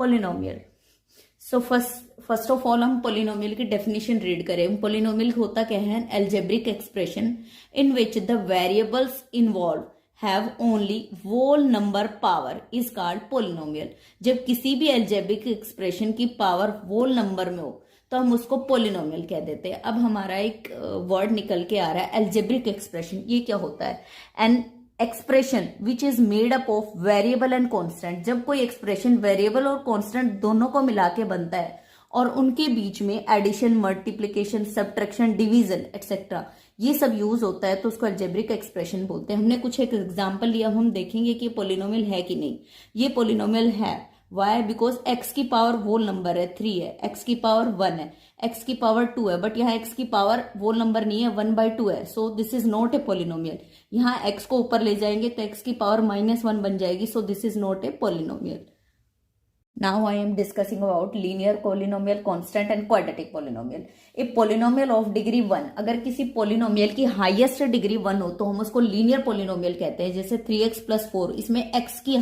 Polynomial. So first of all हम polynomial की definition read करें। पोलिनोमियल होता क्या है? An algebraic expression in which the variables involve have only whole number power is called polynomial. जब किसी भी एल्जेब्रिक एक्सप्रेशन की पावर whole नंबर में हो तो हम उसको पोलिनोमियल कह देते हैं। अब हमारा एक वर्ड निकल के आ रहा है एल्जेब्रिक एक्सप्रेशन। ये क्या होता है? An expression which is made up of variable and constant. जब कोई एक्सप्रेशन वेरिएबल और कांस्टेंट दोनों को मिला के बनता है और उनके बीच में addition, multiplication, subtraction, division etcetera ये सब यूज होता है तो उसको अलजेब्रिक एक्सप्रेशन बोलते हैं। हमने कुछ एक एग्जांपल लिया, हम देखेंगे कि पोलिनोमियल है कि नहीं। ये पोलिनोमियल है। वाई? बिकॉज एक्स की पावर होल नंबर है 3 है, एक्स की पावर 1 है, एक्स की पावर 2 है, बट यहाँ एक्स की पावर होल नंबर नहीं है, 1/2 है। So this is not a polynomial. यहाँ एक्स को ऊपर ले जाएंगे तो एक्स की पावर -1 बन जाएगी। सो this is not a polynomial. Now I am discussing about linear polynomial, constant and quadratic polynomial. A polynomial of degree 1, अगर किसी पोलिनोमियल की हाईएस्ट डिग्री 1 हो तो हम उसको लीनियर पोलिनोमियल कहते हैं। जैसे 3x + 4, इसमें x की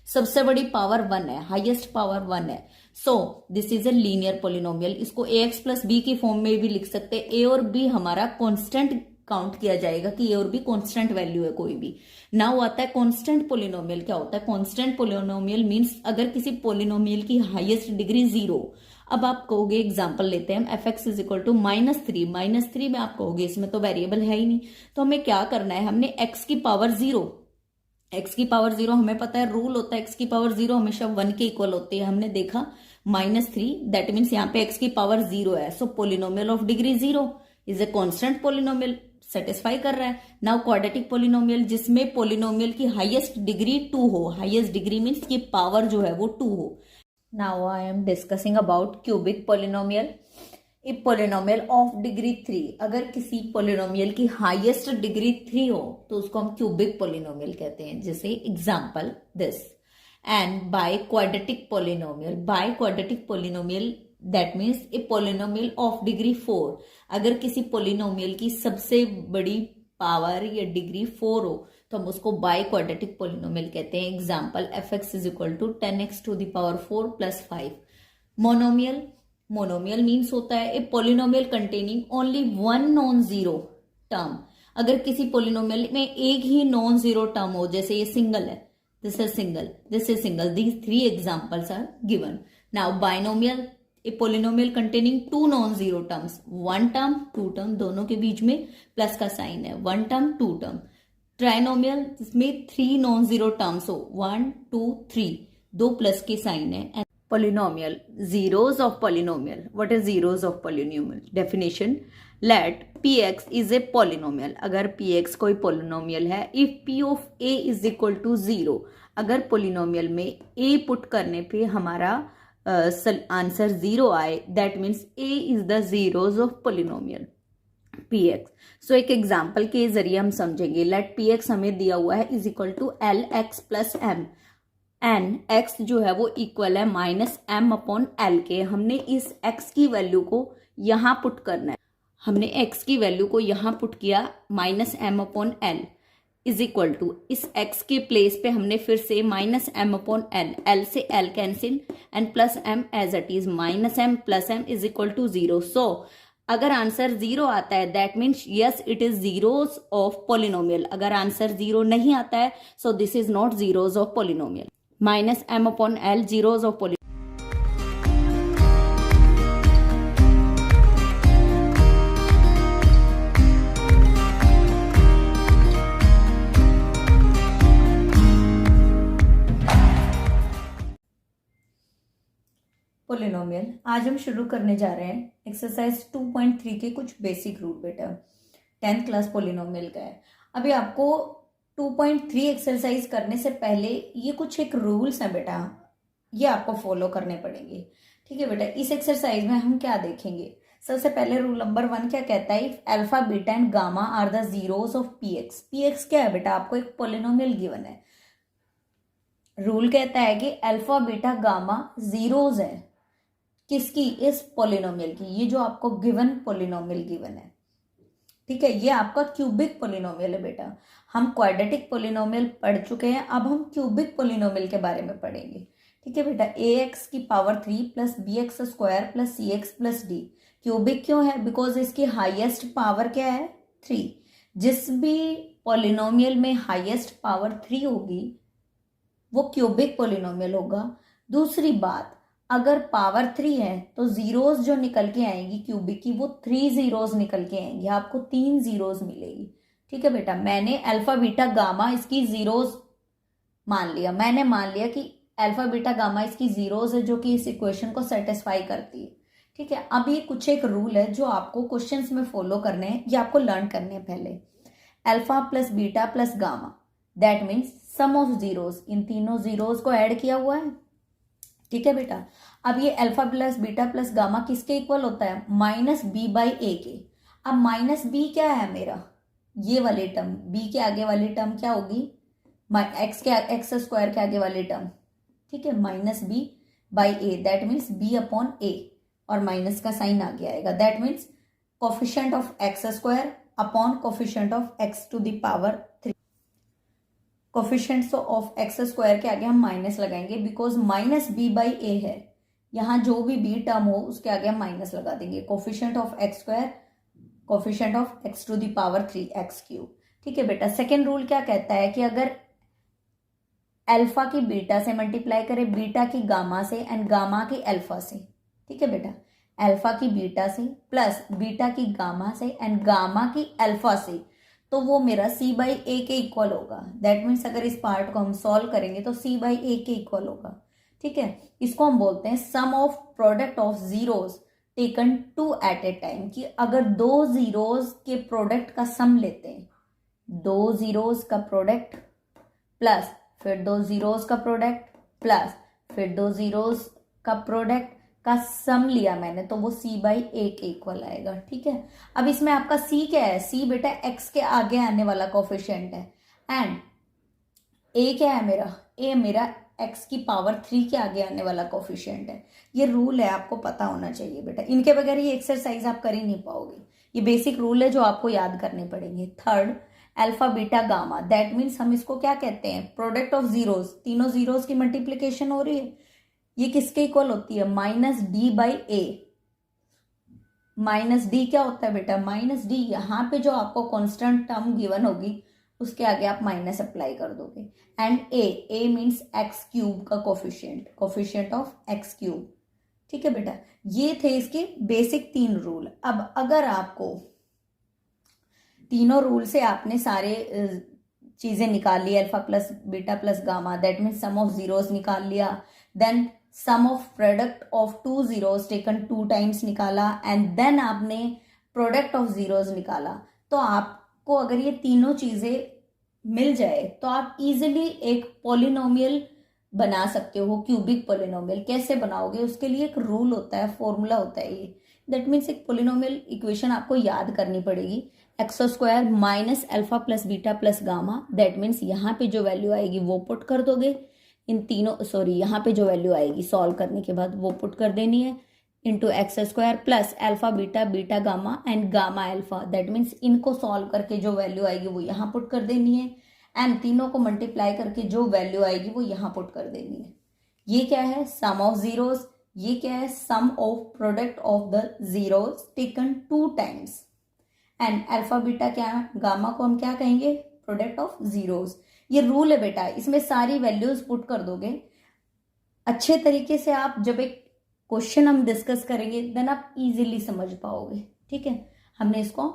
सबसे बड़ी पावर 1 है, हाईएस्ट पावर 1 है। So this is a linear polynomial. इसको ax + b की फॉर्म में भी लिख सकते हैं। a और b हमारा कॉन्स्टेंट काउंट किया जाएगा कि ये और भी कांस्टेंट वैल्यू है कोई भी। नाउ आता है कांस्टेंट पोलिनोमियल। क्या होता है कांस्टेंट पोलिनोमियल? मींस अगर किसी पोलिनोमियल की हाईएस्ट डिग्री 0। अब आप कहोगे, एग्जांपल लेते हैं हम, fx = -3। -3 में आप कहोगे इसमें तो वेरिएबल है ही नहीं, तो हमें क्या करना है? हमने x की पावर 0, x की पावर 0 हमें पता है रूल होता है x की पावर 0 हमेशा 1 के इक्वल होती है। हमने देखा -3, दैट मीन्स यहाँ पे x की पावर 0 है। So polynomial of degree 0 is a constant polynomial, satisfy कर रहा है। नाउ क्वाड्रेटिक पोलिनोमियल, जिसमें पोलिनोमियल की हाईएस्ट डिग्री 2 हो। हाईएस्ट डिग्री मीन्स ये पावर जो है वो 2 हो। Now I am discussing about cubic polynomial. A polynomial of degree 3, अगर किसी पोलिनोमियल की हाईएस्ट डिग्री 3 हो तो उसको हम क्यूबिक पोलिनोमियल कहते हैं। जैसे example this. And by quadratic polynomial that means A polynomial of degree 4, अगर किसी पोलिनोमियल की सबसे बड़ी पावर या डिग्री 4 हो तो हम उसको बाय क्वाड्रेटिक पोलिनोमियल कहते हैं। Example fx = 10x⁴ + 5। Monomial means होता है a polynomial containing only 1 non zero term. अगर किसी पोलिनोमियल में एक ही नॉन जीरो टर्म हो, जैसे ये सिंगल है, this is single, these 3 examples are given. Now binomial, a polynomial containing 2 non zero terms, 1 term 2 term, दोनों के बीच में प्लस का साइन है, 1 टर्म 2 टर्म। ट्राइनोमियल, जिसमें 3 नॉन जीरो टर्म्स हो, 1 2 3, 2 प्लस के साइन है। Polynomial, zeros of polynomial. What is zeros of polynomial? Definition: let px is a polynomial. अगर px कोई polynomial है, if p of a is equal to 0, अगर polynomial में a put करने पे हमारा आंसर 0 आए, that means a is the zeros of polynomial px. So एक एग्जाम्पल के जरिए हम समझेंगे। let px हमें दिया हुआ है is equal to lx plus m। N x जो है वो इक्वल है -m/l के। हमने इस x की वैल्यू को यहाँ पुट करना है। हमने x की वैल्यू को यहाँ पुट किया -m/l इज इक्वल टू, इस x के प्लेस पे हमने फिर से -m/l, l से l cancel and plus m as it is, -m + m is equal to 0। So अगर आंसर 0 आता है that means yes it is zeros of polynomial. अगर आंसर 0 नहीं आता है so this is not zeros of polynomial. -m/l zeros of polynomial। Polynomial आज हम शुरू करने जा रहे हैं एक्सरसाइज 2.3 के कुछ बेसिक रूल। बेटा 10th क्लास पोलिनोमियल का है। अभी आपको 2.3 एक्सरसाइज करने से पहले ये कुछ एक रूल्स हैं बेटा, ये आपको फॉलो करने पड़ेंगे। ठीक है बेटा, इस एक्सरसाइज में हम क्या देखेंगे? सबसे पहले रूल नंबर 1 क्या कहता है? If alpha beta and gamma are the zeros of px। px क्या है बेटा? आपको एक पोलिनोमियल गिवन है। रूल कहता है कि अल्फा बीटा गामा जीरोस है किसकी? इस पोलिनोमियल की। ये जो आपको गिवन पोलिनोमियल गिवन है, ठीक है, ये आपका क्यूबिक पोलिनोमियल है बेटा। हम क्वाड्रेटिक पोलिनोमियल पढ़ चुके हैं, अब हम क्यूबिक पोलिनोमियल के बारे में पढ़ेंगे। ठीक है बेटा, ax की power 3 plus bx square plus cx plus d। Cubic क्यों है? बिकॉज इसकी हाईएस्ट पावर क्या है? 3। जिस भी पॉलिनोमियल में हाईएस्ट पावर 3 होगी वो क्यूबिक पॉलिनोमियल होगा। दूसरी बात, अगर पावर 3 है तो जीरोस जो निकल के आएंगी क्यूबिक की वो 3 जीरोस निकल के आएंगी, आपको 3 जीरोस मिलेगी। ठीक है बेटा, मैंने अल्फा बीटा गामा इसकी जीरोस मान लिया, मैंने मान लिया कि अल्फा बीटा गामा इसकी जीरोस है जो कि इस इक्वेशन को सेटिस्फाई करती है। ठीक है, अब ये कुछ एक रूल है जो आपको क्वेश्चंस में फॉलो करने हैं, ये आपको लर्न करने हैं पहले। Alpha plus beta plus gamma that means sum of zeros, इन तीनों जीरोस को ऐड किया हुआ है। ठीक है बेटा, अब ये alpha plus beta plus gamma किसके इक्वल होता है? माइनस बी बाई ए के। अब माइनस बी क्या है मेरा? ये वाली टर्म, बी के आगे वाली टर्म क्या होगी? एक्स स्क्वायर के आगे वाली टर्म। ठीक है, minus b by a that means b upon a, और माइनस का साइन आगे आएगा, that means coefficient of x square upon coefficient of x to the power 3। Coefficients of x square के आगे हम माइनस लगाएंगे because minus b by a है, यहाँ जो भी बी टर्म हो उसके आगे हम माइनस लगा देंगे। Coefficient of x square coefficient of x to the power 3 x cube. ठीक है बेटा, सेकेंड रूल क्या कहता है कि अगर अल्फा की बीटा से मल्टीप्लाई करें, बीटा की गामा से एंड गामा की अल्फा से। ठीक है बेटा, अल्फा की बीटा से प्लस बीटा की गामा से एंड गामा की अल्फा से, तो वो मेरा c बाई ए के इक्वल होगा। दैट मीन्स अगर इस पार्ट को हम सॉल्व करेंगे तो c बाई ए के इक्वल होगा। ठीक है, इसको हम बोलते हैं sum of product of zeros taken two at a time, कि अगर दो जीरोस के प्रोडक्ट का सम लेते हैं, दो जीरोस का प्रोडक्ट प्लस फिर दो जीरोस का प्रोडक्ट प्लस फिर दो जीरोस का प्रोडक्ट का सम लिया मैंने, तो वो c बाई ए के इक्वल आएगा। ठीक है, अब इसमें आपका c क्या है? c बेटा x के आगे आने वाला कोफिशिएंट है, एंड a क्या है मेरा? a मेरा x की पावर 3 के आगे आने वाला कोफिशिएंट है। ये रूल है, आपको पता होना चाहिए बेटा, इनके बगैर ये एक्सरसाइज आप कर ही नहीं पाओगे। ये बेसिक रूल है जो आपको याद करने पड़ेंगे। Third, alpha beta gamma that means हम इसको क्या कहते हैं? प्रोडक्ट ऑफ जीरोस, तीनों जीरोस की मल्टीप्लीकेशन हो रही है, ये किसके इक्वल होती है? Minus D by A. Minus D क्या होता है बेटा? माइनस डी, यहाँ पे जो आपको कांस्टेंट टर्म गिवन होगी उसके आगे आप माइनस अप्लाई कर दोगे, and a means x cube का coefficient, coefficient of x cube. ठीक है बेटा, ये थे इसके बेसिक 3 रूल। अब अगर आपको तीनों रूल से आपने सारे चीजें निकाल ली, alpha plus beta plus gamma that means sum of zeros निकाल लिया, then sum of product of 2 zeros taken 2 times निकाला, एंड देन आपने प्रोडक्ट ऑफ जीरोस निकाला, तो आपको अगर ये तीनों चीजें मिल जाए तो आप इजीली एक पॉलिनोमियल बना सकते हो, क्यूबिक पॉलिनोमियल। कैसे बनाओगे? उसके लिए एक रूल होता है, फॉर्मूला होता है ये, दैट मीन्स एक पॉलिनोमियल इक्वेशन आपको याद करनी पड़ेगी। X square minus alpha plus beta plus gamma that means यहाँ पे जो वैल्यू आएगी वो पुट कर दोगे, इन तीनों यहाँ पे जो वैल्यू आएगी सॉल्व करने के बाद वो पुट कर देनी है, into x square plus alpha beta beta gamma and gamma alpha that means इनको सॉल्व करके जो वैल्यू आएगी वो यहाँ पुट कर देनी है, एंड तीनों को मल्टीप्लाई करके जो वैल्यू आएगी वो यहाँ पुट कर देनी है। ये क्या है? Sum of zeros. ये क्या है? Sum of product of the zeros taken 2 times, and alpha beta क्या है? गामा को हम क्या कहेंगे? Product of zeros. ये रूल है बेटा, इसमें सारी वैल्यूज पुट कर दोगे अच्छे तरीके से। आप जब एक क्वेश्चन हम डिस्कस करेंगे देन आप इजीली समझ पाओगे। ठीक है, हमने इसको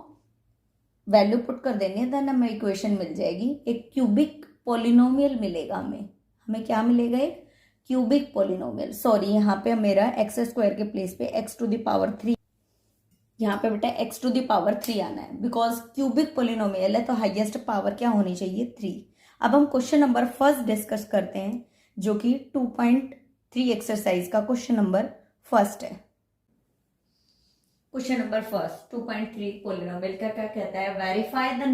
वैल्यू पुट कर देनी है, देन हमें इक्वेशन मिल जाएगी, एक क्यूबिक पॉलिनोमियल मिलेगा हमें क्या मिलेगा? एक क्यूबिक पॉलिनोमियल। सॉरी, यहाँ पे मेरा एक्स स्क्वायर के प्लेस पे एक्स टू द पावर 3, यहाँ पे बेटा एक्स टू द पावर 3 आना है, बिकॉज क्यूबिक पॉलिनोमियल है तो हाईएस्ट पावर क्या होनी चाहिए? 3। अब हम क्वेश्चन नंबर फर्स्ट डिस्कस करते हैं, जो कि 2.3 एक्सरसाइज का क्वेश्चन नंबर फर्स्ट है। क्वेश्चन नंबर फर्स्ट 2.3 पॉलिनोमियल का क्या कहता है? Verify the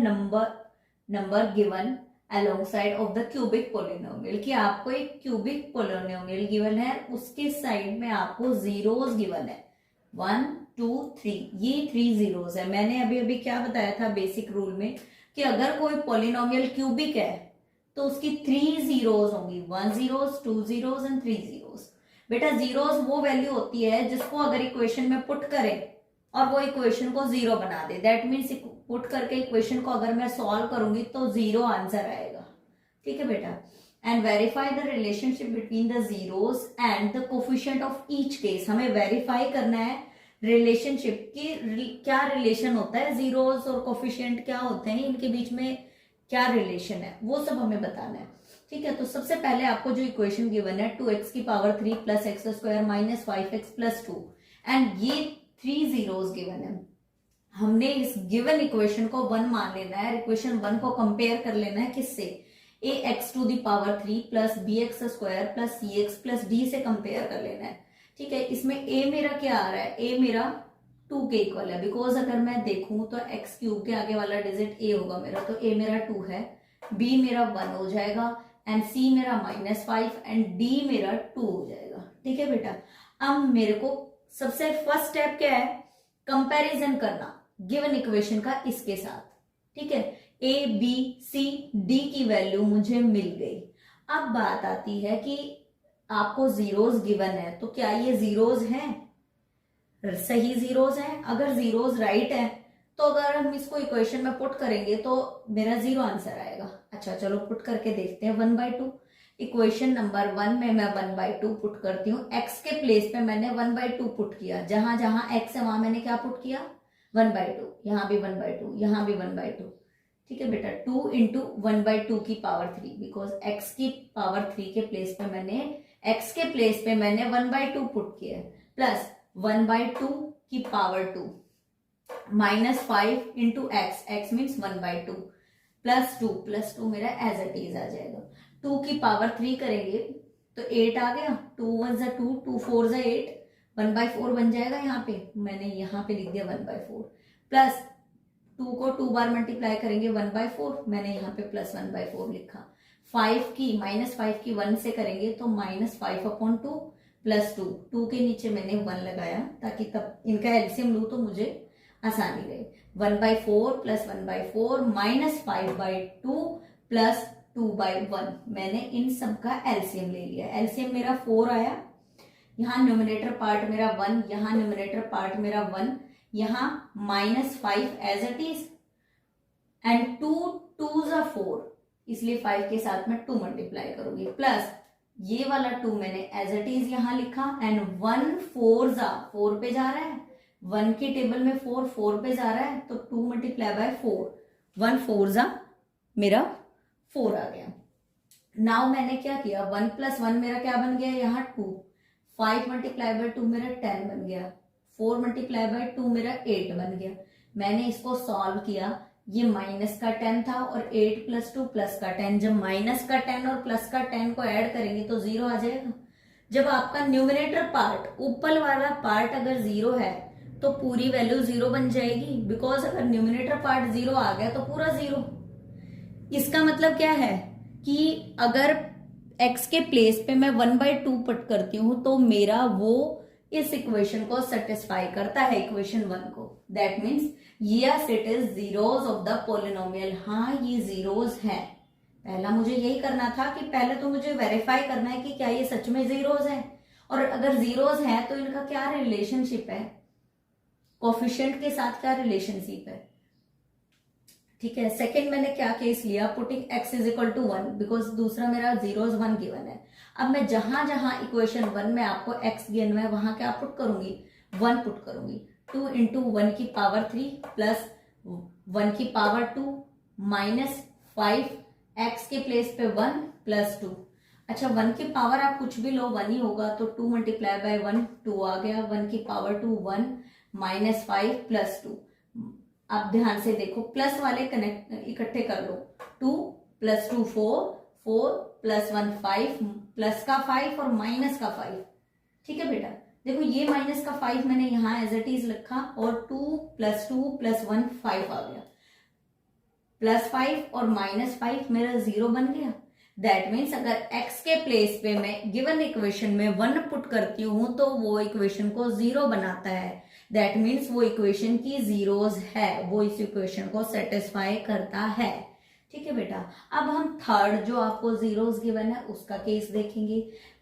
number given alongside of the cubic polynomial, कि आपको एक क्यूबिक पॉलिनोमियल गिवन है, उसके साइड में आपको जीरोस गिवन है 1 2 3, ये 3 जीरोस है। मैंने अभी क्या बताया था बेसिक रूल में कि अगर कोई पॉलिनोमियल क्यूबिक है तो उसकी 3 जीरोस होंगी, 1 जीरोस 2 जीरोस एंड 3 जीरोस। बेटा जीरोस वो वैल्यू होती है जिसको अगर इक्वेशन में पुट करें और वो इक्वेशन को जीरो बना दे, दैट मीन्स पुट करके इक्वेशन को अगर मैं सॉल्व करूंगी तो जीरो आंसर आएगा। ठीक है बेटा। And verify the relationship between the zeros and the coefficient of each case. हमें वेरीफाई करना है रिलेशनशिप की क्या रिलेशन होता है, जीरोस और कोफिशिएंट क्या होते हैं, इनके बीच में क्या रिलेशन है, वो सब हमें बताना है। ठीक है, तो सबसे पहले आपको जो इक्वेशन गिवन है 2x की power 3 plus x square minus 5x plus 2 and ये 3 जीरोस गिवन है। हमने इस गिवन इक्वेशन को 1 मान लेना है, इक्वेशन 1 को कंपेयर कर लेना है किससे, ax to the power 3 plus bx square plus cx plus d से कंपेयर कर लेना है। ठीक है, इसमें a मेरा क्या आ रहा है, a मेरा 2 के इक्वल है, बिकॉज अगर मैं देखूं तो x क्यूब के आगे वाला डिजिट a होगा मेरा, तो a मेरा 2 है, b मेरा 1 हो जाएगा एंड c मेरा -5 एंड d मेरा 2 हो जाएगा। ठीक है बेटा, अब मेरे को सबसे फर्स्ट स्टेप क्या है, कंपैरिजन करना गिवन इक्वेशन का इसके साथ। ठीक है, a b c d की वैल्यू मुझे मिल गई। अब बात आती है कि आपको जीरोस गिवन है, तो क्या ये जीरोस हैं, सही जीरोस हैं? अगर जीरोस राइट है तो अगर हम इसको इक्वेशन में पुट करेंगे तो मेरा जीरो आंसर आएगा। अच्छा चलो पुट करके देखते हैं। 1/2 इक्वेशन नंबर 1 में मैं 1/2 पुट करती हूँ। x के प्लेस पे मैंने 1/2 पुट किया, जहां जहां x है वहां मैंने क्या पुट किया, 1/2, यहाँ भी 1/2, यहाँ भी 1/2। ठीक है बेटा, 2 इंटू 1/2 की पावर 3, बिकॉज x की पावर 3 के प्लेस पे मैंने x के प्लेस पे मैंने 1/2 पुट किया, प्लस 1/2 की power 2 -5 into x means 1/2 plus 2 मेरा एज इट इज आ जाएगा। 2 की पावर 3 करेंगे तो 8 आ गया, 2 1 जा 2, 2 4 जा 8, 1/4 बन जाएगा। यहाँ पे मैंने यहाँ पे लिख दिया 1/4, प्लस 2 को 2 बार मल्टीप्लाई करेंगे 1/4, मैंने यहाँ पे प्लस 1/4 लिखा। 5 की -5 की 1 से करेंगे तो -5/2 प्लस 2 के नीचे मैंने 1 लगाया ताकि तब इनका एलसीएम लूं तो मुझे आसानी रहे। 1/4 प्लस 1/4 -5/2 प्लस 2/1, मैंने इन सब का एलसीएम ले लिया। एलसीएम मेरा 4 आया, यहाँ न्यूमरेटर पार्ट मेरा 1, यहाँ न्यूमरेटर पार्ट मेरा 1, यहाँ -5 एज इट इज एंड 2 2 जा 4, इसलिए 5 के साथ में 2 मल्टीप्लाई करूंगी, प्लस ये वाला 2 मैंने एज इट इज यहाँ लिखा एंड 1 4 जा 4 पे जा रहा है, 1 की टेबल में 4 पे जा रहा है तो 2 मल्टीप्लाई बाय 4, 1 4 जा मेरा 4 आ गया। नाउ मैंने क्या किया, 1 + 1 मेरा क्या बन गया, यहाँ 2, 5 मल्टीप्लाई बाय 2 मेरा 10 बन गया, 4 मल्टीप्लाई बाय 2 मेरा 8 बन गया। मैंने इसको सॉल्व किया, ये माइनस का 10 था और 8 + 2 प्लस का 10, जब माइनस का 10 और प्लस का 10 को ऐड करेंगे तो 0 आ जाएगा। जब आपका न्यूमरेटर पार्ट, ऊपर वाला पार्ट अगर 0 है तो पूरी वैल्यू 0 बन जाएगी, बिकॉज अगर न्यूमरेटर पार्ट 0 आ गया तो पूरा 0। इसका मतलब क्या है कि अगर x के प्लेस पे मैं 1/2 पुट करती हूं तो मेरा वो इस इक्वेशन को सेटिस्फाई करता है, इक्वेशन 1 को। That means yes it is zeros of the polynomial. हाँ ये जीरोस है। पहला मुझे यही करना था कि पहले तो मुझे वेरीफाई करना है कि क्या ये सच में जीरोस है, और अगर जीरोस है तो इनका क्या रिलेशनशिप है, कोफिशिएंट के साथ क्या रिलेशनशिप है। ठीक है, सेकंड मैंने क्या केस लिया, पुटिंग x = 1, बिकॉज दूसरा मेरा 0 1 गिवन है। अब मैं जहां जहां इक्वेशन 1 में आपको x गिवन है वहां क्या पुट करूंगी, 1 पुट करूंगी। 2 इंटू 1 की पावर 3 प्लस 1 की पावर 2 -5, x के प्लेस पे 1 प्लस 2। अच्छा 1 की पावर आप कुछ भी लो 1 ही होगा, तो 2 मल्टीप्लाई बाय 1 2 आ गया, 1 की पावर 2 1 -5 प्लस 2। आप ध्यान से देखो, प्लस वाले कनेक्ट इकट्ठे कर लो, 2 + 2 4, 4 + 1 5, प्लस का 5 और माइनस का 5। ठीक है बेटा, देखो ये माइनस का 5 मैंने यहाँ एज इट इज लिखा और 2 + 2 + 1 5 आ गया, +5 और -5 मेरा 0 बन गया। दैट मीन्स अगर x के प्लेस पे मैं गिवन इक्वेशन में 1 पुट करती हूं तो वो इक्वेशन को 0 बनाता है। दैट मीन्स वो इक्वेशन की जीरोस है, वो इस इक्वेशन को सेटिस्फाई करता है। ठीक है बेटा, अब हम थर्ड जो आपको जीरोस गिवन है उसका केस देखेंगे।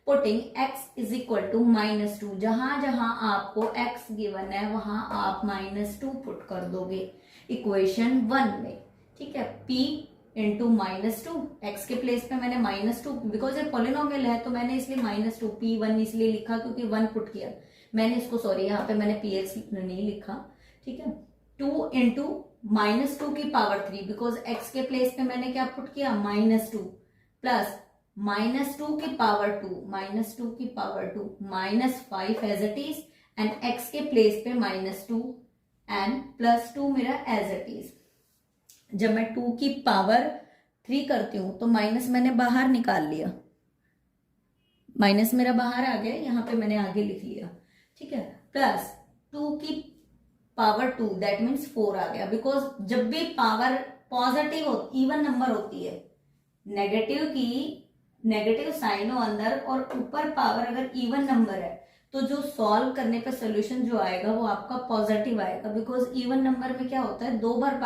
Putting x is equal to -2, जहां जहां आपको x गिवन है वहां आप -2 पुट कर दोगे इक्वेशन 1 में, ठीक है। p इंटू -2, x के प्लेस पे मैंने -2, बिकॉज ये पॉलिनोमियल है तो मैंने इसलिए -2 p1 इसलिए लिखा क्योंकि 1 पुट किया मैंने इसको, सॉरी यहाँ पे मैंने px नहीं लिखा, ठीक है। 2 इंटू -2 की पावर 3, बिकॉज x के प्लेस पे मैंने क्या पुट किया -2, प्लस -2 की पावर 2, -2 की power 2, -5 as it is, and x के प्लेस पे -2 एंड +2 मेरा एज इट इज। जब मैं 2 की पावर 3 करती हूं तो माइनस मैंने बाहर निकाल लिया, माइनस मेरा बाहर आ गया, यहां पे मैंने आगे लिख लिया, ठीक है। प्लस 2 की पावर 2 दैट मीन्स 4 आ गया, बिकॉज जब भी पावर पॉजिटिव इवन नंबर होती है, नेगेटिव की नेगेटिव साइन हो अंदर और ऊपर पावर अगर इवन नंबर है तो जो सॉल्व करने पे सोल्यूशन जो आएगा वो आपका पॉजिटिव आएगा, बिकॉज इवन नंबर में क्या होता है 2 बार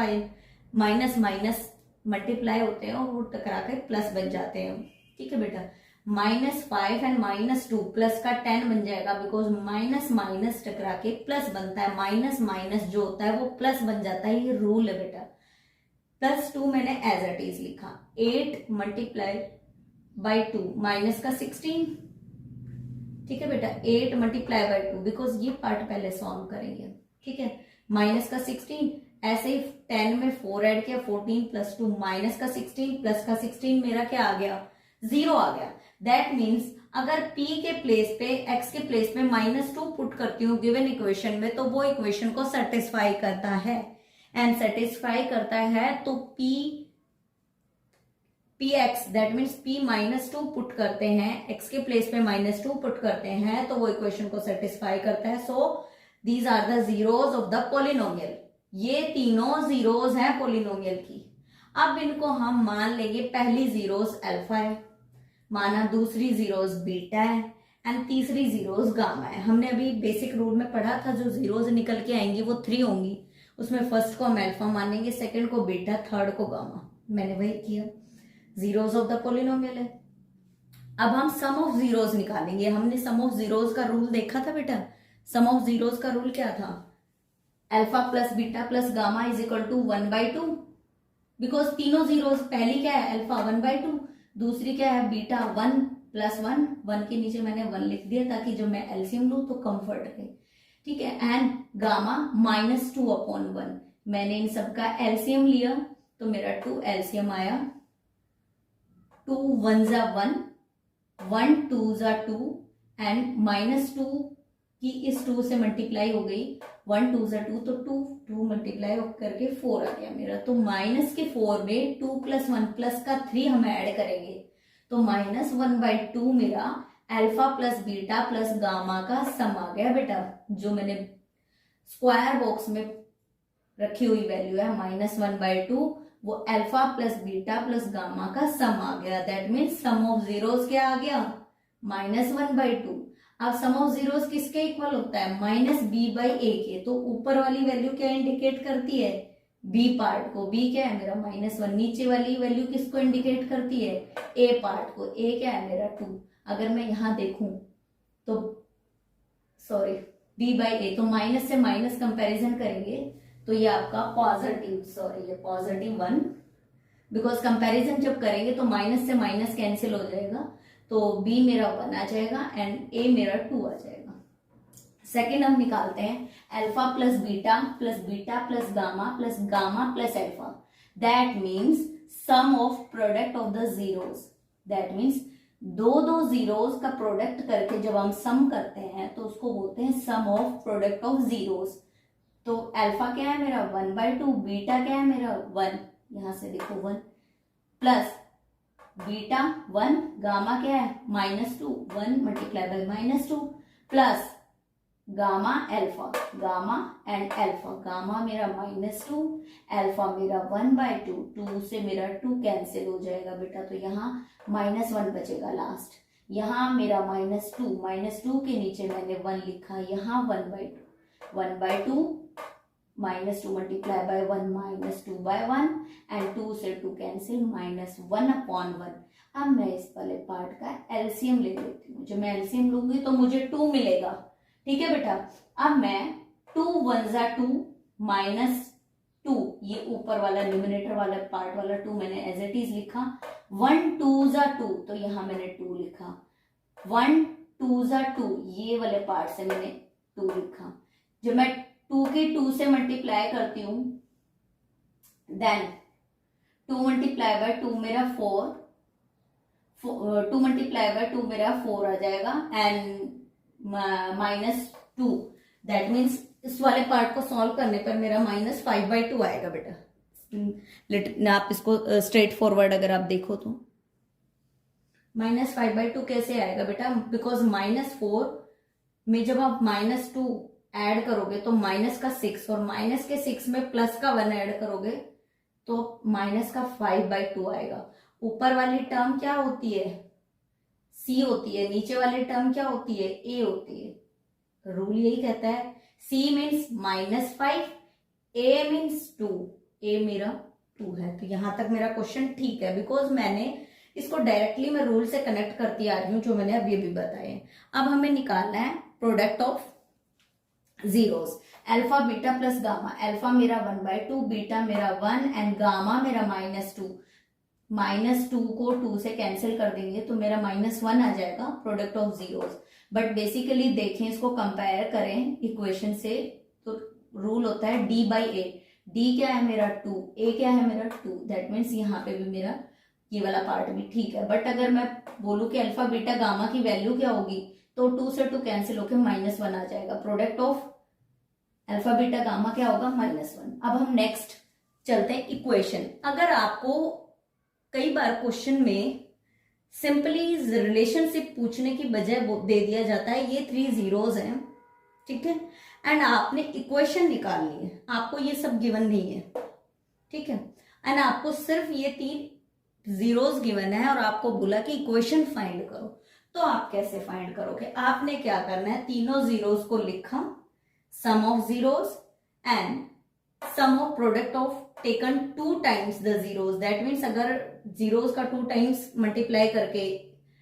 माइनस माइनस मल्टीप्लाई होते हैं और वो टकरा के प्लस बन जाते हैं, ठीक है बेटा। -5 एंड -2 प्लस का 10 बन जाएगा, बिकॉज माइनस माइनस टकरा के प्लस बनता है, माइनस माइनस जो होता है वो प्लस बन जाता है, ये रूल है बेटा। +2 मैंने एज इट इज लिखा, 8 मल्टीप्लाई बाई 2 माइनस का 16, ठीक है बेटा। 8 मल्टीप्लाई बाई 2, बिकॉज ये पार्ट पहले सॉल्व करेंगे, ठीक है। माइनस का 16, ऐसे ही 10 में 4 ऐड किया, 14 + 2 माइनस का 16 प्लस का 16 मेरा क्या आ गया 0 आ गया। दैट मीन्स अगर p के प्लेस पे x के प्लेस पे -2 पुट करती हूँ गिवन इक्वेशन में तो वो इक्वेशन को सेटिस्फाई करता है, एंड सेटिस्फाई करता है तो px that means p -2 put करते हैं, x के प्लेस पे -2 पुट करते हैं तो वो इक्वेशन को सेटिस्फाई करता है। So these are the zeros of the polynomial, ये तीनों जीरोस हैं पोलिनोमियल की। अब इनको हम मान लेंगे, पहली जीरोस अल्फा है माना, दूसरी जीरोस बीटा है एंड तीसरी जीरोस गामा है। हमने अभी बेसिक रूल में पढ़ा था जो जीरोस निकल के आएंगी वो 3 होंगी, उसमें फर्स्ट को हम अल्फा मानेंगे, सेकंड को बीटा, थर्ड को गामा। मैंने वही किया, जीरोस ऑफ द पोलिनोमियल है। अब हम सम ऑफ जीरोस निकालेंगे। हमने सम ऑफ जीरोस का रूल देखा था बेटा, सम ऑफ जीरोस का रूल क्या था, alpha plus beta plus gamma is equal to 1/2, because तीनों जीरोस, पहली क्या है अल्फा 1/2, दूसरी क्या है बीटा 1 + 1, 1 के नीचे मैंने 1 लिख दिया ताकि जब मैं एलसीएम लूं तो कंफर्ट रहे, ठीक है। एंड गामा -2/1, मैंने इन सबका एलसीएम लिया तो मेरा 2 एलसीएम आया, 2 1 = 1, 1 2 = 2 एंड -2 की इस 2 से मल्टीप्लाई हो गई, 1 2 = 2 तो 2 मल्टीप्लाई करके 4 आ गया मेरा। तो माइनस के 4 में 2 + 1 प्लस का 3 हम ऐड करेंगे तो -1/2 मेरा alpha plus beta plus gamma का सम आ गया बेटा, जो मैंने स्क्वायर बॉक्स में रखी हुई वैल्यू है -1/2, वो alpha plus beta plus gamma का सम आ गया। That means sum of zeros क्या आ गया -1/2। अब सम ऑफ जीरोस किसके इक्वल होता है -b/a के, तो ऊपर वाली वैल्यू क्या इंडिकेट करती है b पार्ट को, b क्या है मेरा -1, नीचे वाली वैल्यू किसको इंडिकेट करती है a पार्ट को, a क्या है मेरा 2। अगर मैं यहां देखूं तो सॉरी b/a, तो माइनस से माइनस कंपैरिजन करेंगे तो ये आपका पॉजिटिव, सॉरी ये +1, बिकॉज कंपैरिजन जब करेंगे तो माइनस से माइनस कैंसिल हो जाएगा, तो b मेरा 1 आ जाएगा एंड a मेरा 2 आ जाएगा। सेकेंड हम निकालते हैं alpha plus beta plus gamma plus alpha, that means sum of product of the zeros. That means दो जीरोस का प्रोडक्ट करके जब हम सम करते हैं तो उसको बोलते हैं sum of product of zeros. तो अल्फा क्या है मेरा 1/2, बीटा क्या है मेरा 1, यहां से देखो 1, प्लस बीटा 1, गामा क्या है -2, 1 × -2 plus gamma alpha, gamma and alpha, gamma मेरा -2, अल्फा मेरा 1/2, 2 से मेरा 2 कैंसिल हो जाएगा बेटा, तो यहाँ -1 बचेगा लास्ट। यहाँ मेरा -2 के नीचे मैंने 1 लिखा, यहाँ 1/2 -2 मल्टीप्लाई बाय 1 -2 बाय 1 एंड 2 से 2 कैंसिल -1/1। अब मैं इस वाले पार्ट का एलसीएम ले लेती हूँ। जब मैं एलसीएम लूंगी तो मुझे 2 मिलेगा। ठीक है बेटा, अब मैं 2 1 जा 2 -2, ये ऊपर वाला न्यूमरेटर वाला पार्ट वाला 2 मैंने एज इट इज लिखा। 1 2 जा 2, तो यहां मैंने 2 लिखा। 1 2 जा 2, ये वाले पार्ट से मैंने 2 लिखा। जब मैं 2 के 2 से मल्टीप्लाई करती हूं, देन 2 मल्टीप्लाई बाय 2 मेरा 4, 2 मल्टीप्लाई बाय 2 मेरा 4 आ जाएगा एंड -2। दैट मीन्स इस वाले पार्ट को सॉल्व करने पर मेरा -5/2 आएगा बेटा। आप इसको स्ट्रेट फॉरवर्ड अगर आप देखो तो -5/2 कैसे आएगा बेटा, बिकॉज -4 में जब आप -2 ऐड करोगे तो माइनस का 6 और माइनस के 6 में प्लस का 1 ऐड करोगे तो माइनस का 5/2 आएगा। ऊपर वाली टर्म क्या होती है, सी होती है, नीचे वाली टर्म क्या होती है, ए होती है। रूल यही कहता है C means -5, A means 2, A मेरा 2 है। तो यहां तक मेरा क्वेश्चन ठीक है, बिकॉज मैंने इसको डायरेक्टली मैं रूल से कनेक्ट करती आ रही हूं जो मैंने अभी अभी बताए। अब हमें निकालना है product of zeros, alpha beta plus gamma. Alpha मेरा 1/2, बीटा मेरा 1 एंड गामा मेरा -2। -2 को 2 से कैंसिल कर देंगे तो मेरा -1 आ जाएगा product of zeros. But basically देखें, इसको कंपेयर करें इक्वेशन से, तो रूल होता है D/A। D क्या है मेरा 2, A क्या है मेरा 2। दैट मीन्स यहाँ पे भी मेरा ये वाला पार्ट भी ठीक है। बट अगर मैं बोलूं कि अल्फा बीटा गामा की वैल्यू क्या होगी, तो 2 से 2 कैंसिल होकर -1 आ जाएगा। Product of alpha beta gamma क्या होगा, -1। अब हम नेक्स्ट चलते हैं इक्वेशन। अगर आपको कई बार क्वेश्चन में सिंपली रिलेशनशिप पूछने की बजाय दे दिया जाता है ये 3 जीरोज हैं, ठीक है, एंड आपने इक्वेशन निकालनी है, आपको ये सब गिवन नहीं है, ठीक है, एंड आपको सिर्फ ये 3 जीरोज गिवन है और आपको बोला कि इक्वेशन फाइंड करो। तो आप कैसे फाइंड करोगे, आपने क्या करना है, तीनों जीरोज को लिखा, sum of zeros and sum of product of taken 2 times the zeros. That means अगर जीरोज का 2 टाइम्स मल्टीप्लाई करके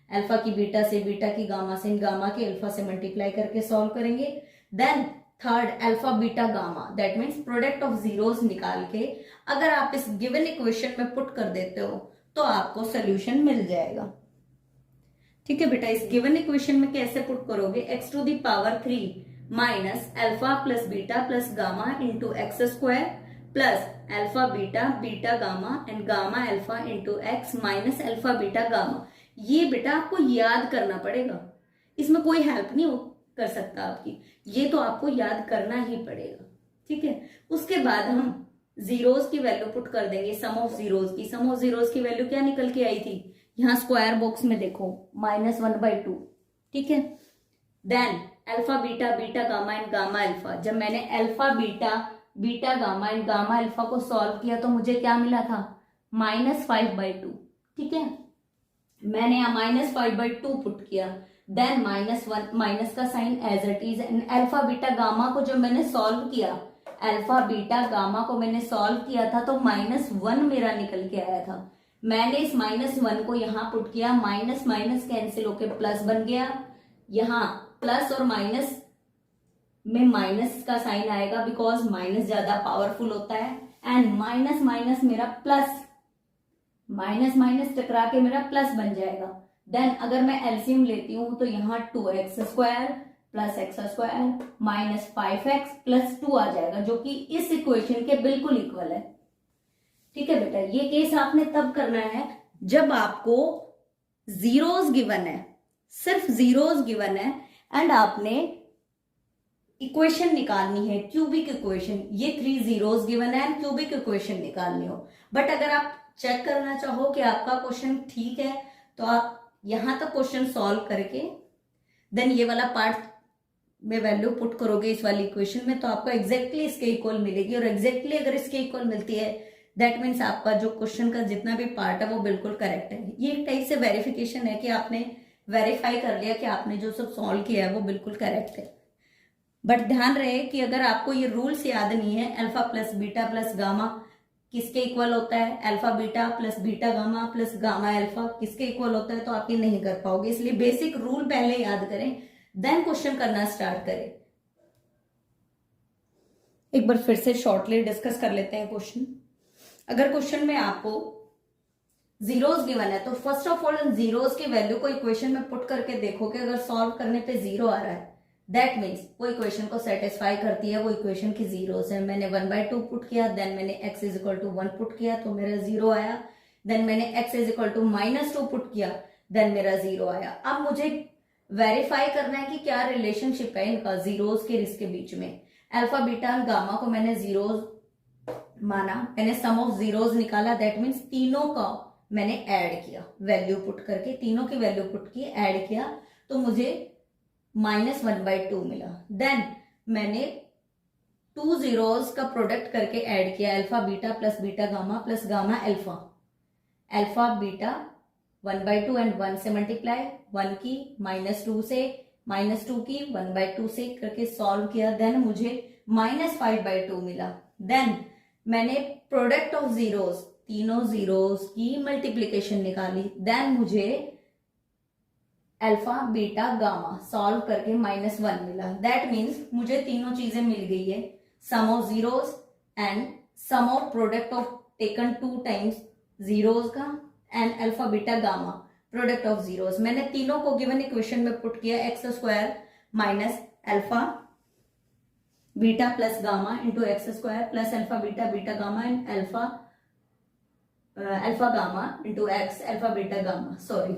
अल्फा की बीटा से, बीटा की गामा से, गामा के अल्फा से मल्टीप्लाई करके सॉल्व करेंगे। Then third alpha beta gamma, that means product of zeros निकाल के अगर आप इस गिवन इक्वेशन में पुट कर देते हो तो आपको सोल्यूशन मिल जाएगा। ठीक है बेटा, इस गिवन इक्वेशन में कैसे पुट करोगे, x⁻³ minus alpha plus beta plus gamma into x² plus alpha beta beta gamma and gamma alpha into x minus alpha beta gamma. ये बेटा आपको याद करना पड़ेगा, इसमें कोई हेल्प नहीं कर सकता आपकी, ये तो आपको याद करना ही पड़ेगा। ठीक है, उसके बाद हम जीरोज की वैल्यू पुट कर देंगे, सम ऑफ जीरोज की। सम ऑफ जीरोज की वैल्यू क्या निकल के आई थी, यहाँ स्क्वायर बॉक्स में देखो -1/2। ठीक है, then alpha beta beta gamma and gamma alpha. जब मैंने alpha beta beta gamma and gamma alpha को सॉल्व किया तो मुझे क्या मिला था, -5/2। ठीक है, मैंने यहाँ -5/2 पुट किया, देन -1 माइनस का sign as it is, and alpha beta gamma को जब मैंने सॉल्व किया, अल्फा बीटा गामा को मैंने सॉल्व किया था तो -1 मेरा निकल के आया था। मैंने इस -1 को यहाँ पुट किया, माइनस माइनस कैंसिल होके प्लस बन गया, यहाँ प्लस और माइनस में माइनस का साइन आएगा बिकॉज माइनस ज्यादा पावरफुल होता है, एंड माइनस माइनस मेरा प्लस, माइनस माइनस टकरा के मेरा प्लस बन जाएगा। देन अगर मैं एलसीएम लेती हूं तो यहाँ 2x² plus x² minus 5x plus 2 आ जाएगा, जो कि इस इक्वेशन के बिल्कुल इक्वल है। ठीक है बेटा, ये केस आपने तब करना है जब आपको जीरोज गिवन है, सिर्फ जीरोज गिवन है एंड आपने इक्वेशन निकालनी है, क्यूबिक इक्वेशन। ये 3 जीरोज गिवन है एंड क्यूबिक इक्वेशन निकालनी हो। बट अगर आप चेक करना चाहो कि आपका क्वेश्चन ठीक है तो आप यहां तक क्वेश्चन सॉल्व करके देन ये वाला पार्ट में वैल्यू पुट करोगे इस वाली इक्वेशन में, तो आपको एग्जैक्टली इसके इक्वल मिलेगी। और एग्जैक्टली अगर इसके इक्वल मिलती है दैट मीन्स आपका जो क्वेश्चन का जितना भी पार्ट है वो बिल्कुल करेक्ट है। ये एक टाइप से वेरिफिकेशन है कि आपने वेरीफाई कर लिया कि आपने जो सब सॉल्व किया है वो बिल्कुल करेक्ट है। बट ध्यान रहे कि अगर आपको ये रूल्स याद नहीं है, alpha plus beta plus gamma किसके इक्वल होता है, alpha beta plus beta gamma plus gamma alpha किसके इक्वल होता है, तो आप ये नहीं कर पाओगे। इसलिए बेसिक रूल पहले याद करें, देन क्वेश्चन करना स्टार्ट करें। एक बार फिर से शॉर्टली डिस्कस कर लेते हैं क्वेश्चन। अगर क्वेश्चन में आपको जीरोस गिवन है तो फर्स्ट ऑफ ऑल जीरोस की वैल्यू को इक्वेशन में पुट करके देखो कि अगर सॉल्व करने पे जीरो आ रहा है, दैट मीन्स वो इक्वेशन को सेटिस्फाई करती है, वो इक्वेशन की जीरोस है। मैंने 1/2 पुट किया, देन मैंने x is equal to 1 put किया तो मेरा जीरो आया, देन मैंने x is equal to -2 put किया, देन मेरा जीरो आया। अब मुझे वेरीफाई करना है कि क्या रिलेशनशिप है इनका जीरोस के रिस्क के बीच में। अल्फा बीटा गामा को मैंने जीरोस माना, मैंने सम ऑफ जीरोस निकाला, दैट मीन्स तीनों का मैंने ऐड किया, वैल्यू पुट करके तीनों की वैल्यू पुट की ऐड किया तो मुझे -1/2 मिला। देन मैंने 2 जीरोस का प्रोडक्ट करके ऐड किया, alpha beta plus beta gamma plus gamma alpha. Alpha beta 1/2 and 1 से मल्टीप्लाई, 1 की -2 से, -2 की 1/2 से करके सॉल्व किया, देन मुझे -5/2 मिला। देन मैंने प्रोडक्ट ऑफ जीरोस, तीनों जीरोस की मल्टीप्लीकेशन निकाली, देन मुझे अल्फा बीटा गामा सॉल्व करके -1 मिला। दैट मीन्स मुझे तीनों चीजें मिल गई है, sum of zeros and sum of product of taken 2 times zeros का and alpha beta gamma product of zeros. मैंने तीनों को गिवन इक्वेशन में पुट किया, x² minus alpha beta plus gamma into x² plus alpha beta beta gamma and alpha gamma into x alpha beta gamma, sorry.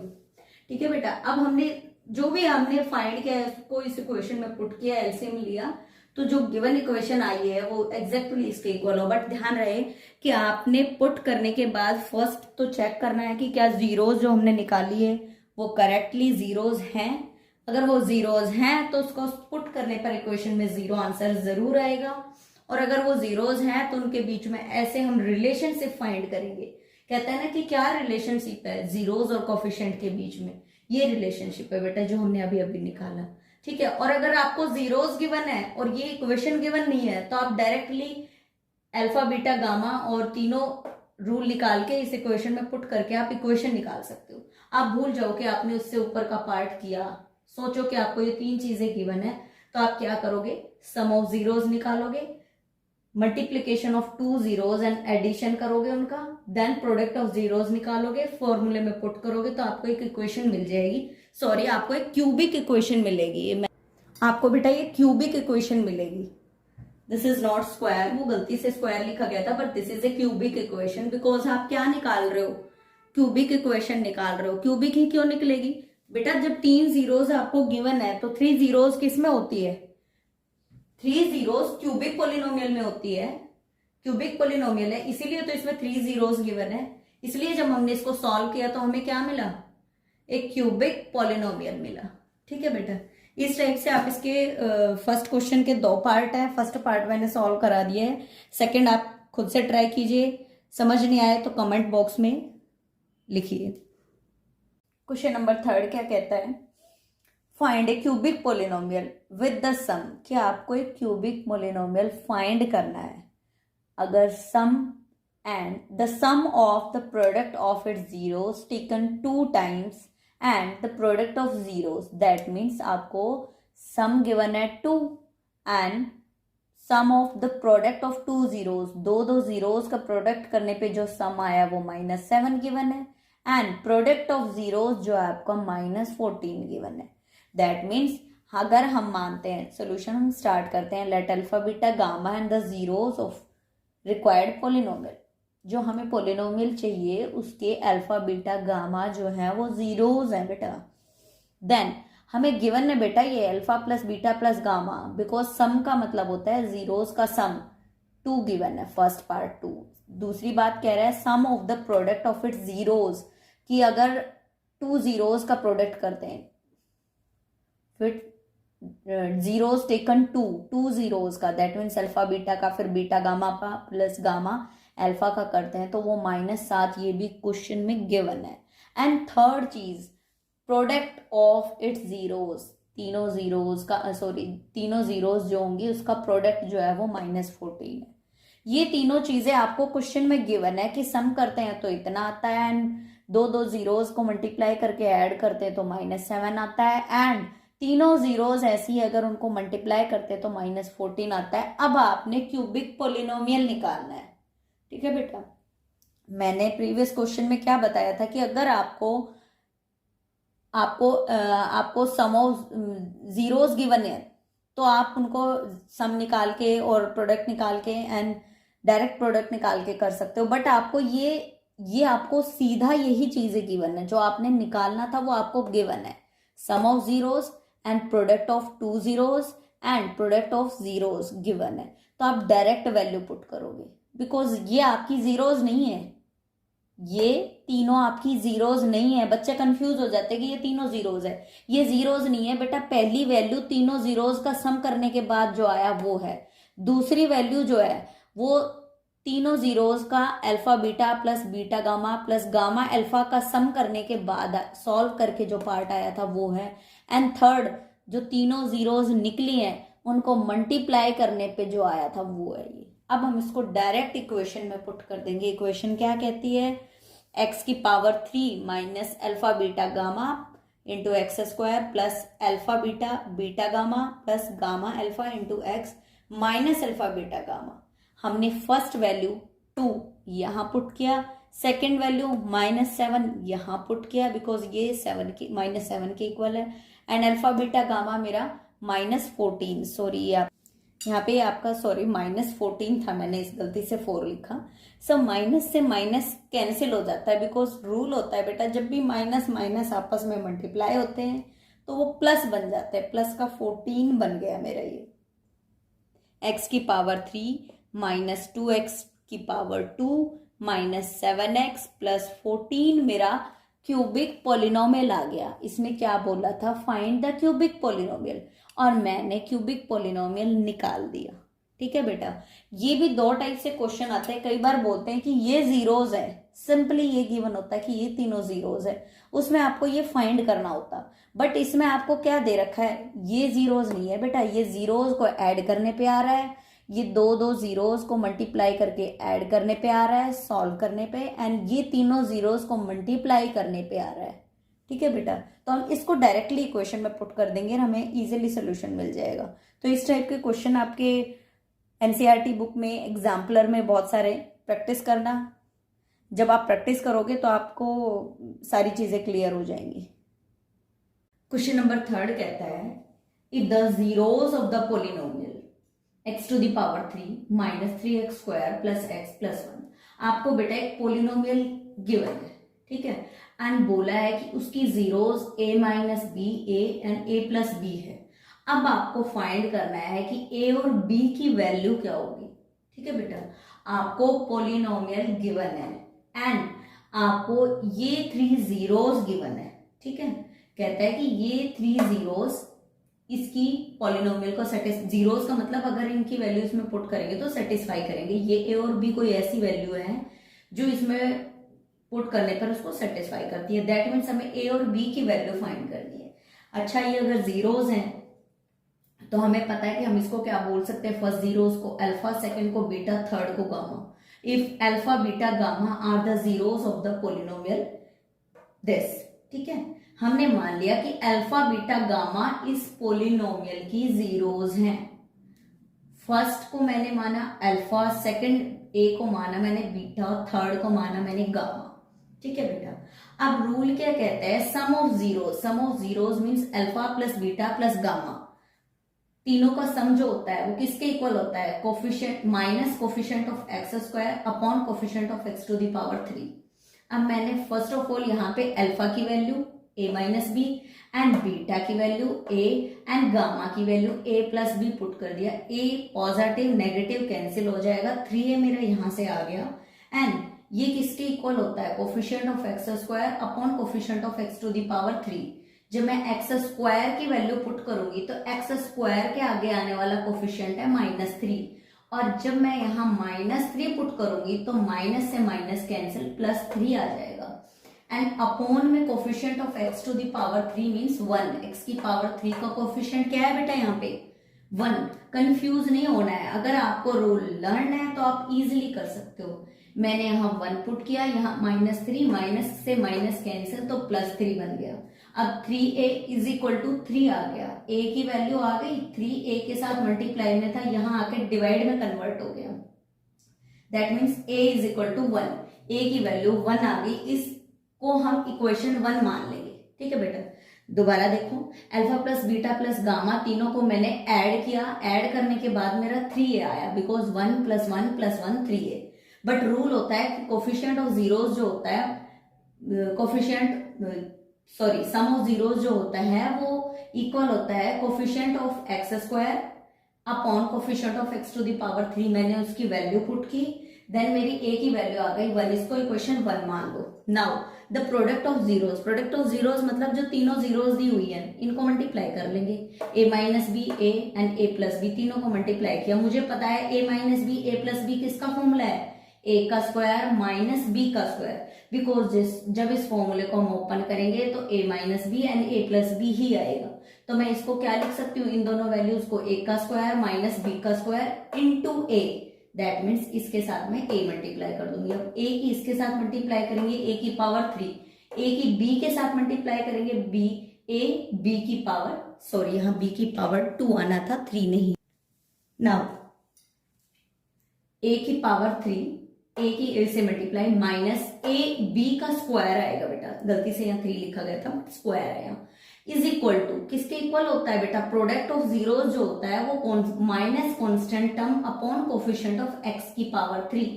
ठीक है बेटा, अब हमने जो भी हमने फाइंड किया है उसको इस इक्वेशन में पुट किया, एलसीएम लिया, तो जो गिवन इक्वेशन आई है वो एग्जैक्टली इसके इक्वल हो। बट ध्यान रहे कि आपने पुट करने के बाद फर्स्ट तो चेक करना है कि क्या जीरोस जो हमने निकाली है वो करेक्टली जीरोस हैं। अगर वो जीरोस हैं तो उसको पुट करने पर इक्वेशन में जीरो आंसर जरूर आएगा, और अगर वो जीरोस हैं तो उनके बीच में ऐसे हम रिलेशनशिप फाइंड करेंगे। कहते हैं ना कि क्या रिलेशनशिप है जीरोस और कोफिशिएंट के बीच में, ये रिलेशनशिप है बेटा जो हमने अभी अभी निकाला। ठीक है, और अगर आपको जीरोस गिवन है और ये इक्वेशन गिवन नहीं है तो आप डायरेक्टली अल्फा बीटा गामा और तीनों रूल निकाल के इस इक्वेशन में पुट करके आप इक्वेशन निकाल सकते हो। आप भूल जाओ कि आपने उससे ऊपर का पार्ट किया, सोचो कि आपको ये 3 चीजें गिवन है तो आप क्या करोगे, सम ऑफ जीरोस निकालोगे, multiplication of 2 zeros and addition करोगे उनका, देन प्रोडक्ट ऑफ जीरोस निकालोगे, फॉर्मूले में पुट करोगे तो आपको एक इक्वेशन मिल जाएगी। सॉरी, आपको एक क्यूबिक इक्वेशन मिलेगी। आपको बेटा ये क्यूबिक इक्वेशन मिलेगी। दिस इज नॉट स्क्वायर, वो गलती से स्क्वायर लिखा गया था, but this is a cubic equation because आप क्या निकाल रहे हो, क्यूबिक इक्वेशन निकाल रहे हो। क्यूबिक ही क्यों निकलेगी बेटा, जब 3 जीरोस आपको गिवन है तो 3 जीरोस किस में होती है, 3 जीरोस क्यूबिक पोलिनोमियल में होती है, क्यूबिक पोलिनोमियल है इसीलिए तो इसमें 3 जीरोस गिवन है। इसलिए जब हमने इसको सॉल्व किया तो हमें क्या मिला, एक क्यूबिक पोलिनोमियल मिला। ठीक है बेटा, इस टाइप से आप इसके फर्स्ट क्वेश्चन के 2 पार्ट है, फर्स्ट पार्ट मैंने सॉल्व करा दिया है, सेकंड आप खुद से ट्राई कीजिए, समझ नहीं आए तो कमेंट बॉक्स में लिखिए। क्वेश्चन नंबर 3 क्या कहता है, find a cubic polynomial with the sum, कि आपको एक क्यूबिक पोलिनोमियल फाइंड करना है अगर sum and the sum of the product of its zeros taken 2 times and the product of zeros, that means आपको सम गिवन है 2 and sum of the product of 2 zeros, दो zeros का product करने पे जो सम आया वो -7 गिवन है, एंड प्रोडक्ट ऑफ जीरोस जो है आपका -14 गिवन है। दैट मीन्स अगर हम मानते हैं, सोल्यूशन हम स्टार्ट करते हैं, let alpha beta gamma and the zeros of required polynomial, जो हमें पोलिनोमियल चाहिए उसके अल्फा बीटा गामा जो है वो जीरोस है बेटा। देन हमें गिवन है बेटा ये alpha plus beta plus gamma, because sum का मतलब होता है जीरोस का सम, 2 गिवन है फर्स्ट पार्ट 2। दूसरी बात कह रहा है sum of the product of its zeros, कि अगर 2 जीरोस का प्रोडक्ट करते हैं फिर जीरोस टेकन 2 जीरोस का, दैट मीन्स अल्फा बीटा का, फिर बीटा गामा का प्लस गामा अल्फा का करते हैं तो वो -7 ये भी क्वेश्चन में गिवन है। एंड थर्ड चीज प्रोडक्ट ऑफ इट्स जीरोस, तीनों जीरोज का तीनों जीरोज जो होंगी उसका प्रोडक्ट जो है वो -14 है। ये तीनों चीजें आपको क्वेश्चन में गिवन है कि सम करते हैं तो इतना आता है, एंड दो जीरोज को मल्टीप्लाई करके ऐड करते हैं तो -7 आता है, एंड तीनों जीरोज ऐसी है अगर उनको मल्टीप्लाई करते हैं तो -14 आता है। अब आपने क्यूबिक पोलिनोमियल निकालना है। ठीक है बेटा, मैंने प्रीवियस क्वेश्चन में क्या बताया था कि अगर आपको सम ऑफ जीरोस गिवन है तो आप उनको सम निकाल के और प्रोडक्ट निकाल के एंड डायरेक्ट प्रोडक्ट निकाल के कर सकते हो, बट आपको ये आपको सीधा यही चीजें गिवन है, जो आपने निकालना था वो आपको गिवन है, sum of zeros and product of two zeros and product of zeros given है। तो आप डायरेक्ट वैल्यू पुट करोगे, बिकॉज ये आपकी जीरोस नहीं है, ये तीनों आपकी जीरोज नहीं है। बच्चे कंफ्यूज हो जाते हैं कि ये तीनों जीरोज है, ये जीरोज नहीं है बेटा। पहली वैल्यू तीनों जीरोज का सम करने के बाद जो आया वो है, दूसरी वैल्यू जो है वो तीनों जीरोज का alpha beta plus beta gamma plus gamma alpha का सम करने के बाद सॉल्व करके जो पार्ट आया था वो है, एंड थर्ड जो तीनों जीरोज निकली हैं उनको मल्टीप्लाई करने पे जो आया था वो है ये। अब हम इसको डायरेक्ट इक्वेशन में पुट कर देंगे। इक्वेशन क्या कहती है, x की power 3 minus alpha beta gamma into x square plus alpha beta beta gamma plus gamma alpha into x minus alpha beta gamma. हमने फर्स्ट वैल्यू 2 यहां पुट किया, सेकेंड वैल्यू -7 यहां पुट किया, बिकॉज ये -7 के इक्वल है, and alpha beta gamma मेरा -14, sorry यहाँ पे आपका -14 था, मैंने इस गलती से 4 लिखा। सो माइनस से माइनस कैंसिल हो जाता है, बिकॉज रूल होता है बेटा जब भी माइनस माइनस आपस में मल्टीप्लाई होते हैं तो वो प्लस बन जाते हैं। प्लस का 14 बन गया मेरा ये, x की पावर 3 माइनस 2x की पावर 2 माइनस 7x प्लस 14 मेरा क्यूबिक पोलिनोमियल आ गया। इसने क्या बोला था, फाइंड द क्यूबिक पोलिनोमियल, और मैंने क्यूबिक पोलिनोमियल निकाल दिया। ठीक है बेटा, ये भी 2 टाइप से क्वेश्चन आते हैं। कई बार बोलते हैं कि ये जीरोज है, सिंपली ये गिवन होता है कि ये तीनों जीरोज है, उसमें आपको ये फाइंड करना होता, बट इसमें आपको क्या दे रखा है, ये जीरोज नहीं है बेटा, ये जीरोज को ऐड करने पे आ रहा है, ये दो जीरोज को मल्टीप्लाई करके ऐड करने पे आ रहा है, सॉल्व करने पे, एंड ये तीनों जीरोज को मल्टीप्लाई करने पे आ रहा है। ठीक है बेटा, तो हम इसको डायरेक्टली इक्वेशन में पुट कर देंगे और हमें इजीली सोल्यूशन मिल जाएगा। तो इस टाइप के क्वेश्चन आपके एनसीईआरटी बुक में एग्जाम्पलर में बहुत सारे, प्रैक्टिस करना, जब आप प्रैक्टिस करोगे तो आपको सारी चीजें क्लियर हो जाएंगी। क्वेश्चन नंबर 3 कहता है, if the zeros of the polynomial x to the power 3 minus 3x square plus x plus 1, आपको बेटा एक पोलिनोमियल गिवन है, ठीक है, एंड बोला है कि उसकी zeros a minus b a and a plus b है। अब आपको फाइंड करना है कि a और b की वैल्यू क्या होगी। ठीक है बेटा, आपको पोलिनोमियल गिवन है एंड आपको ये 3 जीरोज गिवन है। ठीक है, कहता है कि ये 3 जीरोज इसकी पॉलिनोमियल को जीरोज का मतलब अगर इनकी वैल्यूज में पुट करेंगे तो सेटिस्फाई करेंगे। ये ए और बी कोई ऐसी वैल्यू है जो इसमें पुट करने पर उसको सेटिस्फाई करती है। दैट मीन्स हमें ए और बी की वैल्यू फाइंड करनी है। अच्छा, ये अगर जीरोज हैं तो हमें पता है कि हम इसको क्या बोल सकते हैं, फर्स्ट जीरोज को अल्फा, सेकंड को बीटा, थर्ड को gamma. If alpha beta gamma are the zeros of the polynomial this. ठीक है, हमने मान लिया कि अल्फा बीटा गामा इस पोलिनोमियल की जीरोज हैं। फर्स्ट को मैंने माना अल्फा, सेकंड ए को माना मैंने बीटा, थर्ड को माना मैंने गामा। ठीक है बेटा, अब रूल क्या कहता है, sum of zeros. Sum of zeros means alpha plus beta plus gamma, तीनों का सम जो होता है वो किसके इक्वल होता है, coefficient minus coefficient of x square upon coefficient of x to the power 3। अब मैंने फर्स्ट ऑफ ऑल यहाँ पे अल्फा की value a minus b and beta की वैल्यू a एंड गामा की value a plus b put कर दिया। a positive negative cancel हो जाएगा, 3a मेरा यहां से आ गया, एंड ये किसके इक्वल होता है, coefficient of x square upon coefficient of x to the power 3। जब मैं एक्स स्क्वायर की वैल्यू पुट करूंगी तो एक्स स्क्वायर के आगे आने वाला कोफिशिएंट है -3, और जब मैं यहाँ -3 पुट करूंगी तो माइनस से माइनस कैंसिल, +3 आ जाएगा। एंड अपॉन में coefficient of x to the power 3 means 1, x की पावर 3 का कोफिशिएंट क्या है बेटा यहाँ पे 1। कंफ्यूज नहीं होना है, अगर आपको रूल लर्न है तो आप इजीली कर सकते हो। मैंने यहाँ 1 पुट किया, यहाँ -3, माइनस से माइनस कैंसिल तो +3 बन गया। अब 3a इज इक्वल टू 3 आ गया, a की वैल्यू आ गई, 3a के साथ मल्टीप्लाई में था, यहाँ आके डिवाइड में कन्वर्ट हो गया। That means a is equal to 1, a की वैल्यू 1 आ गई, इसको हम इक्वेशन 1 मान लेंगे। ठीक है बेटा, दोबारा देखो, alpha plus beta plus gamma तीनों को मैंने ऐड किया, ऐड करने के बाद मेरा 3a आया, बिकॉज 1 + 1 + 1 3a। बट रूल होता है कि कोफिशिएंट ऑफ जीरोस जो होता है, सम ऑफ जीरोस जो होता है वो इक्वल होता है coefficient of x² upon coefficient of x to the power 3। मैंने उसकी वैल्यू पुट की, देन मेरी a की वैल्यू आ गई 1, इसको इक्वेशन 1 मान लो। Now the product of zeros मतलब जो तीनों जीरोस दी हुई है इनको मल्टीप्लाई कर लेंगे, a minus b a and a plus b, तीनों को मल्टीप्लाई किया। मुझे पता है a minus b a plus b किसका फॉर्मूला है, a का स्क्वायर माइनस b का स्क्वायर, बिकॉज जब इस फॉर्मूले को हम ओपन करेंगे तो a minus b and a plus b ही आएगा। तो मैं इसको क्या लिख सकती हूँ, इन दोनों वैल्यूज को a का स्क्वायर माइनस b का square into a। That means इसके साथ में a मल्टीप्लाई कर दूंगी। अब a की इसके साथ मल्टीप्लाई करेंगे a की पावर 3, a की b के साथ मल्टीप्लाई करेंगे b की पावर, सॉरी यहाँ b की पावर 2 आना था, 3 नहीं। नाउ a की पावर 3, a की a से मल्टीप्लाई माइनस a b का स्क्वायर आएगा बेटा, गलती से यहाँ 3 लिखा गया था, स्क्वायर आया, इज इक्वल टू किसके इक्वल होता है बेटा, प्रोडक्ट ऑफ जीरोस जो होता है वो minus constant term upon coefficient of x की पावर 3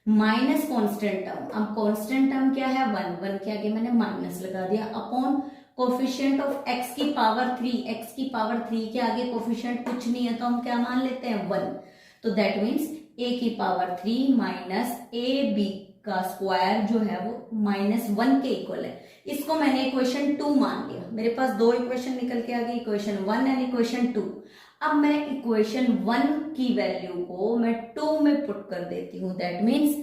माइनस कॉन्स्टेंट टर्म। अब कॉन्स्टेंट टर्म क्या है 1 के आगे मैंने माइनस लगा दिया, अपॉन कोफिशिएंट ऑफ x की पावर 3, x की पावर 3 के आगे कोफिशिएंट कुछ नहीं है तो हम क्या मान लेते हैं 1। तो दैट मीन्स a की पावर 3 माइनस ab का स्क्वायर जो है वो -1 के इक्वल है। इसको मैंने इक्वेशन 2 मान लिया, मेरे पास 2 इक्वेशन निकल के आ गई, इक्वेशन 1 एंड इक्वेशन 2। अब मैं इक्वेशन 1 की वैल्यू को मैं 2 में पुट कर देती हूँ। That means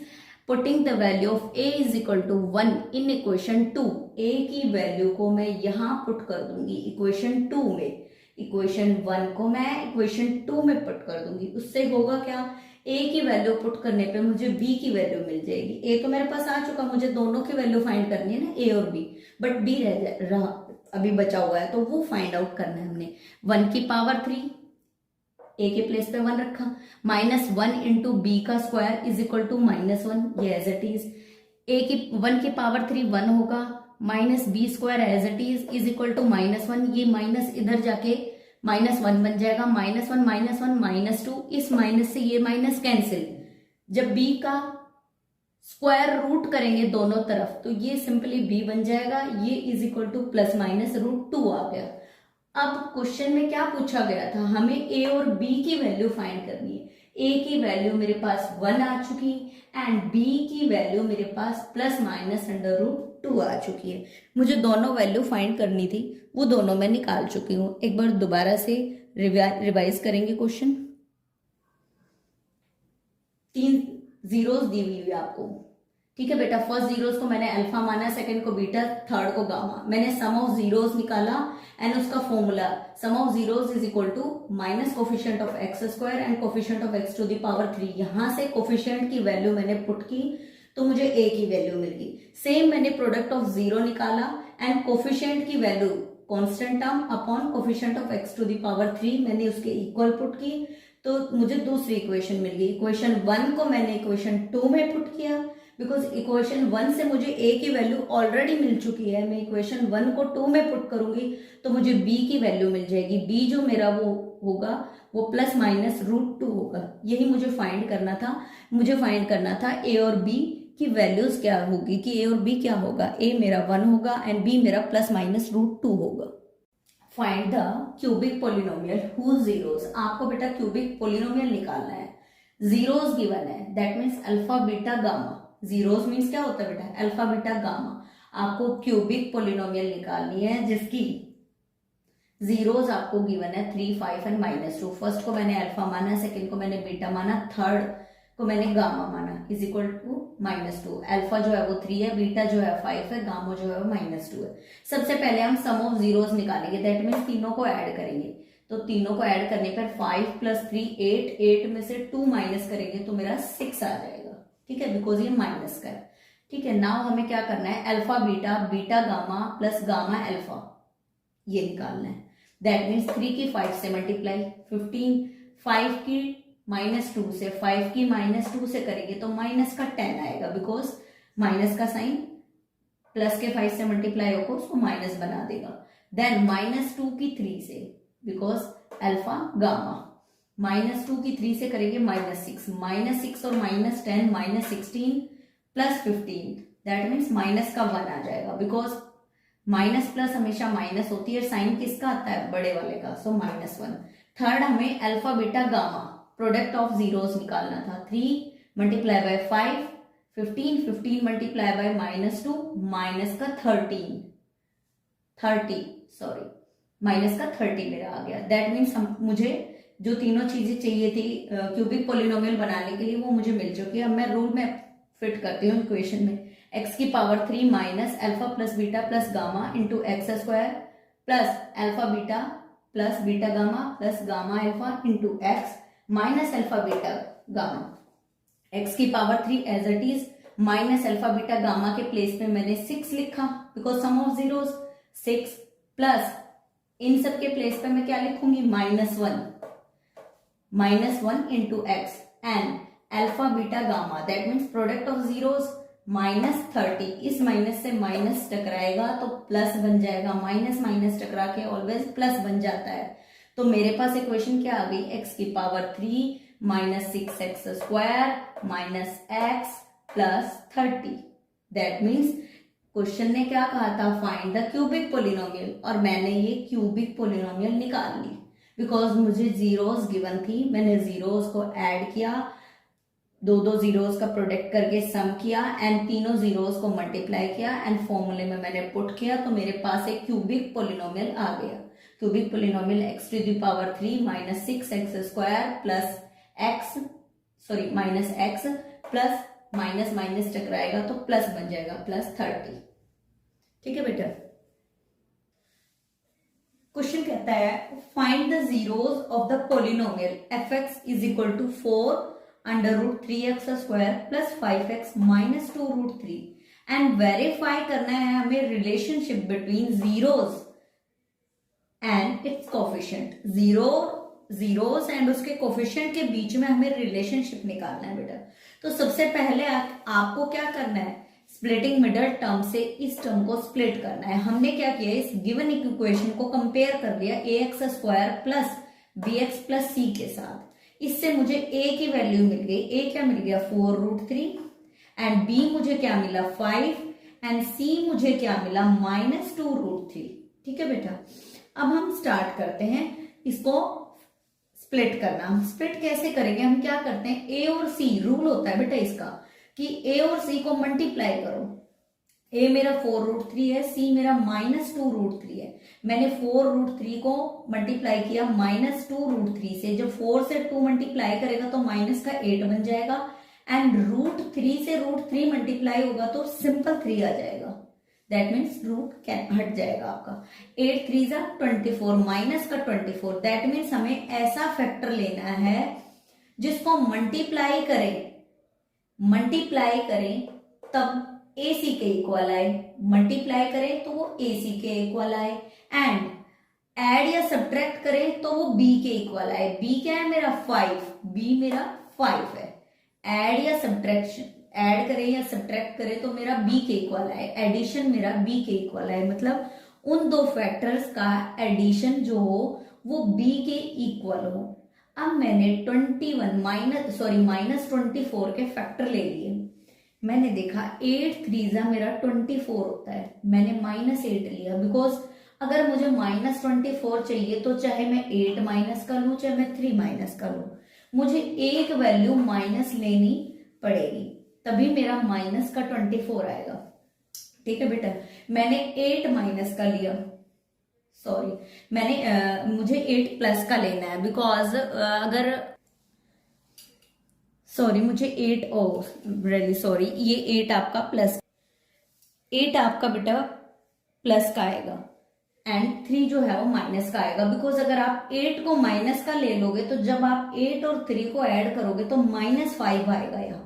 putting the value of a is equal to 1 in equation 2, a की वैल्यू को मैं यहाँ पुट कर दूंगी इक्वेशन 2 में, इक्वेशन 1 को मैं इक्वेशन 2 में पुट कर दूंगी। उससे होगा क्या, a की वैल्यू पुट करने पे मुझे b की वैल्यू मिल जाएगी। a तो मेरे पास आ चुका, मुझे दोनों की वैल्यू फाइंड करनी है ना, a और b, बट b रहा अभी बचा हुआ है तो वो फाइंड आउट करना है हमने। 1 की पावर 3 a के प्लेस पे 1 रखा, -1 इंटू b का स्क्वायर इज इक्वल टू -1, ये एज इट इज। a की 1 की पावर 3 1 होगा, minus b square as it is equal to -1, ये माइनस इधर जाके -1 बन जाएगा, -1 -2, इस माइनस से ये माइनस कैंसिल। जब b का स्क्वायर रूट करेंगे दोनों तरफ तो ये सिंपली b बन जाएगा, ये इज इक्वल टू +-√2 आ गया। अब क्वेश्चन में क्या पूछा गया था, हमें a और b की वैल्यू फाइंड करनी है। a की वैल्यू मेरे पास 1 आ चुकी एंड b की वैल्यू मेरे पास +-√2 आ चुकी है। मुझे दोनों वैल्यू फाइंड करनी थी, वो दोनों मैं निकाल चुकी हूँ। एक बार दोबारा से रिवाइज करेंगे क्वेश्चन। 3 जीरोस दी हुई है आपको, ठीक है बेटा। फर्स्ट जीरोस को मैंने अल्फा माना, सेकंड को बीटा, थर्ड को गामा। मैंने सम ऑफ जीरोस निकाला एंड उसका formula sum of zeros is equal to minus coefficient of x² and coefficient of x to the power 3। यहां से कोफिशिएंट की वैल्यू मैंने पुट की तो मुझे a की वैल्यू मिल गई। सेम मैंने प्रोडक्ट ऑफ जीरो निकाला एंड कोफिशिएंट की value constant term upon coefficient of x to the power 3 मैंने उसके इक्वल पुट की तो मुझे दूसरी इक्वेशन मिल गई। इक्वेशन 1 को मैंने इक्वेशन 2 में पुट किया बिकॉज इक्वेशन 1 से मुझे a की वैल्यू ऑलरेडी मिल चुकी है। मैं इक्वेशन 1 को 2 में पुट करूंगी तो मुझे b की वैल्यू मिल जाएगी। b जो मेरा वो होगा वो +-√2 होगा। यही मुझे फाइंड करना था। मुझे फाइंड करना था a और b की वैल्यूज क्या होगी, कि a और b क्या होगा। a मेरा 1 होगा एंड b मेरा +-√2 होगा। Find the cubic polynomial whose zeros. आपको बेटा क्यूबिक पोलिनोमियल निकालना है। जीरोस गिवन है, that means alpha beta gamma. Zeros means क्या होता है बेटा, अल्फा बीटा गामा। आपको क्यूबिक पोलिनोमियल निकालनी है जिसकी जीरोस आपको गिवन है 3, 5 एंड -2। फर्स्ट को मैंने अल्फा माना, सेकंड को मैंने बीटा माना, थर्ड को मैंने गामा माना इज इक्वल टू -2। अल्फा जो है वो 3 है, बीटा जो है 5 है, गामा जो है वो -2 है। सबसे पहले हम सम ऑफ जीरोस निकालेंगे, दैट मीन्स तीनों को ऐड करेंगे। तो तीनों को ऐड करने पर 5 + 3 8, 8 में से 2 माइनस करेंगे तो मेरा 6 आ जाएगा। ठीक है, बिकॉज ये माइनस का है। ठीक है, नाउ हमें क्या करना है, alpha beta, beta gamma plus gamma alpha ये निकालना है। दैट मीन्स 3 की 5 से मल्टीप्लाई, 15, 5 की -2 से, 5 की -2 से करेंगे तो माइनस का 10 आएगा, बिकॉज माइनस का साइन प्लस के 5 से मल्टीप्लाई होकर उसको माइनस बना देगा। देन -2 की 3 से, बिकॉज अल्फा गामा, -2 की 3 से करेंगे -6, -6 और -10 -16 + 15, दैट मीन्स माइनस का 1 आ जाएगा, बिकॉज माइनस प्लस हमेशा माइनस होती है, साइन किसका आता है, बड़े वाले का, सो -1। थर्ड हमें alpha beta gamma product of zeros निकालना था। 3 × 5 15, 15 × -2 माइनस का 30 मेरा आ गया। दैट मीन्स मुझे जो तीनों चीजें चाहिए थी क्यूबिक पोलिनोमियल बनाने के लिए वो मुझे मिल चुकी है। अब मैं रूल में फिट करती हूँ इक्वेशन में, x³ minus alpha plus beta plus gamma into x² plus alpha beta plus beta gamma plus gamma alpha into x minus alpha beta gamma, x³ as it is, minus alpha beta gamma के place में मैंने 6 लिखा because sum of zeros 6, plus इन सब के place पे मैं क्या लिखूंगी, -1 into x and alpha beta gamma, that means product of zeros -30। इस माइनस से माइनस टकराएगा तो प्लस बन जाएगा, माइनस माइनस टकरा के ऑलवेज प्लस बन जाता है। तो मेरे पास इक्वेशन क्या आ गई, x³ minus 6x² minus x plus 30। That means question ने क्या कहा था, फाइंड द क्यूबिक पोलिनोमियल, और मैंने ये क्यूबिक पोलिनोमियल निकाल ली बिकॉज मुझे जीरोस गिवन थी। मैंने जीरोस को ऐड किया, दो जीरोस का प्रोडक्ट करके सम किया एंड तीनों जीरोस को मल्टीप्लाई किया एंड फॉर्मूले में मैंने पुट किया, तो मेरे पास एक क्यूबिक पोलिनोमियल आ गया। Cubic polynomial x³ minus 6x² plus x minus x plus minus minus टकराएगा तो प्लस बन जाएगा, +30। ठीक है बेटा, क्वेश्चन कहता है find the zeros of the polynomial f(x) = 4 √3x² plus 5x minus 2√3 and verify करना है हमें relationship between zeros and it's coefficient. Zeros and उसके कोफिशिएंट के बीच में हमें रिलेशनशिप निकालना है बेटा। तो सबसे पहले आपको क्या करना है, स्प्लिटिंग मिडल टर्म से इस टर्म को स्प्लिट करना है। हमने क्या किया, इस गिवन इक्वेशन को कंपेयर कर लिया ax² plus bx plus c के साथ। इससे मुझे a की वैल्यू मिल गई, a क्या मिल गया 4√3 एंड b मुझे क्या मिला 5 एंड c मुझे क्या मिला -2√3। ठीक है बेटा, अब हम स्टार्ट करते हैं इसको स्प्लिट करना। स्प्लिट कैसे करेंगे, हम क्या करते हैं, a और c रूल होता है बेटा इसका कि a और c को मल्टीप्लाई करो। a मेरा 4√3 है, c मेरा -2√3 है। मैंने 4√3 को मल्टीप्लाई किया -2√3 से, जब 4 से 2 मल्टीप्लाई करेगा तो माइनस का 8 बन जाएगा एंड √3 से √3 मल्टीप्लाई होगा तो सिंपल 3 आ जाएगा। दैट मीन्स रूट हट जाएगा आपका। 8 3 24 माइनस का 24। दैट मीन्स हमें ऐसा फैक्टर लेना है जिसको मल्टीप्लाई करें तब AC के इक्वल आए, मल्टीप्लाई करें तो वो AC के इक्वल आए एंड ऐड या सब्ट्रैक्ट करें तो वो B के इक्वल आए। B क्या है मेरा 5, B मेरा 5 है। ऐड करें या सब्ट्रैक्ट करें तो मेरा B के इक्वल आए, एडिशन मेरा B के इक्वल आए, मतलब उन दो फैक्टर्स का एडिशन जो हो वो B के इक्वल हो। अब मैंने -24 के फैक्टर ले लिए। मैंने देखा 8 3 मेरा 24 होता है, मैंने -8 लिया बिकॉज अगर मुझे -24 चाहिए तो चाहे मैं 8 माइनस कर लूं चाहे मैं 3 माइनस कर लूं, मुझे एक वैल्यू माइनस लेनी पड़ेगी, तभी मेरा माइनस का 24 आएगा। ठीक है बेटा, मैंने 8 माइनस का लिया, मुझे 8 प्लस का लेना है बिकॉज सॉरी मुझे 8, ओ रियली सॉरी, ये 8 आपका प्लस, 8 आपका बेटा प्लस का आएगा एंड 3 जो है वो माइनस का आएगा। बिकॉज अगर आप 8 को माइनस का ले लोगे तो जब आप 8 और 3 को ऐड करोगे तो -5 आएगा यहाँ,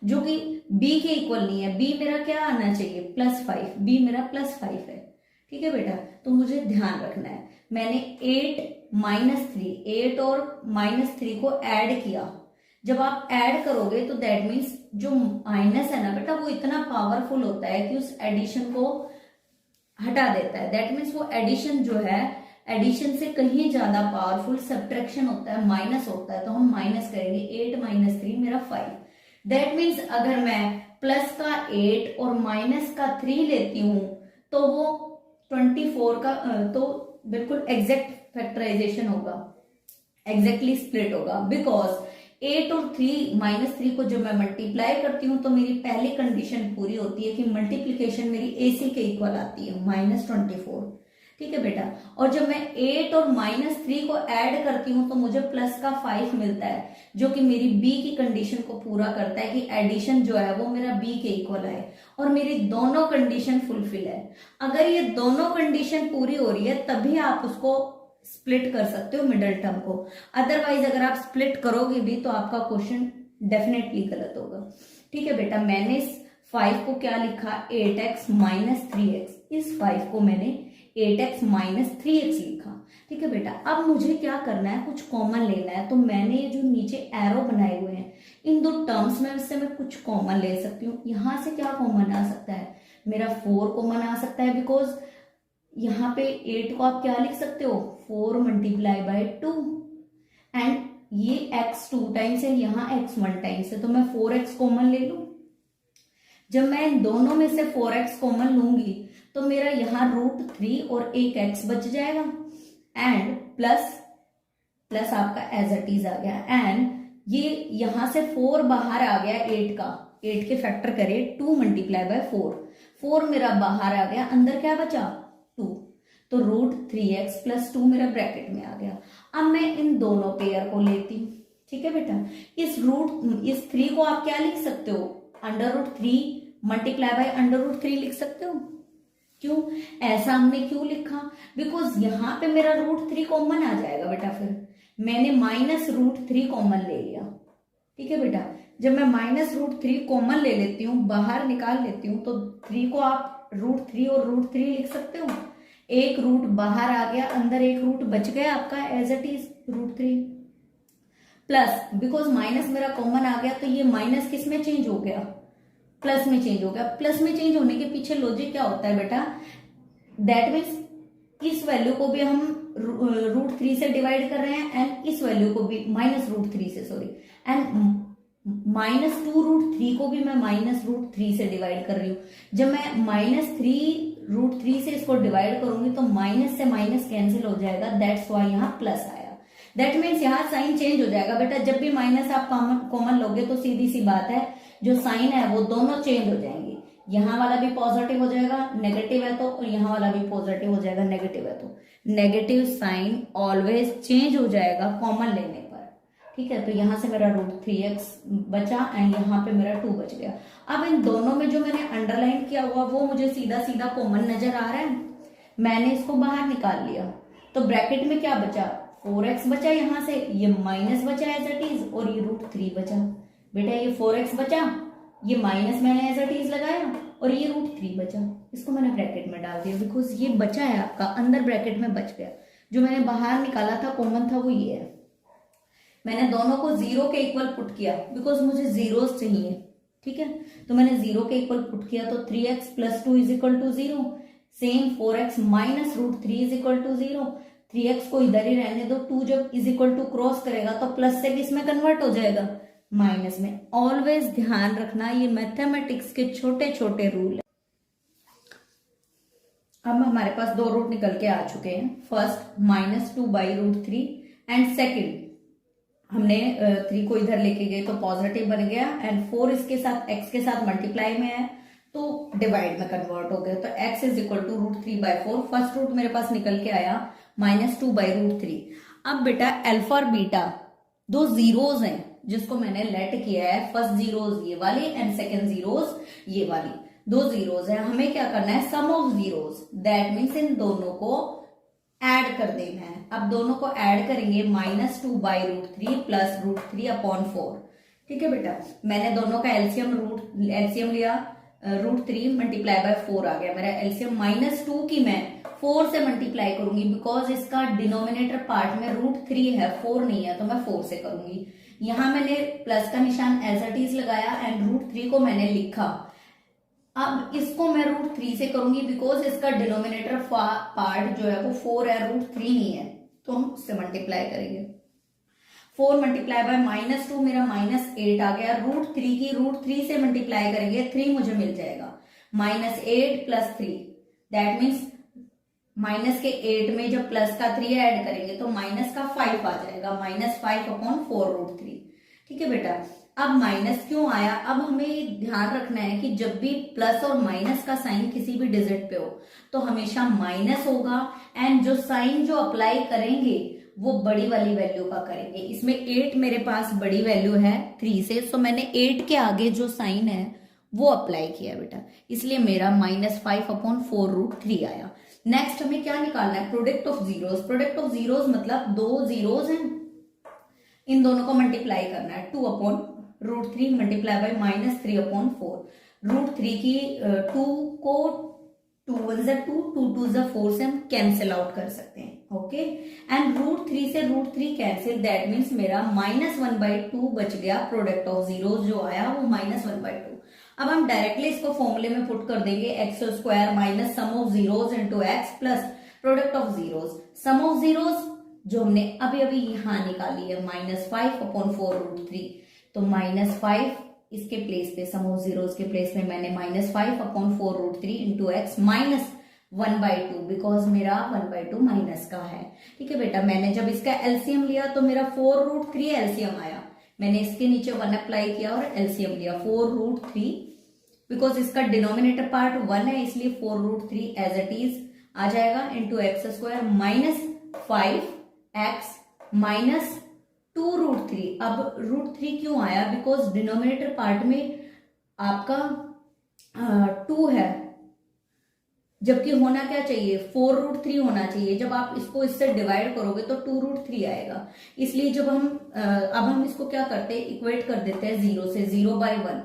जो कि b के इक्वल नहीं है। b मेरा क्या आना चाहिए, +5, b मेरा +5 है। ठीक है बेटा, तो मुझे ध्यान रखना है, मैंने 8 और -3 को ऐड किया। जब आप ऐड करोगे तो दैट मीन्स जो माइनस है ना बेटा वो इतना पावरफुल होता है कि उस एडिशन को हटा देता है। दैट मीन्स वो एडिशन जो है, एडिशन से कहीं ज्यादा पावरफुल सब्ट्रैक्शन होता है, माइनस होता है। तो हम माइनस करेंगे, 8 - 3 मेरा 5। दैट मीन्स अगर मैं प्लस का 8 और माइनस का 3 लेती हूं तो वो 24 का तो बिल्कुल एग्जैक्ट फैक्टराइजेशन होगा, एग्जैक्टली स्प्लिट होगा। बिकॉज 8 और 3 को जब मैं मल्टीप्लाई करती हूँ तो मेरी पहली कंडीशन पूरी होती है कि मल्टीप्लीकेशन मेरी AC के इक्वल आती है, -24। ठीक है बेटा, और जब मैं 8 और -3 को ऐड करती हूँ तो मुझे प्लस का 5 मिलता है, जो कि मेरी B की कंडीशन को पूरा करता है कि एडिशन जो है वो मेरा B के इक्वल है और मेरी दोनों कंडीशन फुलफिल है। अगर ये दोनों कंडीशन पूरी हो रही है तभी आप उसको स्प्लिट कर सकते हो मिडल टर्म को। अदरवाइज अगर आप स्प्लिट करोगे भी तो आपका क्वेश्चन डेफिनेटली गलत होगा। ठीक है बेटा, मैंने इस 5 को क्या लिखा, 8x - 3x। इस 5 को मैंने 8x - 3x लिखा। ठीक है बेटा, अब मुझे क्या करना है, कुछ कॉमन लेना है। तो मैंने ये जो नीचे एरो बनाए हुए हैं इन दो टर्म्स में से मैं कुछ कॉमन ले सकती हूँ। यहां से क्या कॉमन आ सकता है, मेरा 4 कॉमन आ सकता है। बिकॉज यहाँ पे 8 को आप क्या लिख सकते हो, 4 × 2 एंड ये x 2 टाइम्स है, यहाँ x 1 टाइम्स है, तो मैं 4x कॉमन ले लूं। जब मैं इन दोनों में से 4x कॉमन लूंगी तो मेरा यहाँ √3 और एक x बच जाएगा एंड प्लस आपका एज इट इज आ गया। एंड ये यहां से 4 बाहर आ गया, 8 का, 8 के फैक्टर करे 2 × 4, 4 मेरा बाहर आ गया, अंदर क्या बचा 2, तो √3x + 2 मेरा ब्रैकेट में आ गया। अब मैं इन दोनों पेयर को लेती हूँ। ठीक है बेटा, इस 3 को आप क्या लिख सकते हो, √3 × √3 लिख सकते हो। क्यों ऐसा हमने क्यों लिखा, बिकॉज यहां पे मेरा √3 कॉमन आ जाएगा बेटा। फिर मैंने -√3 कॉमन ले लिया। ठीक है बेटा, जब मैं -√3 कॉमन ले लेती हूँ, बाहर निकाल लेती हूँ, तो 3 को आप √3 और √3 लिख सकते हो। एक रूट बाहर आ गया, अंदर एक रूट बच गया आपका as it is √3 plus, because minus मेरा कॉमन आ गया तो ये माइनस किस में चेंज हो गया, प्लस में चेंज हो गया। प्लस में चेंज होने के पीछे लॉजिक क्या होता है बेटा, दैट मीन्स इस वैल्यू को भी हम √3 से डिवाइड कर रहे हैं एंड इस वैल्यू को भी -√3 से, सॉरी, एंड -2√3 को भी मैं -√3 से डिवाइड कर रही हूँ। जब मैं -3√3 से इसको डिवाइड करूंगी तो माइनस से माइनस कैंसिल हो जाएगा, दैट्स वाई यहाँ प्लस आया। दैट मीन्स यहाँ साइन चेंज हो जाएगा बेटा। जब भी माइनस आप कॉमन लोगे तो सीधी सी बात है, जो साइन है वो दोनों चेंज हो जाएंगे। यहाँ वाला भी पॉजिटिव हो जाएगा, नेगेटिव है तो, और यहाँ वाला भी पॉजिटिव हो जाएगा, नेगेटिव है तो। नेगेटिव साइन ऑलवेज चेंज हो जाएगा कॉमन लेने पर। ठीक है, तो यहाँ से मेरा √3x बचा एंड यहाँ पे मेरा 2 बच गया। अब इन दोनों में जो मैंने अंडरलाइन किया हुआ वो मुझे सीधा सीधा कॉमन नजर आ रहा है, मैंने इसको बाहर निकाल लिया। तो ब्रैकेट में क्या बचा, 4x बचा, यहाँ से ये माइनस बचा एज इट इज, और ये √3 बचा। बेटा ये 4x बचा, ये माइनस मैंने एज इट इज लगाया, और ये √3 बचा, इसको मैंने ब्रैकेट में डाल दिया। बिकॉज ये बचा है आपका, अंदर ब्रैकेट में बच गया। जो मैंने बाहर निकाला था कॉमन था वो ये है। मैंने दोनों को 0 के इक्वल पुट किया, बिकॉज मुझे जीरोस चाहिए। ठीक है, तो मैंने 0 के इक्वल पुट किया, तो 3x + 2 = 0, सेम 4x - √3 = 0। 3x को इधर ही रहने दो, 2 जब = क्रॉस करेगा तो प्लस से किस में कन्वर्ट हो जाएगा, माइनस में। ऑलवेज ध्यान रखना, ये मैथमेटिक्स के छोटे छोटे रूल है। अब हमारे पास 2 रूट निकल के आ चुके हैं। फर्स्ट -2/√3 एंड सेकंड हमने 3 को इधर लेके गए तो पॉजिटिव बन गया एंड 4 इसके साथ x के साथ मल्टीप्लाई में है तो डिवाइड में कन्वर्ट हो गया। तो x = √3/4। फर्स्ट रूट मेरे पास निकल के आया -2/√3। अब बेटा अल्फा और बीटा 2 जीरोस हैं, जिसको मैंने लेट किया है, फर्स्ट जीरोज ये वाली एंड सेकेंड जीरोज ये वाली, दो जीरोज है, हमें क्या करना है, sum of zeros, that means इन दोनों को ऐड कर देना है। अब दोनों को ऐड करेंगे, -2/√3 प्लस √3/4। ठीक है बेटा, मैंने दोनों का एलसीएम लिया, √3 मल्टीप्लाई बाय 4 आ गया मेरा एलसीएम। -2 की मैं 4 से मल्टीप्लाई करूंगी, बिकॉज इसका डिनोमिनेटर पार्ट में √3 है, 4 नहीं है, तो मैं 4 से करूंगी। यहां मैंने प्लस का निशान एज इट इज लगाया एंड √3 को मैंने लिखा। अब इसको मैं √3 से करूंगी, बिकॉज इसका डिनोमिनेटर पार्ट जो है वो 4 है, √3 नहीं है, तो हम उससे मल्टीप्लाई करेंगे। 4 मल्टीप्लाई बाय -2 मेरा -8 आ गया। √3 की √3 से मल्टीप्लाई करेंगे, 3 मुझे मिल जाएगा, -8 प्लस 3, दैट मीन्स माइनस के 8 में जब प्लस का 3 ऐड करेंगे तो माइनस का 5 आ जाएगा, -5/4√3। ठीक है बेटा, अब माइनस क्यों आया, अब हमें ध्यान रखना है कि जब भी प्लस और माइनस का साइन किसी भी डिजिट पे हो तो हमेशा माइनस होगा, एंड जो साइन जो अप्लाई करेंगे वो बड़ी वाली वैल्यू का करेंगे। इसमें 8 मेरे पास बड़ी वैल्यू है 3 से, सो मैंने 8 के आगे जो साइन है वो अप्लाई किया बेटा, इसलिए मेरा -5/4√3 आया। नेक्स्ट हमें क्या निकालना है, product of zeros. Product of zeros मतलब दो जीरोस हैं, इन दोनों को मल्टीप्लाई करना है, 2/√3 मल्टीप्लाई बाय -3/4। √3 की 2 को 2 1 ज़ा 2, 2 2 ज़ा 4 से हम कैंसिल आउट कर सकते हैं। ओके, एंड √3 से √3 कैंसिल, दैट मीन्स मेरा -1/2 बच गया। प्रोडक्ट ऑफ जीरोस जो आया वो -1/2। अब हम डायरेक्टली इसको फॉर्मूले में पुट कर देंगे, x² minus sum of zeros into x plus product of zeros. Sum of zeros जो हमने अभी अभी यहां निकाली है, -5/4√3, तो -5 इसके प्लेस पे, सम ऑफ जीरोस के प्लेस में मैंने -5/4√3 इंटू x -1/2, बिकॉज मेरा 1/2 माइनस का है। ठीक है बेटा, मैंने जब इसका एलसीएम लिया तो मेरा 4√3 एलसीएम आया, मैंने इसके नीचे 1 अप्लाई किया और एलसीएम लिया 4√3, बिकॉज इसका डिनोमिनेटर पार्ट 1 है, इसलिए 4√3 एज इट इज आ जाएगा, into x² minus 5x minus 2√3। अब √3 क्यों आया, बिकॉज डिनोमिनेटर पार्ट में आपका 2 है, जबकि होना क्या चाहिए, 4√3 होना चाहिए। जब आप इसको इससे डिवाइड करोगे तो 2√3 आएगा, इसलिए जब हम अब हम इसको क्या करते हैं, इक्वेट कर देते हैं 0 से, 0/1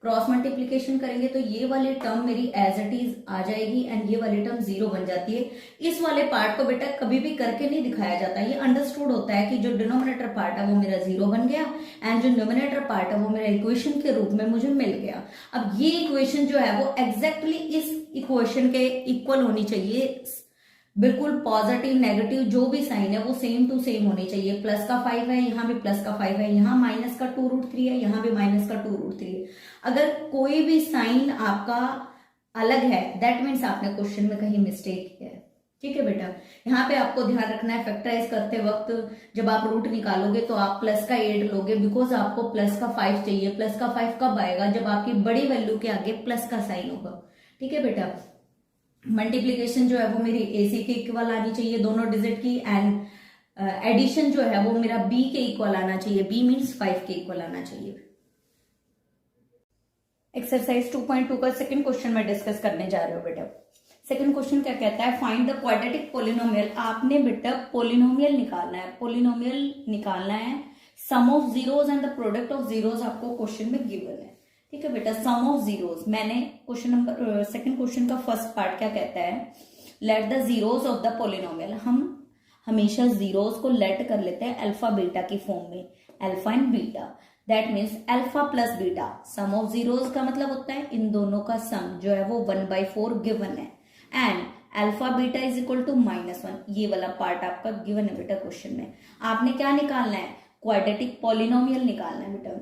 क्रॉस मल्टीप्लीकेशन करेंगे तो ये वाली टर्म मेरी एज इट इज आ जाएगी एंड ये वाली टर्म 0 बन जाती है। इस वाले पार्ट को बेटा कभी भी करके नहीं दिखाया जाता, ये अंडरस्टूड होता है कि जो डिनोमिनेटर पार्ट है वो मेरा 0 बन गया एंड जो न्यूमरेटर पार्ट है वो मेरा इक्वेशन के रूप में मुझे मिल गया। अब ये इक्वेशन जो है वो एग्जैक्टली इस इक्वेशन के इक्वल होनी चाहिए, बिल्कुल पॉजिटिव नेगेटिव जो भी साइन है वो सेम टू सेम होनी चाहिए। प्लस का 5 है, यहाँ भी प्लस का 5 है, यहाँ माइनस का 2√3 है, यहाँ भी माइनस का 2√3 है। अगर कोई भी साइन आपका अलग है दैट मीन्स आपने क्वेश्चन में कहीं मिस्टेक किया है। ठीक है बेटा, यहाँ पे आपको ध्यान रखना है, फैक्टराइज करते वक्त जब आप रूट निकालोगे तो आप प्लस का 8 लोगे, बिकॉज आपको प्लस का 5 चाहिए। प्लस का 5 कब आएगा, जब आपकी बड़ी वैल्यू के आगे प्लस का साइन होगा। ठीक है बेटा, मल्टीप्लीकेशन जो है वो मेरी AC के इक्वल आनी चाहिए दोनों डिजिट की, एंड एडिशन जो है वो मेरा B के इक्वल आना चाहिए, B मीन्स 5 के इक्वल आना चाहिए। एक्सरसाइज 2.2 का सेकंड क्वेश्चन मैं डिस्कस करने जा रही हूँ बेटा। सेकंड क्वेश्चन क्या कहता है, फाइंड द क्वाड्रेटिक पोलिनोमियल। आपने बेटा पोलिनोमियल निकालना है, पोलिनोमियल निकालना है, sum of zeros and the product of zeros आपको क्वेश्चन में गिवन है। ठीक है बेटा, सम ऑफ जीरोस, मैंने क्वेश्चन नंबर सेकंड क्वेश्चन का फर्स्ट पार्ट क्या कहता है, let the zeros of the polynomial. हम हमेशा जीरोस को लेट कर लेते हैं अल्फा बीटा की फॉर्म में, alpha and beta, that means alpha plus beta. Sum of zeros का मतलब होता है इन दोनों का सम जो है वो 1/4 गिवन है, and alpha beta is equal to -1। ये वाला पार्ट आपका गिवन है बेटा क्वेश्चन में। आपने क्या निकालना है, क्वाड्रेटिक पॉलिनोमियल निकालना है बेटा।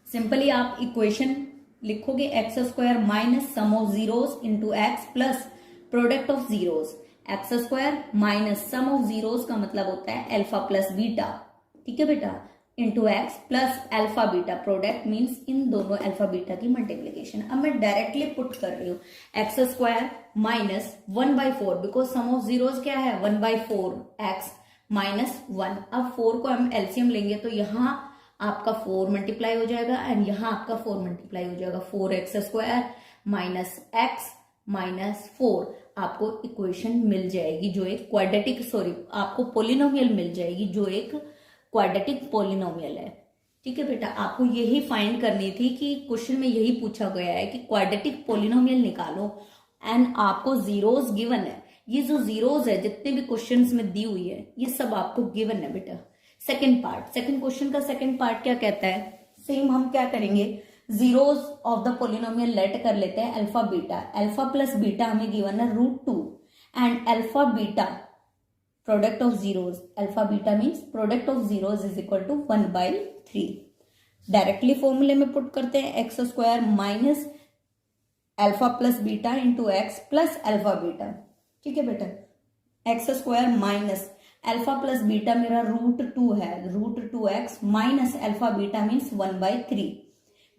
सिंपली आप इक्वेशन लिखोगे x² minus sum of zeros into x plus product of zeros. x² minus sum of zeros का मतलब होता है अल्फा प्लस बीटा, ठीक है बेटा, into x plus alpha beta, product means इन दोनों अल्फा बीटा की मल्टीप्लीकेशन। अब मैं डायरेक्टली पुट कर रही हूँ x² minus 1/4, because sum of zeros क्या है 1/4 x माइनस 1। अब 4 को हम एलसीएम लेंगे तो यहाँ आपका 4 मल्टीप्लाई हो जाएगा एंड यहाँ आपका 4 मल्टीप्लाई हो जाएगा, 4x² माइनस x माइनस 4 आपको इक्वेशन मिल जाएगी जो एक क्वाड्रेटिक, सॉरी आपको पोलिनोमियल मिल जाएगी जो एक क्वाड्रेटिक पोलिनोमियल है। ठीक है बेटा, आपको यही फाइंड करनी थी कि क्वेश्चन में यही पूछा गया है कि क्वाड्रेटिक पोलिनोमियल निकालो एंड आपको जीरोस गिवन है। ये जो जीरोस है जितने भी क्वेश्चंस में दी हुई है ये सब आपको गिवन है बेटा। सेकंड पार्ट, सेकंड क्वेश्चन का सेकंड पार्ट क्या कहता है, सेम हम क्या करेंगे, zeros of the polynomial let कर लेते हैं alpha beta. Alpha plus beta हमें गिवन है √2 and alpha beta product of zeros, alpha beta means product of zeros is equal to 1/3। Directly फॉर्मूले में पुट करते हैं x² minus alpha plus beta into x plus alpha beta. ठीक है बेटा, x² minus alpha plus beta मेरा √2 है, √2x minus alpha beta means 1/3।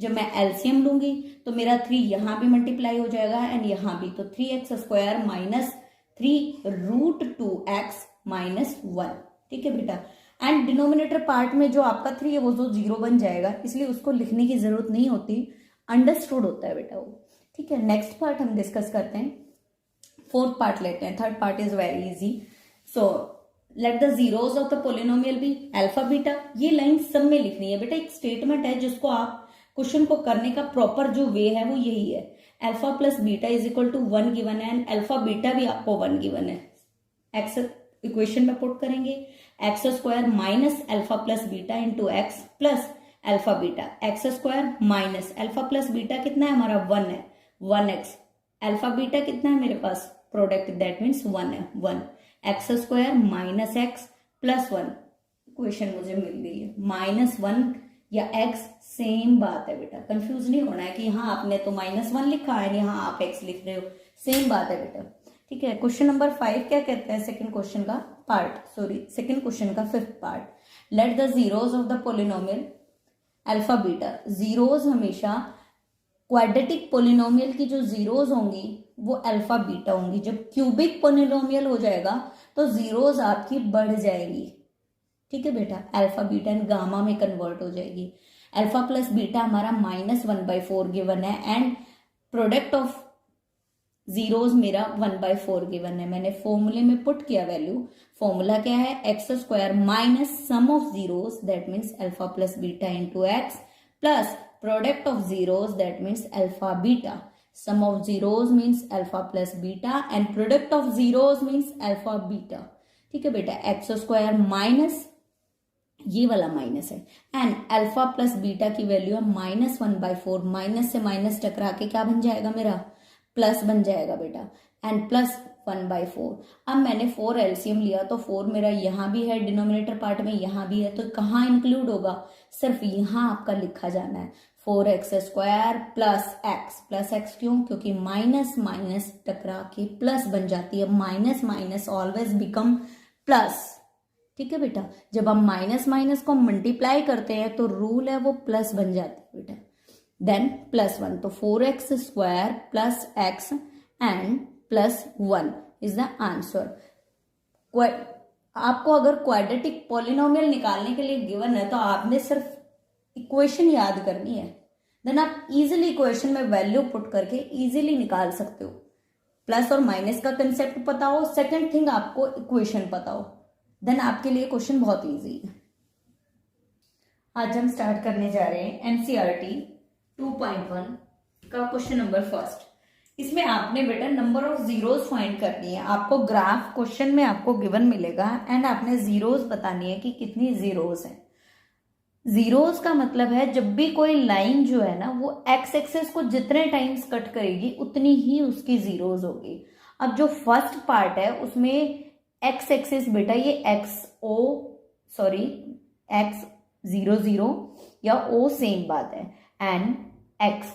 जब मैं एलसीएम लूंगी तो मेरा 3 यहां भी मल्टीप्लाई हो जाएगा एंड यहां भी, तो 3x² माइनस 3 √2x माइनस 1। ठीक है बेटा, एंड डिनोमिनेटर पार्ट में जो आपका 3 है वो जो 0 बन जाएगा, इसलिए उसको लिखने की जरूरत नहीं होती, अंडरस्टूड होता है बेटा वो। ठीक है, नेक्स्ट पार्ट हम डिस्कस करते हैं, फोर्थ पार्ट लेते हैं। Third part is very easy. So let the zeros of the polynomial be alpha beta. ये लाइन सब में लिखनी है बेटा, एक स्टेटमेंट है जिसको आप क्वेश्चन को करने का प्रॉपर जो वे है वो यही है। Alpha plus beta is equal to 1 given है एंड अल्फा बीटा भी आपको 1 गिवन है। एक्स इक्वेशन में पुट करेंगे, x² minus alpha plus beta into x plus alpha beta. x² minus alpha plus beta कितना है हमारा 1 है, 1x। अल्फा बीटा कितना है मेरे पास, प्रोडक्ट दैट मीन्स 1 है, 1। x² minus x plus 1, equation मुझे मिल गई है। -1 या x सेम बात है बेटा, कंफ्यूज नहीं होना है कि यहाँ आपने तो -1 लिखा है यहाँ आप x लिख रहे हो, सेम बात है बेटा। ठीक है, क्वेश्चन नंबर 5 क्या कहता है, सेकंड क्वेश्चन का पार्ट, सॉरी सेकंड क्वेश्चन का 5th part. Late the zeros of the polynomial alpha beta. Zeros हमेशा क्वाड्रेटिक पोलिनोमियल की जो जीरोस होंगी वो अल्फा बीटा होंगी। जब क्यूबिक पोलिनोमियल हो जाएगा तो जीरोस आपकी बढ़ जाएगी। ठीक है बेटा, अल्फा बीटा एंड गामा में कन्वर्ट हो जाएगी। अल्फा प्लस बीटा हमारा -1/4 गिवन है एंड प्रोडक्ट ऑफ जीरोस मेरा 1/4 गिवन है। मैंने फॉर्मूले में पुट किया वैल्यू, फॉर्मूला क्या है, x² minus sum of zeros that means alpha plus beta into x plus product of zeros that means alpha beta. Sum of zeros means alpha plus beta and product of zeros means alpha beta. ठीक है बेटा, x² minus ये वाला minus है and alpha plus beta की value है -1/4। Minus से minus टकरा के क्या बन जाएगा मेरा, प्लस बन जाएगा बेटा एंड प्लस 1/4। अब मैंने 4 एलसीएम लिया तो 4 मेरा यहाँ भी है डिनोमिनेटर पार्ट में, यहाँ भी है, तो कहाँ इंक्लूड होगा, सिर्फ यहाँ आपका लिखा जाना है 4x² प्लस x क्यों, क्योंकि माइनस माइनस टकरा के प्लस बन जाती है, minus minus always become plus. ठीक है बेटा, जब हम माइनस माइनस को मल्टीप्लाई करते हैं तो रूल है वो प्लस बन जाती है बेटा, देन +1, तो 4x² plus x and +1 is the answer. आपको अगर क्वाड्रेटिक पॉलिनोमियल निकालने के लिए गिवन है तो आपने सिर्फ इक्वेशन याद करनी है, देन आप इजीली इक्वेशन में वैल्यू पुट करके इजीली निकाल सकते हो। प्लस और माइनस का कंसेप्ट पता हो, सेकंड थिंग आपको इक्वेशन पता हो, देन आपके लिए क्वेश्चन बहुत इजी है। आज हम स्टार्ट करने जा रहे हैं एनसीईआरटी 2.1 का क्वेश्चन नंबर 1। इसमें आपने बेटा नंबर ऑफ जीरोस फाइंड करनी है। आपको ग्राफ क्वेश्चन में आपको गिवन मिलेगा एंड आपने जीरोस बतानी है कि कितनी जीरोस है। जीरोस का मतलब है जब भी कोई लाइन जो है ना वो एक्स एक्सिस को जितने टाइम्स कट करेगी उतनी ही उसकी जीरोस होगी। अब जो फर्स्ट पार्ट है उसमें एक्स एक्सिस बेटा ये x0 या o सेम बात है एंड x,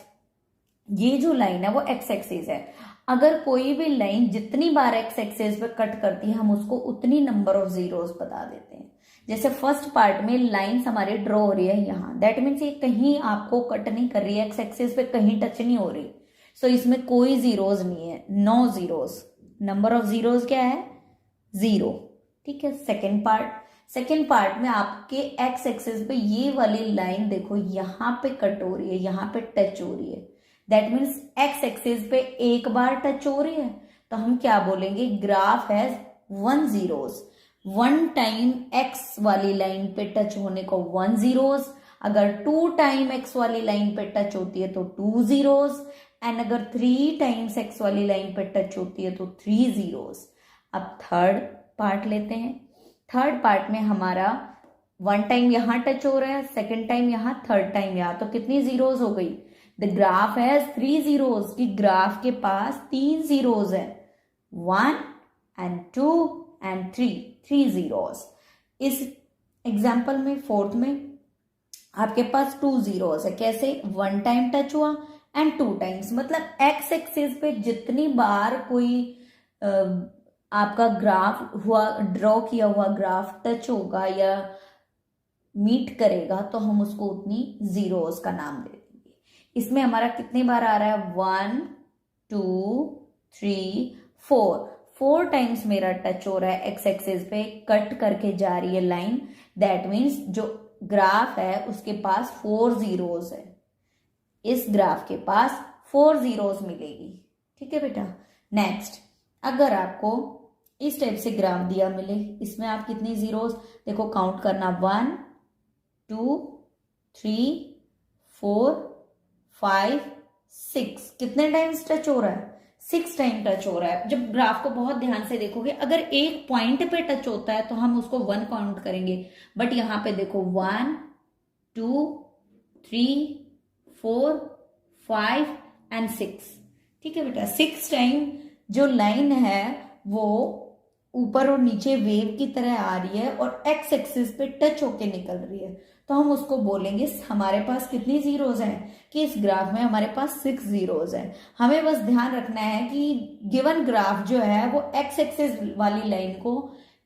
ये जो लाइन है वो एक्स एक्सिस है। अगर कोई भी लाइन जितनी बार एक्स एक्सिस पे कट करती है हम उसको उतनी नंबर ऑफ जीरोस बता देते हैं। जैसे फर्स्ट पार्ट में लाइंस हमारी ड्रॉ हो रही है यहाँ, दैट मीन्स ये कहीं आपको कट नहीं कर रही है, एक्स एक्सिस पे कहीं टच नहीं हो रही, सो इसमें कोई जीरोस नहीं है, no zeros. Number of zeros क्या है, 0। ठीक है, सेकेंड पार्ट, सेकेंड पार्ट में आपके एक्स एक्सिस पे ये वाली लाइन देखो यहाँ पे कट हो रही है, यहाँ पे टच हो रही है, दैट मीन्स एक्स एक्सिस पे एक बार टच हो रही है, तो हम क्या बोलेंगे, graph has 1 zeros। 1 time x वाली लाइन पे टच होने को 1 zeros, अगर 2 टाइम एक्स वाली लाइन पे टच होती है तो 2 zeros, एंड अगर 3 टाइम्स एक्स वाली लाइन पे टच होती है तो 3 zeros। अब थर्ड पार्ट लेते हैं। थर्ड पार्ट में हमारा 1 टाइम यहां टच हो रहा है, सेकेंड टाइम यहां, थर्ड टाइम यहां, तो कितनी जीरोस हो गई, द ग्राफ हैज 3 zeros, कि ग्राफ के पास 3 zeros है, 1 and 2 and 3 zeros। इस एग्जाम्पल में फोर्थ में आपके पास 2 zeros है, कैसे, 1 टाइम टच हुआ एंड 2 टाइम्स, मतलब एक्स एक्सिस पे जितनी बार कोई आपका ग्राफ हुआ, ड्रॉ किया हुआ ग्राफ टच होगा या मीट करेगा तो हम उसको उतनी जीरोस का नाम दे देंगे। इसमें हमारा कितनी बार आ रहा है, 1 2 3 4 टाइम्स मेरा टच हो रहा है एक्स एक्सिस पे, कट करके जा रही है लाइन, दैट मीन्स जो ग्राफ है उसके पास 4 zeros है, इस ग्राफ के पास 4 zeros मिलेगी। ठीक है बेटा। नेक्स्ट, अगर आपको इस टाइप से ग्राफ दिया मिले, इसमें आप कितनी जीरोस देखो काउंट करना, 1 2 3 4 5 6, कितने टाइम्स टच हो रहा है, 6 टाइम टच हो रहा है। जब ग्राफ को बहुत ध्यान से देखोगे, अगर एक पॉइंट पे टच होता है तो हम उसको 1 काउंट करेंगे, बट यहां पे देखो 1 2 3 4 5 एंड 6। ठीक है बेटा, 6 टाइम जो लाइन है वो ऊपर और नीचे वेव की तरह आ रही है और एक्स एक्सिस पे टच होके निकल रही है, तो हम उसको बोलेंगे हमारे पास कितनी जीरोस हैं, कि इस ग्राफ में हमारे पास 6 जीरोस हैं। हमें बस ध्यान रखना है कि गिवन ग्राफ जो है वो एक्स एक्सिस वाली लाइन को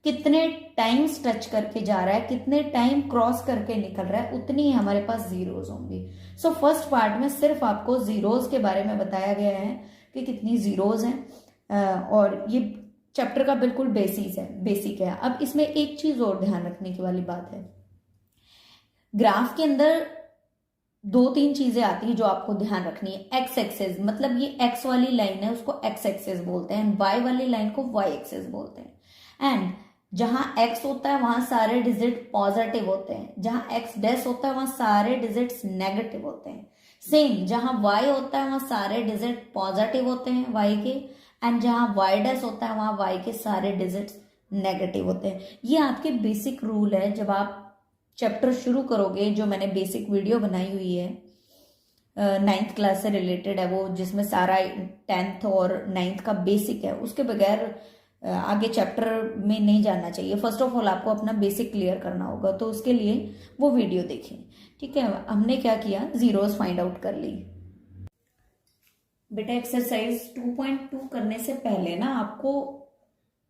कितने टाइम्स टच करके जा रहा है, कितने टाइम क्रॉस करके निकल रहा है, उतनी ही हमारे पास जीरोस होंगी। सो फर्स्ट पार्ट में सिर्फ आपको जीरोस के बारे में बताया गया है कि कितनी जीरोस हैं, और ये चैप्टर का बिल्कुल बेसिक है। अब इसमें एक चीज और ध्यान रखने की वाली बात है, ग्राफ के अंदर 2-3 चीजें आती है जो आपको ध्यान रखनी है। एक्स एक्सिस, मतलब ये एक्स वाली लाइन है उसको एक्स एक्सिस बोलते हैं, वाई वाली लाइन को वाई एक्सिस बोलते हैं। एंड जहां एक्स होता है वहां सारे डिजिट पॉजिटिव होते हैं, जहां एक्स डैश होता है वहां सारे डिजिट्स नेगेटिव होते हैं। सेम जहां वाई होता है वहां सारे डिजिट पॉजिटिव होते हैं वाई के, एंड जहां वाई डैश होता है वहां वाई के सारे डिजिट्स नेगेटिव होते हैं। ये आपके बेसिक रूल है। जब आप चैप्टर शुरू करोगे, जो मैंने बेसिक वीडियो बनाई हुई है 9th क्लास से रिलेटेड है वो, जिसमें सारा 10th और 9th का बेसिक है, उसके बगैर आगे चैप्टर में नहीं जाना चाहिए। फर्स्ट ऑफ ऑल आपको अपना बेसिक क्लियर करना होगा, तो उसके लिए वो वीडियो देखें। ठीक है, हमने क्या किया, जीरोस फाइंड आउट कर ली। बेटा एक्सरसाइज 2.2 करने से पहले ना आपको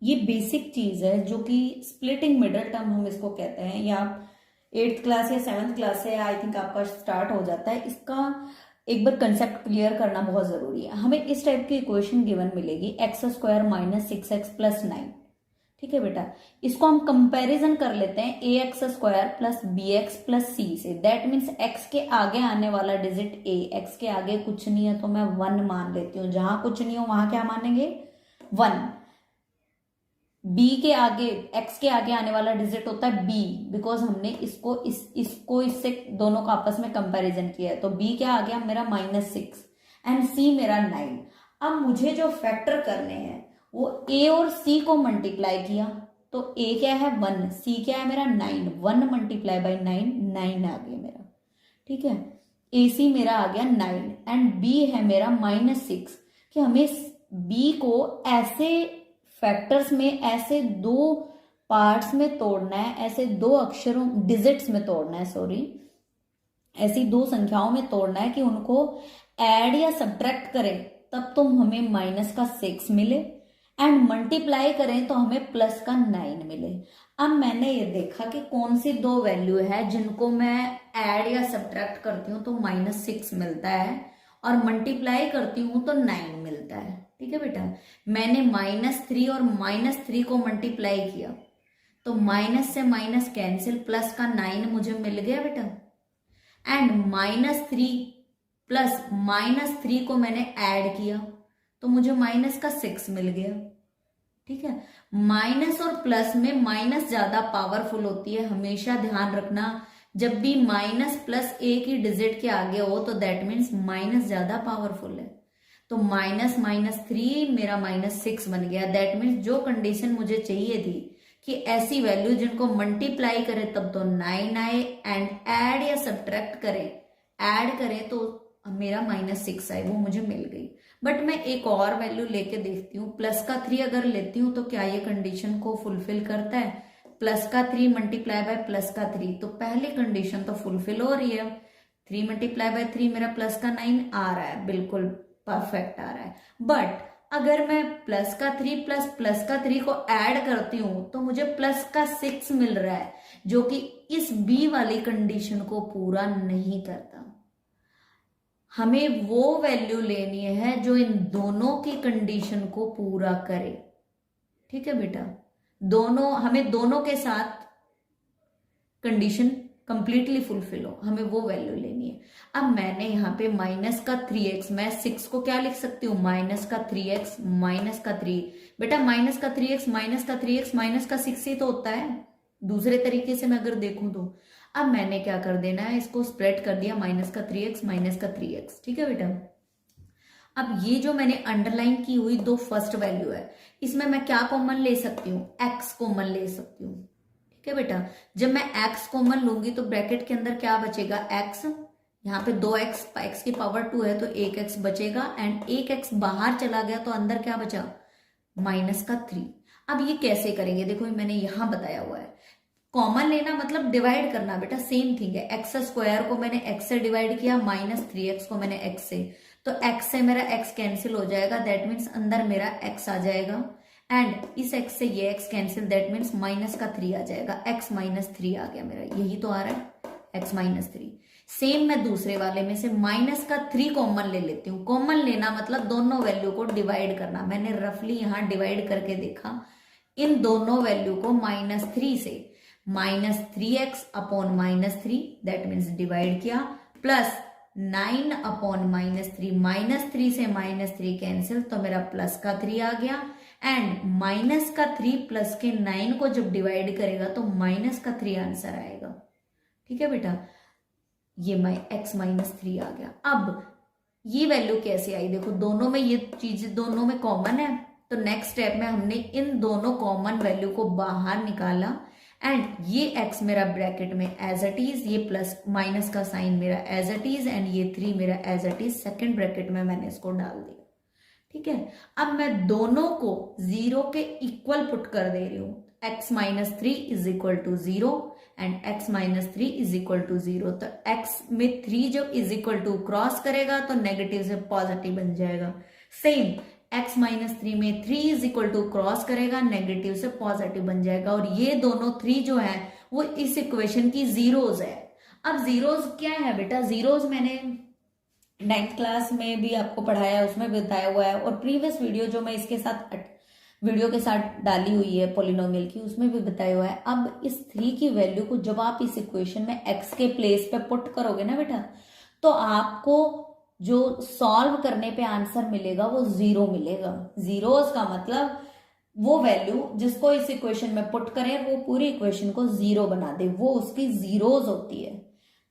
ये बेसिक चीज है जो कि स्प्लिटिंग मिडल टर्म हम इसको कहते हैं, या 8th क्लास या 7th क्लास से आई थिंक आपका स्टार्ट हो जाता है। इसका एक बार कंसेप्ट क्लियर करना बहुत जरूरी है। हमें इस टाइप की इक्वेशन गिवन मिलेगी, x² - 6x + 9। ठीक है बेटा, इसको हम कंपैरिजन कर लेते हैं ax² + bx + c से। दैट मीन्स x के आगे आने वाला डिजिट a, x के आगे कुछ नहीं है तो मैं 1 मान लेती हूँ, जहां कुछ नहीं हो वहां क्या मानेंगे, 1। b के आगे, x के आगे आने वाला डिजिट होता है b, बिकॉज हमने इसको इससे दोनों का आपस में कंपैरिजन किया है, तो b क्या आ गया मेरा -6 एंड c मेरा 9। अब मुझे जो फैक्टर करने हैं वो a और c को मल्टीप्लाई किया, तो a क्या है 1, c क्या है मेरा 9, 1 × 9 9 आ गया मेरा। ठीक है, ac मेरा आ गया 9 एंड b है मेरा -6, कि हमें b को ऐसे फैक्टर्स में, ऐसे 2 पार्ट्स में तोड़ना है, ऐसे 2 अक्षरों डिजिट्स में तोड़ना है, सॉरी, ऐसी 2 संख्याओं में तोड़ना है कि उनको ऐड या सब्ट्रैक्ट करें तब तो हमें -6 मिले, एंड मल्टीप्लाई करें तो हमें +9 मिले। अब मैंने ये देखा कि कौन सी 2 वैल्यू है जिनको मैं ऐड या सब्ट्रैक्ट करती हूँ तो -6 मिलता है, और मल्टीप्लाई करती हूं तो 9 मिलता है। ठीक है बेटा, मैंने -3 और -3 को मल्टीप्लाई किया तो माइनस से माइनस कैंसिल, प्लस का 9 मुझे मिल गया बेटा, एंड -3 प्लस -3 को मैंने ऐड किया तो मुझे माइनस का 6 मिल गया। ठीक है, माइनस और प्लस में माइनस ज्यादा पावरफुल होती है, हमेशा ध्यान रखना। जब भी माइनस प्लस एक ही डिजिट के आगे हो तो दैट मीन्स माइनस ज्यादा पावरफुल है। तो -3 मेरा -6 बन गया। दैट मीन्स जो कंडीशन मुझे चाहिए थी कि ऐसी वैल्यू जिनको मल्टीप्लाई करे तब तो 9 आए, एंड ऐड या सब्ट्रैक्ट करें, ऐड करें तो मेरा -6 आए, वो मुझे मिल गई। बट मैं एक और वैल्यू लेके देखती हूँ, प्लस का 3 अगर लेती हूँ तो क्या ये कंडीशन को फुलफिल करता है? प्लस का 3 मल्टीप्लाई बाय प्लस का 3, तो पहली कंडीशन तो फुलफिल हो रही है। 3 मल्टीप्लाई बाय 3 मेरा प्लस का 9 आ रहा है, बिल्कुल परफेक्ट आ रहा है। बट अगर मैं प्लस का 3 प्लस प्लस का 3 को ऐड करती हूं तो मुझे प्लस का 6 मिल रहा है, जो कि इस बी वाली कंडीशन को पूरा नहीं करता। हमें वो वैल्यू लेनी है जो इन दोनों की कंडीशन को पूरा करे। ठीक है बेटा, हमें दोनों के साथ कंडीशन कंप्लीटली फुलफिल हो, हमें वो वैल्यू लेनी है। अब मैंने यहाँ पे माइनस का 3x, मैं 6 को क्या लिख सकती हूँ? माइनस का 3x माइनस का 3। बेटा माइनस का 3x माइनस का 3x माइनस का 6 ही तो होता है, दूसरे तरीके से मैं अगर देखूं तो। अब मैंने क्या कर देना है, इसको स्प्लिट कर दिया, माइनस का 3x माइनस का 3x। ठीक है बेटा, अब ये जो मैंने अंडरलाइन की हुई दो फर्स्ट वैल्यू है, इसमें मैं क्या कॉमन ले सकती हूँ? x कॉमन ले सकती हूँ। ठीक है बेटा, जब मैं x कॉमन लूंगी तो ब्रैकेट के अंदर क्या बचेगा? x, यहाँ पे 2x, x की पावर 2 है तो 1x बचेगा, एंड 1x बाहर चला गया तो अंदर क्या बचा? -3। अब ये कैसे करेंगे? देखो मैंने यहां बताया हुआ है, कॉमन लेना मतलब डिवाइड करना बेटा, सेम थिंग है। एक्स स्क्वायर को मैंने x से डिवाइड किया, -3x को मैंने x से, तो x से मेरा x कैंसिल हो जाएगा, दैट मीन्स अंदर मेरा x आ जाएगा, एंड इस x से ये x कैंसिल, दैट मीन्स -3 आ जाएगा, x -3 आ गया मेरा, यही तो आ रहा है x -3। सेम मैं दूसरे वाले में से -3 कॉमन ले लेती हूँ। कॉमन लेना मतलब दोनों वैल्यू को डिवाइड करना। मैंने रफली यहाँ डिवाइड करके देखा इन दोनों वैल्यू को, -3 से -3x upon -3, that means divide किया, प्लस 9 अपॉन -3, -3 से -3 कैंसिल तो मेरा प्लस का 3 आ गया, एंड -3 प्लस के 9 को जब डिवाइड करेगा तो -3 आंसर आएगा। ठीक है बेटा, ये x -3 आ गया। अब ये वैल्यू कैसे आई? देखो दोनों में ये चीज दोनों में कॉमन है, तो नेक्स्ट स्टेप में हमने इन दोनों कॉमन वैल्यू को बाहर निकाला, एंड ये x मेरा ब्रैकेट में एज इट इज, ये प्लस माइनस का साइन मेरा एज इट इज, एंड ये 3 मेरा as it is, second bracket में मैंने इसको डाल दिया। ठीक है, अब मैं दोनों को 0 के इक्वल पुट कर दे रही हूं, x -3 is equal to 0 and x -3 is equal to 0। तो x में 3 जब इज इक्वल टू क्रॉस करेगा तो नेगेटिव से पॉजिटिव बन जाएगा। सेम x -3 में 3 इज इक्वल टू क्रॉस करेगा, नेगेटिव से पॉजिटिव बन जाएगा, और ये दोनों 3 जो है वो इस इक्वेशन की जीरोज है। अब जीरोज क्या है बेटा? जीरोज मैंने 9th क्लास में भी आपको पढ़ाया है, उसमें बताया हुआ है, और प्रीवियस वीडियो जो मैं इसके साथ वीडियो के साथ डाली हुई है पॉलिनोमियल की, उसमें भी बताया हुआ है। अब इस 3 की वैल्यू को जब आप इस इक्वेशन में x के प्लेस पे पुट करोगे ना बेटा, तो आपको जो सॉल्व करने पे आंसर मिलेगा वो 0 मिलेगा। जीरोस का मतलब वो वैल्यू जिसको इस इक्वेशन में पुट करें वो पूरी इक्वेशन को 0 बना दे, वो उसकी जीरोस होती है।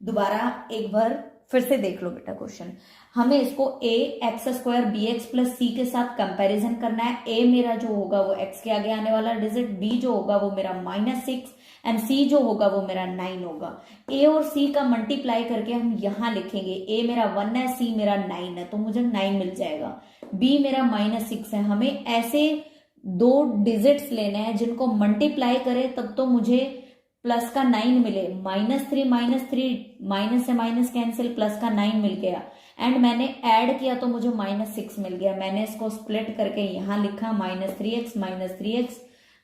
दोबारा एक बार फिर से देख लो बेटा क्वेश्चन। हमें इसको ax² bx प्लस c के साथ कंपैरिजन करना है। a मेरा जो होगा वो x के आगे आने वाला डिजिट, b जो होगा वो मेरा -6, एंड c जो होगा वो मेरा 9 होगा। a और c का मल्टीप्लाई करके हम यहां लिखेंगे, a मेरा 1 है, c मेरा 9 है, तो मुझे 9 मिल जाएगा। b मेरा -6 है। हमें ऐसे दो डिजिट्स लेने हैं जिनको मल्टीप्लाई करें तब तो मुझे प्लस का 9 मिले। -3 माइनस से माइनस कैंसिल, प्लस का 9 मिल गया, एंड मैंने ऐड किया तो मुझे -6 मिल गया। मैंने इसको स्प्लिट करके यहां लिखा -3x,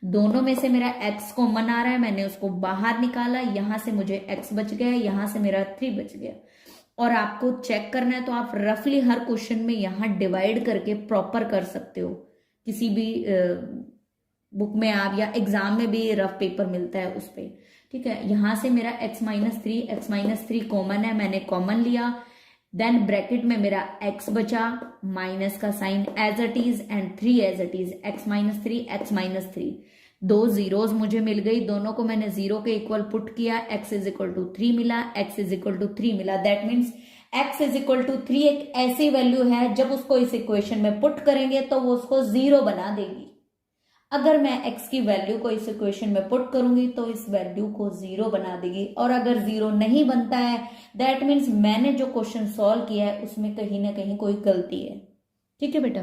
दोनों में से मेरा x कॉमन आ रहा है, मैंने उसको बाहर निकाला, यहां से मुझे x बच गया, यहां से मेरा 3 बच गया। और आपको चेक करना है तो आप रफली हर क्वेश्चन में यहां डिवाइड करके प्रॉपर कर सकते हो, किसी भी बुक में आप या एग्जाम में भी रफ पेपर मिलता है उस पे, ठीक है। यहां से मेरा x-3 कॉमन है, मैंने कॉमन लिया, देन ब्रैकेट में मेरा x बचा, माइनस का sign as it is and 3 as it is, x-3 दो जीरोस मुझे मिल गई, दोनों को मैंने जीरो के इक्वल पुट किया, x इज इक्वल टू 3 मिला, x इज इक्वल टू 3 मिला। That means x is equal to 3 एक ऐसी वैल्यू है जब उसको इस इक्वेशन में पुट करेंगे तो वो उसको जीरो बना देगी। अगर मैं x की वैल्यू को इस इक्वेशन में पुट करूंगी तो इस वैल्यू को जीरो बना देगी, और अगर जीरो नहीं बनता है दैट मीन्स मैंने जो क्वेश्चन सॉल्व किया है उसमें कहीं ना कहीं कोई गलती है, ठीक है बेटा।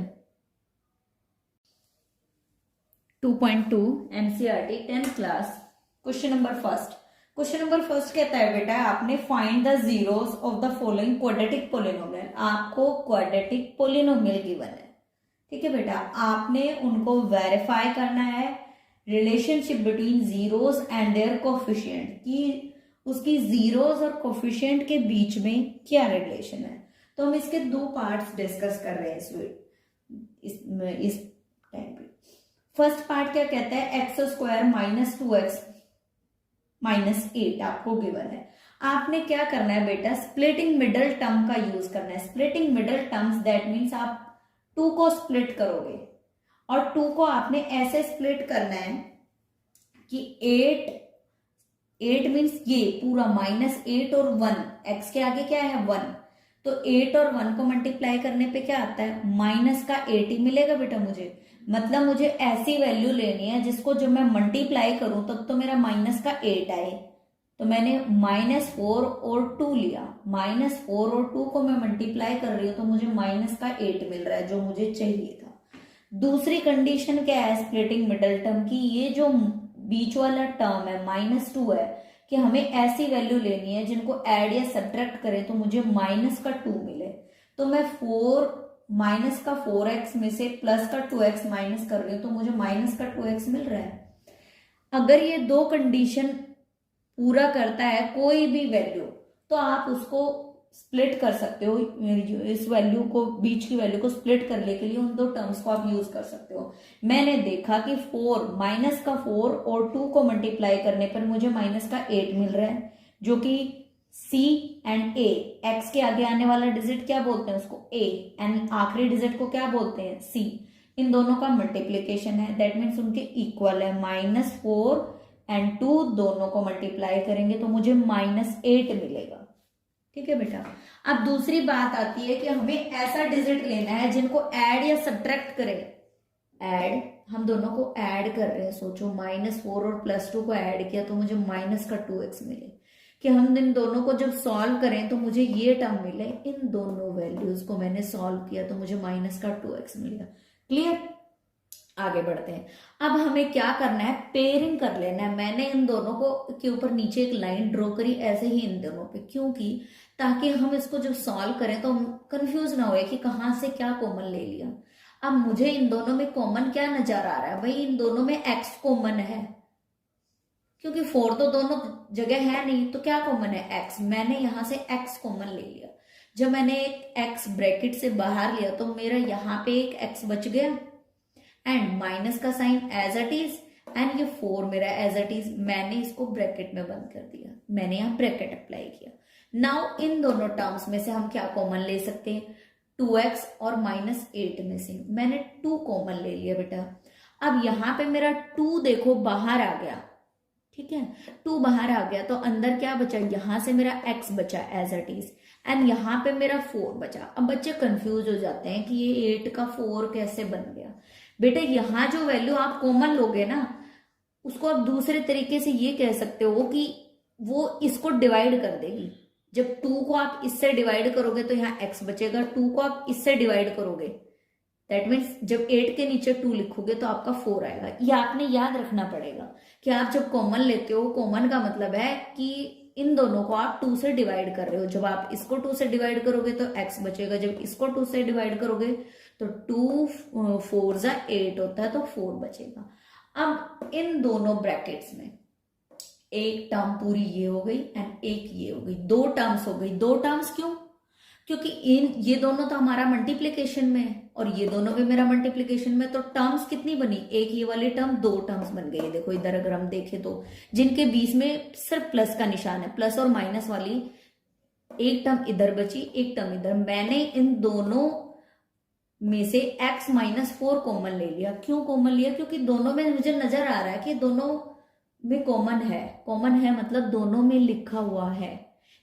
2.2 NCERT 10th class question number first कहता है बेटा आपने find the zeros of the following quadratic polynomial. आपको क्वाड्रेटिक पोलिनोमियल गिवन है, ठीक है बेटा, आपने उनको वेरीफाई करना है relationship between zeros and their coefficient, कि उसकी जीरोस और कोफिशिएंट के बीच में क्या रिलेशन है। तो हम इसके दो पार्ट्स डिस्कस कर रहे हैं इस टाइम पे। फर्स्ट पार्ट क्या कहता है, x² माइनस 2x माइनस 8 आपको गिवन है। आपने क्या करना है बेटा, स्प्लिटिंग मिडल टर्म का यूज करना है। Splitting middle terms that means आप 2 को स्प्लिट करोगे और 2 को आपने ऐसे स्प्लिट करना है कि 8 मीन्स ये पूरा -8 और 1, x के आगे क्या है 1, तो 8 और 1 को मल्टीप्लाई करने पे क्या आता है -8 ही मिलेगा बेटा मुझे। मतलब मुझे ऐसी वैल्यू लेनी है जिसको जब मैं मल्टीप्लाई करूं तब तो मेरा -8 आए। तो मैंने -4 और 2 लिया, -4 और 2 को मैं मल्टीप्लाई कर रही हूं तो मुझे -8 मिल रहा है जो मुझे चाहिए था। दूसरी कंडीशन क्या है स्प्लिटिंग मिडल टर्म की, ये जो बीच वाला टर्म है -2 है कि हमें ऐसी वैल्यू लेनी है जिनको ऐड या सब्ट्रैक्ट करें तो मुझे -2 मिले। तो मैं -4x में से +2x माइनस कर रही हूं तो मुझे -2x मिल रहा है। अगर ये दो कंडीशन पूरा करता है कोई भी वैल्यू तो आप उसको स्प्लिट कर सकते हो, इस वैल्यू को बीच की वैल्यू को स्प्लिट करने के लिए उन दो टर्म्स को आप यूज कर सकते हो। मैंने देखा कि 4 और 2 को मल्टीप्लाई करने पर मुझे -8 मिल रहा है, जो कि C एंड A, x के आगे आने वाला डिजिट क्या बोलते हैं उसको A एंड आखिरी डिजिट को क्या बोलते हैं C, इन दोनों का मल्टीप्लीकेशन है। दैट मीन्स उनके इक्वल है। -4 एंड 2 दोनों को मल्टीप्लाई करेंगे तो मुझे -8 मिलेगा, ठीक है बेटा। अब दूसरी बात आती है कि हमें ऐसा डिजिट लेना है जिनको ऐड या सब्ट्रैक्ट करें। ऐड, हम दोनों को ऐड कर रहे हैं, सोचो -4 और +2 को ऐड किया तो मुझे -2x मिले, कि हम इन दोनों को जब सॉल्व करें तो मुझे ये टर्म मिले। इन दोनों वैल्यूज को मैंने सॉल्व किया तो मुझे -2x मिलेगा। क्लियर, आगे बढ़ते हैं। अब हमें क्या करना है, पेयरिंग कर लेना है। मैंने इन दोनों को के ऊपर नीचे एक लाइन ड्रॉ करी ऐसे ही इन दोनों पे, क्योंकि ताकि हम इसको जब सॉल्व करें तो कंफ्यूज ना हो कि कहां से क्या कॉमन ले लिया। अब मुझे इन दोनों में कॉमन क्या नजर आ रहा है, भाई इन दोनों में x कॉमन है, क्योंकि 4 तो दोनों जगह है नहीं, तो क्या कॉमन है x। मैंने यहां से x कॉमन ले लिया। जब मैंने एक x ब्रैकेट से बाहर लिया तो मेरा यहाँ पे एक x बच गया एंड माइनस का sign as it is and ये 4 मेरा एज इट इज, मैंने इसको ब्रैकेट में बंद कर दिया, मैंने यहाँ ब्रैकेट अप्लाई किया। नाउ इन दोनों टर्म्स में से हम क्या कॉमन ले सकते हैं, 2x और -8 में से मैंने 2 कॉमन ले लिया बेटा। अब यहाँ पे मेरा 2 देखो बाहर आ गया, ठीक है, 2 बाहर आ गया तो अंदर क्या बचा, यहां से मेरा x बचा एज इट इज एंड यहाँ पे मेरा 4 बचा। अब बच्चे कंफ्यूज हो जाते हैं कि ये 8 का 4 कैसे बन गया। बेटा यहाँ जो वैल्यू आप कॉमन लोगे ना उसको आप दूसरे तरीके से ये कह सकते हो कि वो इसको डिवाइड कर देगी। जब 2 को आप इससे डिवाइड करोगे तो यहाँ x बचेगा, 2 को आप इससे डिवाइड करोगे दैट मीन्स जब 8 के नीचे 2 लिखोगे तो आपका 4 आएगा। ये आपने याद रखना पड़ेगा कि आप जब कॉमन लेते हो, कॉमन का मतलब है कि इन दोनों को आप 2 से डिवाइड कर रहे हो। जब आप इसको 2 से डिवाइड करोगे तो x बचेगा, जब इसको 2 से डिवाइड करोगे तो 2 4 जा 8 होता है तो 4 बचेगा। अब इन दोनों ब्रैकेट्स में एक टर्म पूरी ये हो गई एंड एक ये हो गई, 2 टर्म्स हो गई। 2 टर्म्स क्यों, क्योंकि ये दोनों तो हमारा मल्टीप्लीकेशन में है और ये दोनों भी मेरा मल्टीप्लीकेशन में, तो टर्म्स कितनी बनी, एक ये वाली टर्म, दो टर्म्स बन गई। देखो इधर अगर हम देखें तो जिनके बीच में सिर्फ प्लस का निशान है, प्लस और माइनस वाली, एक टर्म इधर बची, एक टर्म इधर। मैंने इन दोनों में से x-4 कॉमन ले लिया। क्यों कॉमन लिया? क्योंकि दोनों में मुझे नजर आ रहा है कि दोनों में कॉमन है। कॉमन है मतलब दोनों में लिखा हुआ है।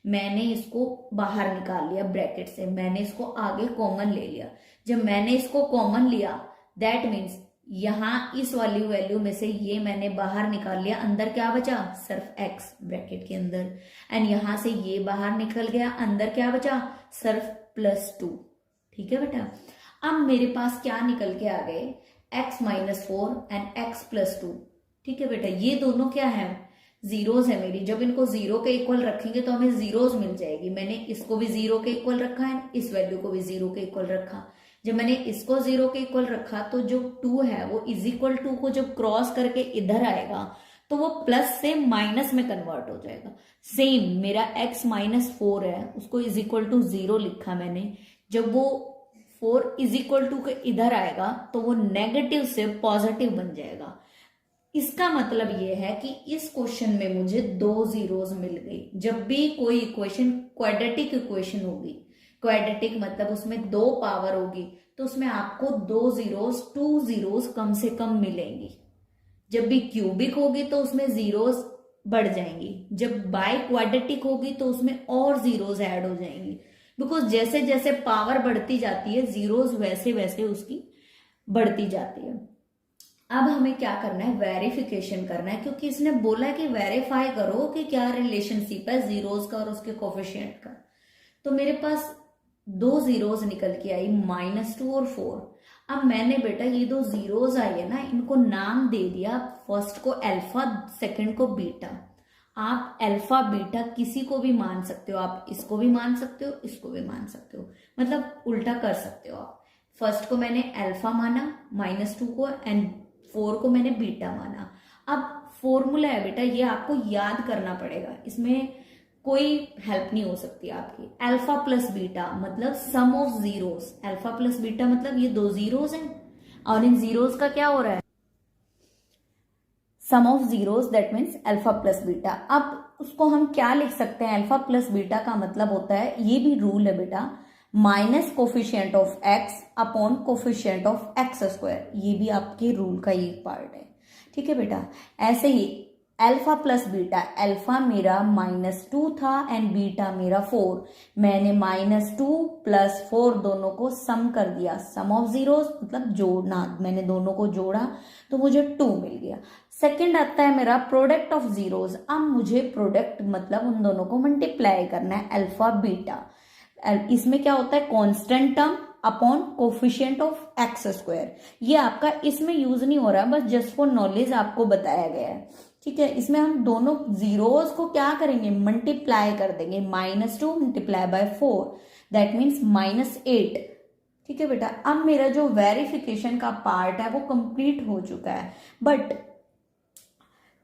मैंने इसको बाहर निकाल लिया ब्रैकेट से, मैंने इसको आगे कॉमन ले लिया। जब मैंने इसको कॉमन लिया दैट मीन्स यहां इस वाली वैल्यू में से ये मैंने बाहर निकाल लिया, अंदर क्या बचा, सिर्फ x ब्रैकेट के अंदर, एंड यहां से ये बाहर निकल गया, अंदर क्या बचा, सिर्फ +2। ठीक है बेटा, अब मेरे पास क्या निकल के आ गए, x-4 एंड x+2। ठीक है बेटा, ये दोनों क्या है, जीरोस है मेरी। जब इनको जीरो के इक्वल रखेंगे तो हमें जीरोस मिल जाएगी। मैंने इसको भी जीरो के इक्वल रखा है, इस वैल्यू को भी जीरो के इक्वल रखा। जब मैंने इसको जीरो के इक्वल रखा तो जो 2 है वो =2 को जब क्रॉस करके इधर आएगा तो वो प्लस से माइनस में कन्वर्ट हो जाएगा। सेम मेरा x-4 है, उसको =0 लिखा मैंने। जब वो 4 =2 के इधर आएगा तो वो नेगेटिव से पॉजिटिव बन जाएगा। इसका मतलब ये है कि इस क्वेश्चन में मुझे 2 जीरोस मिल गई। जब भी कोई इक्वेशन क्वाड्रेटिक इक्वेशन होगी, क्वाड्रेटिक मतलब उसमें 2 पावर होगी, तो उसमें आपको 2 जीरोस कम से कम मिलेंगी। जब भी क्यूबिक होगी तो उसमें जीरोस बढ़ जाएंगी, जब बाय क्वाड्रेटिक होगी तो उसमें और जीरोस ऐड हो जाएंगी। बिकॉज जैसे जैसे पावर बढ़ती जाती है जीरोस वैसे वैसे उसकी बढ़ती जाती है। अब हमें क्या करना है, वेरिफिकेशन करना है, क्योंकि इसने बोला है कि वेरीफाई करो कि क्या रिलेशनशिप है जीरोस का और उसके कोफिशिएंट का। तो मेरे पास 2 जीरोस निकल के आई, -2 और 4। अब मैंने बेटा ये 2 जीरोस आई है ना, इनको नाम दे दिया, फर्स्ट को अल्फा, सेकंड को बीटा। आप अल्फा बीटा किसी को भी मान सकते हो, आप इसको भी मान सकते हो, इसको भी मान सकते हो, मतलब उल्टा कर सकते हो आप। फर्स्ट को मैंने अल्फा माना -2 को, एंड 4 को मैंने बीटा माना। अब फॉर्मूला है बेटा, ये आपको याद करना पड़ेगा, इसमें कोई हेल्प नहीं हो सकती आपकी। अल्फा प्लस बीटा मतलब sum of zeros. Alpha plus beta मतलब ये 2 जीरोस हैं और इन जीरोस का क्या हो रहा है, sum of zeros, that means alpha plus beta. अब उसको हम क्या लिख सकते हैं, अल्फा प्लस बीटा का मतलब होता है, ये भी रूल है बेटा, minus coefficient of x upon coefficient of x²। ये भी आपके रूल का एक पार्ट है। ठीक है बेटा, ऐसे ही अल्फा प्लस बीटा, अल्फा मेरा -2 था एंड बीटा मेरा 4। मैंने -2 + 4 दोनों को सम कर दिया, सम ऑफ जीरोस मतलब जोड़ना, मैंने दोनों को जोड़ा तो मुझे 2 मिल गया। सेकंड आता है मेरा प्रोडक्ट ऑफ जीरोस। अब मुझे प्रोडक्ट मतलब उन दोनों को मल्टीप्लाई करना है, अल्फा बीटा। इसमें क्या होता है, constant term upon coefficient of x²। ये आपका इसमें यूज नहीं हो रहा, बस जस्ट फॉर नॉलेज आपको बताया गया है। ठीक है, इसमें हम दोनों जीरोस को क्या करेंगे, मल्टीप्लाई कर देंगे, -2 × 4 दैट मीन्स -8। ठीक है बेटा, अब मेरा जो वेरिफिकेशन का पार्ट है वो कंप्लीट हो चुका है। बट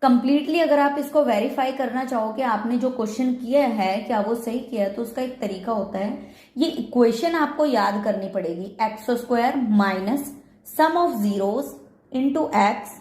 कंप्लीटली अगर आप इसको वेरीफाई करना चाहो कि आपने जो क्वेश्चन किया है क्या वो सही किया है, तो उसका एक तरीका होता है, ये इक्वेशन आपको याद करनी पड़ेगी, x² minus sum of zeros into x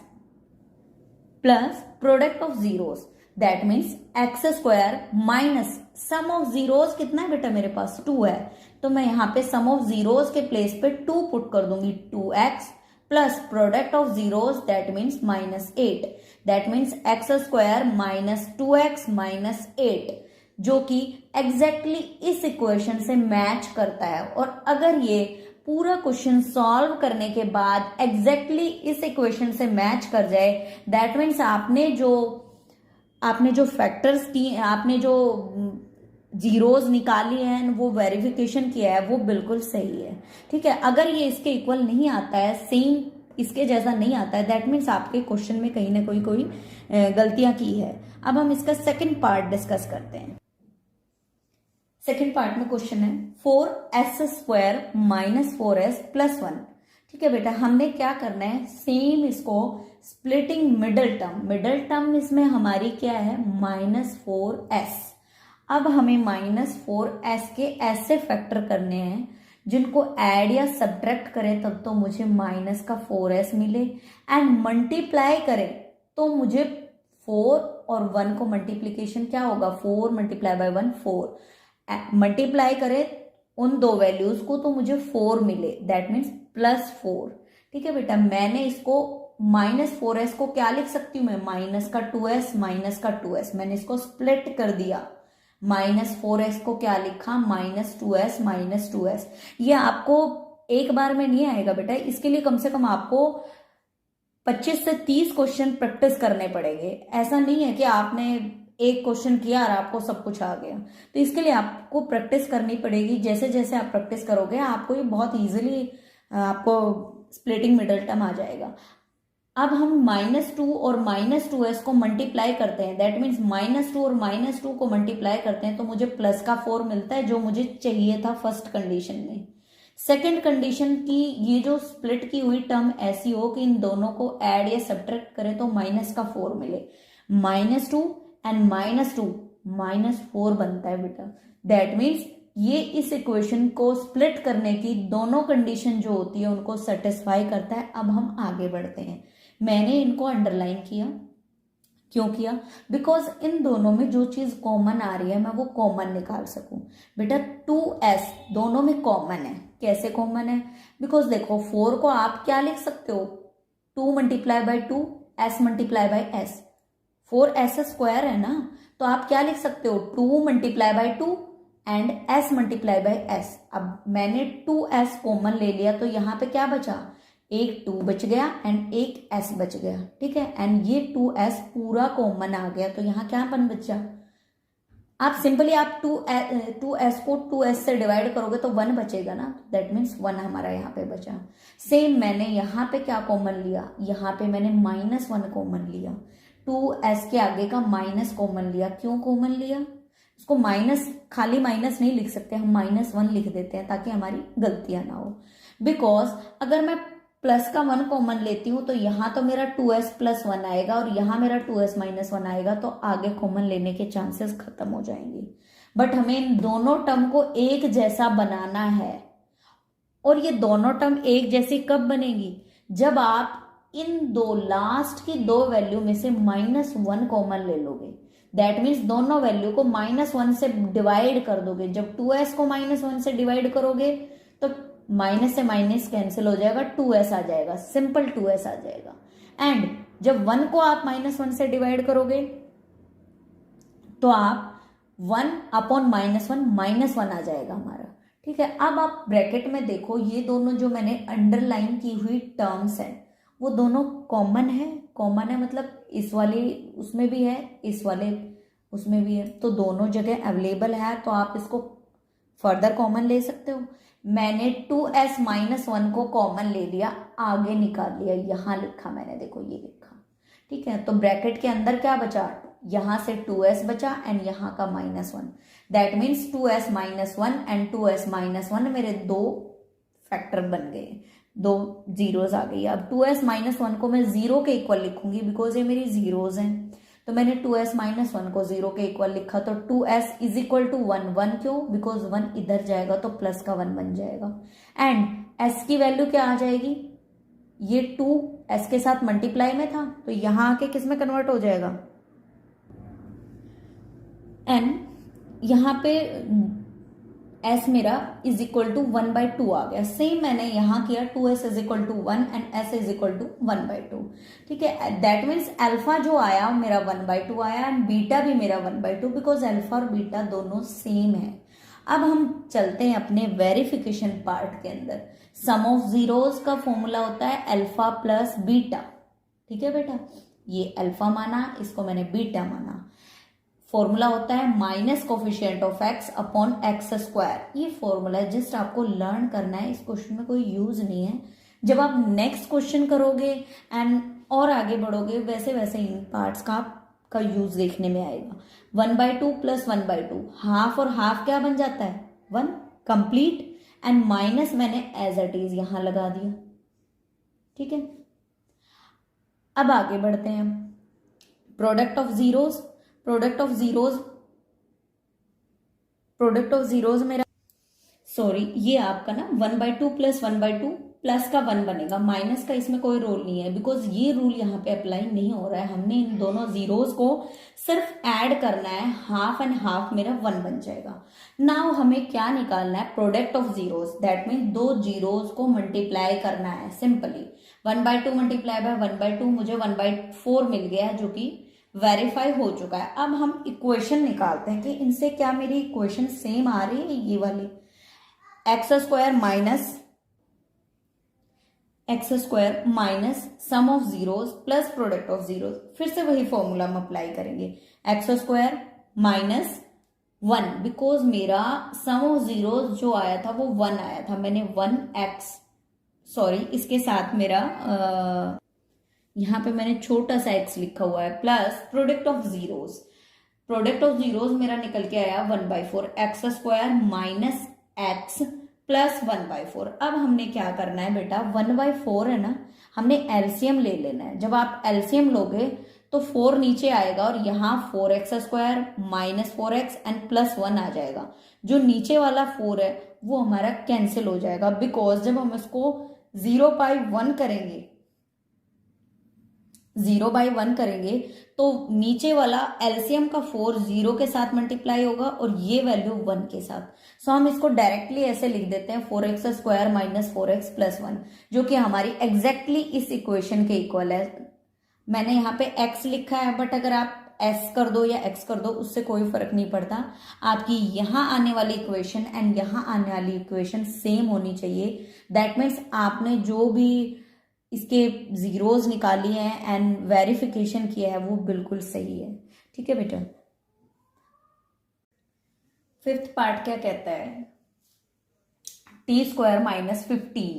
plus product of zeros, that means x² minus sum of zeros कितना है बेटा, मेरे पास 2 है, तो मैं यहाँ पे सम ऑफ जीरोस के प्लेस पे 2 पुट कर दूंगी, 2x plus product of zeros that means -8, that means x² minus 2x minus 8, जो कि एग्जैक्टली इस इक्वेशन से मैच करता है। और अगर ये पूरा क्वेश्चन सॉल्व करने के बाद एग्जैक्टली इस इक्वेशन से मैच कर जाए, दैट मीन्स आपने जो फैक्टर्स की, आपने जो जीरोस निकाली है, वो वेरिफिकेशन किया है, वो बिल्कुल सही है। ठीक है, अगर ये इसके इक्वल नहीं आता है, सेम इसके जैसा नहीं आता है, दैट मीन्स आपके क्वेश्चन में कहीं ना कोई गलतियां की है। अब हम इसका सेकंड पार्ट डिस्कस करते हैं। सेकंड पार्ट में क्वेश्चन है 4s² माइनस 4s + 1। ठीक है बेटा, हमने क्या करना है, सेम इसको स्प्लिटिंग मिडल टर्म इसमें हमारी क्या है, -4s। अब हमें -4s के ऐसे फैक्टर करने हैं जिनको ऐड या सब्ट्रैक्ट करें तब तो मुझे माइनस का 4s मिले, एंड मल्टीप्लाई करें तो मुझे 4 और 1 को मल्टीप्लीकेशन क्या होगा, 4 मल्टीप्लाई बाय 1 4, मल्टीप्लाई करें उन दो वैल्यूज को तो मुझे 4 मिले, दैट मीन्स +4। ठीक है बेटा, मैंने इसको -4s को क्या लिख सकती हूँ मैं, -2s -2s, मैंने इसको स्प्लिट कर दिया। -4s को क्या लिखा, -2s -2s। ये आपको एक बार में नहीं आएगा बेटा, इसके लिए कम से कम आपको 25 से 30 क्वेश्चन प्रैक्टिस करने पड़ेंगे। ऐसा नहीं है कि आपने एक क्वेश्चन किया और आपको सब कुछ आ गया, तो इसके लिए आपको प्रैक्टिस करनी पड़ेगी। जैसे जैसे आप प्रैक्टिस करोगे आपको ये बहुत इजीली आपको स्प्लिटिंग मिडल टर्म आ जाएगा। अब हम -2 और -2s को मल्टीप्लाई करते हैं, दैट मीन्स -2 और -2 को मल्टीप्लाई करते हैं तो मुझे प्लस का 4 मिलता है, जो मुझे चाहिए था फर्स्ट कंडीशन में। सेकंड कंडीशन की ये जो स्प्लिट की हुई टर्म ऐसी हो कि इन दोनों को ऐड या सब्ट्रैक्ट करें तो माइनस का 4 मिले। -2 एंड -2 -4 बनता है बेटा, दैट मीन्स ये इस इक्वेशन को स्प्लिट करने की दोनों कंडीशन जो होती है उनको सेटिस्फाई करता है। अब हम आगे बढ़ते हैं। मैंने इनको अंडरलाइन किया, क्यों किया, बिकॉज इन दोनों में जो चीज कॉमन आ रही है मैं वो कॉमन निकाल सकूं। बेटा 2s दोनों में कॉमन है, कैसे कॉमन है, बिकॉज देखो 4 को आप क्या लिख सकते हो, 2 multiply by 2 s multiply by s, 4s square है ना, तो आप क्या लिख सकते हो, 2 multiply by 2 and s multiply by s। अब मैंने 2s कॉमन ले लिया तो यहाँ पे क्या बचा, एक 2 बच गया एंड एक s बच गया। ठीक है, एंड ये 2s पूरा कॉमन आ गया तो यहाँ क्या बन बचा, आप सिंपली आप 2s को 2s से डिवाइड करोगे तो 1 बचेगा ना, दैट मीन्स 1 हमारा यहाँ पे बचा। सेम मैंने यहाँ पे क्या कॉमन लिया, यहाँ पे मैंने -1 कॉमन लिया, 2s के आगे का माइनस कॉमन लिया। क्यों कॉमन लिया, इसको माइनस खाली माइनस नहीं लिख सकते, हम -1 लिख देते हैं ताकि हमारी गलतियां ना हो। बिकॉज अगर मैं प्लस का 1 कॉमन लेती हूं तो यहां तो मेरा 2s + 1 आएगा और यहां मेरा 2s - 1 आएगा, तो आगे कॉमन लेने के चांसेस खत्म हो जाएंगे। बट हमें इन दोनों टर्म को एक जैसा बनाना है, और ये दोनों टर्म एक जैसी कब बनेगी, जब आप इन दो लास्ट की दो वैल्यू में से -1 कॉमन ले लोगे। दैट मीन्स दोनों वैल्यू को -1 से डिवाइड कर दोगे। जब 2s को -1 से डिवाइड करोगे तो माइनस से माइनस कैंसिल हो जाएगा, 2s आ जाएगा, सिंपल 2s आ जाएगा। एंड जब 1 को आप -1 से डिवाइड करोगे तो आप 1 अपॉन -1 -1 आ जाएगा हमारा। ठीक है, अब आप ब्रैकेट में देखो, ये दोनों जो मैंने अंडरलाइन की हुई टर्म्स हैं वो दोनों कॉमन है। कॉमन है मतलब इस वाले उसमें भी है, इस वाले उसमें भी है, तो दोनों जगह अवेलेबल है, तो आप इसको फर्दर कॉमन ले सकते हो। मैंने 2s - 1 को कॉमन ले लिया, आगे निकाल लिया, यहां लिखा मैंने, देखो ये लिखा। ठीक है, तो ब्रैकेट के अंदर क्या बचा, यहां से 2s बचा एंड यहां का -1, that means 2s - 1 and 2s - 1 मेरे दो फैक्टर बन गए, दो जीरोस आ गई। अब 2s - 1 को मैं 0 के इक्वल लिखूंगी बिकॉज ये मेरी जीरोस हैं, तो मैंने 2s - 1 को 0 के इक्वल लिखा, तो 2s = 1 1 क्यों, बिकॉज 1 इधर जाएगा तो प्लस का 1 बन जाएगा। एंड s की वैल्यू क्या आ जाएगी, ये 2 s के साथ मल्टीप्लाई में था तो यहां आके किस में कन्वर्ट हो जाएगा, एंड यहां पे s मेरा = 1/2 आ गया। सेम मैंने यहां किया, 2s = 1 एंड s = 1/2। ठीक है, दैट मीन्स अल्फा जो आया मेरा 1/2 आया एंड बीटा भी मेरा 1/2, बिकॉज अल्फा और बीटा दोनों सेम है। अब हम चलते हैं अपने वेरिफिकेशन पार्ट के अंदर। सम ऑफ जीरोस का फॉर्मूला होता है अल्फा प्लस बीटा। ठीक है बेटा, ये अल्फा माना, इसको मैंने बीटा माना। फॉर्मूला होता है minus coefficient of x upon x²। ये फॉर्मूला जस्ट आपको लर्न करना है, इस क्वेश्चन में कोई यूज नहीं है। जब आप नेक्स्ट क्वेश्चन करोगे एंड और आगे बढ़ोगे वैसे वैसे इन पार्ट्स का यूज देखने में आएगा। 1/2 + 1/2, हाफ और हाफ क्या बन जाता है, 1 कंप्लीट, एंड माइनस मैंने एज इट इज यहां लगा दिया। ठीक है, अब आगे बढ़ते हैं। Product of zeros product of zeros मेरा ये आपका ना 1/2 प्लस 1/2 प्लस का 1 बनेगा, माइनस का इसमें कोई रोल नहीं है बिकॉज ये रूल यहाँ पे अप्लाई नहीं हो रहा है। हमने इन दोनों जीरोज को सिर्फ ऐड करना है, हाफ एंड हाफ मेरा 1 बन जाएगा। नाउ हमें क्या निकालना है, product of zeros, that mean दो जीरोज को मल्टीप्लाई करना है सिंपली। 1/2 मल्टीप्लाई बाय 1/2 मुझे 1/4 मिल गया जो कि वेरीफाई हो चुका है। अब हम इक्वेशन निकालते हैं कि इनसे क्या मेरी इक्वेशन सेम आ रही है, ये वाली x square minus sum of zeros plus product of zeros. फिर से वही फॉर्मूला हम अप्लाई करेंगे, एक्स स्क्वायर माइनस 1 बिकॉज मेरा सम ऑफ जीरोस जो आया था वो 1 आया था, मैंने 1x इसके साथ मेरा यहाँ पे मैंने छोटा सा x लिखा हुआ है, प्लस प्रोडक्ट ऑफ जीरोस मेरा निकल के आया 1/4, x square minus x plus 1/4। अब हमने क्या करना है बेटा, 1/4 है ना, हमने एलसीएम ले लेना है। जब आप एलसीएम लोगे तो 4 नीचे आएगा और यहाँ 4x square minus 4x and plus 1 आ जाएगा। जो नीचे वाला 4 है वो हमारा कैंसिल हो जाएगा बिकॉज जब हम इसको 0/1 करेंगे तो नीचे वाला एलसीएम का 4 0 के साथ मल्टीप्लाई होगा और ये वैल्यू 1 के साथ। सो हम इसको डायरेक्टली ऐसे लिख देते हैं 4x square minus 4x plus 1, जो कि हमारी एग्जैक्टली इस इक्वेशन के इक्वल है। मैंने यहाँ पे x लिखा है बट अगर आप s कर दो या x कर दो उससे कोई फर्क नहीं पड़ता। आपकी यहाँ आने वाली इक्वेशन एंड यहाँ आने वाली इक्वेशन सेम होनी चाहिए। दैट मीन्स आपने जो भी इसके जीरोज निकाली हैं एंड वेरिफिकेशन किया है वो बिल्कुल सही है। ठीक है बेटा। फिफ्थ पार्ट क्या कहता है, टी स्क्वायर माइनस 15।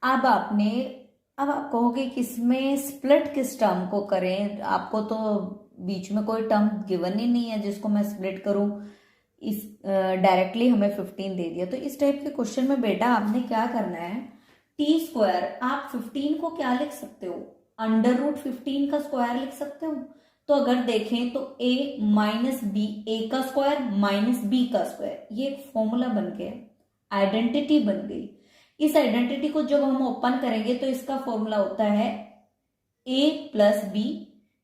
अब आप कहोगे कि इसमें स्प्लिट किस टर्म को करें, आपको तो बीच में कोई टर्म गिवन ही नहीं है जिसको मैं स्प्लिट करूं, इस डायरेक्टली हमें 15 दे दिया। तो इस टाइप के क्वेश्चन में बेटा आपने क्या करना है, टी स्क्वायर आप 15 को क्या लिख सकते हो, √15 का स्क्वायर लिख सकते हो। तो अगर देखें तो a माइनस बी, ए का स्क्वायर माइनस बी का स्क्वायर, ये एक फॉर्मूला बन गया, आइडेंटिटी बन गई। इस आइडेंटिटी को जब हम ओपन करेंगे तो इसका फॉर्मूला होता है a plus b,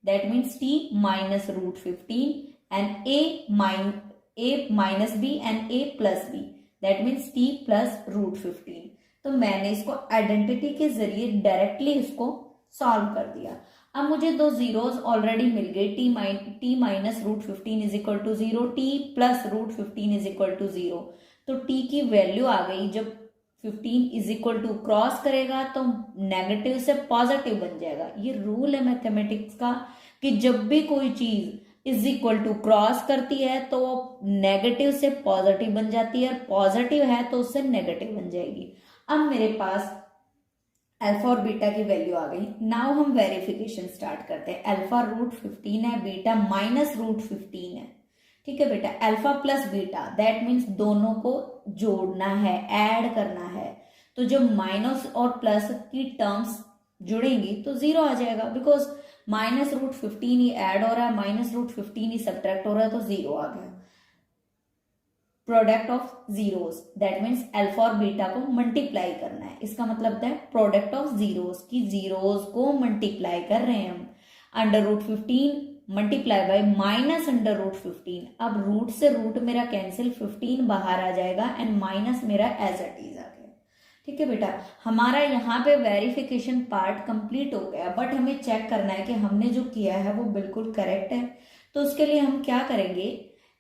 that means t minus √15 and a minus b and a plus b, that means t plus √15। तो मैंने इसको आइडेंटिटी के जरिए डायरेक्टली इसको सॉल्व कर दिया। अब मुझे दो जीरोस ऑलरेडी मिल गए, t minus √15 is equal to 0, t plus √15 is equal to 0। तो t की वैल्यू आ गई, जब 15 इज इक्वल टू क्रॉस करेगा तो नेगेटिव से पॉजिटिव बन जाएगा। ये रूल है मैथमेटिक्स का कि जब भी कोई चीज इज इक्वल टू क्रॉस करती है तो नेगेटिव से पॉजिटिव बन जाती है और पॉजिटिव है तो उससे नेगेटिव बन जाएगी। अब मेरे पास अल्फा और बीटा की वैल्यू आ गई। नाउ हम वेरिफिकेशन स्टार्ट करते हैं। अल्फा √15 है, बीटा माइनस √15 है। ठीक है बेटा, alpha plus beta that means दोनों को जोड़ना है, ऐड करना है। तो जब माइनस और प्लस की टर्म्स जुड़ेंगी तो 0 आ जाएगा बिकॉज माइनस √15 ही ऐड हो रहा है, माइनस √15 ही सब्ट्रैक्ट हो रहा है, तो 0 आ गया। Product of zeros that means alpha और बीटा को मल्टीप्लाई करना है, इसका मतलब है प्रोडक्ट ऑफ जीरोस की जीरोस को मल्टीप्लाई कर रहे हैं हम। √15 मल्टीप्लाई बाय माइनस √15। अब रूट से रूट मेरा कैंसिल, 15 बाहर आ जाएगा एंड माइनस मेरा एज इट इज आ गया। ठीक है बेटा, हमारा यहाँ पे वेरिफिकेशन पार्ट कंप्लीट हो गया, बट हमें चेक करना है कि हमने जो किया है वो बिल्कुल करेक्ट है। तो उसके लिए हम क्या करेंगे,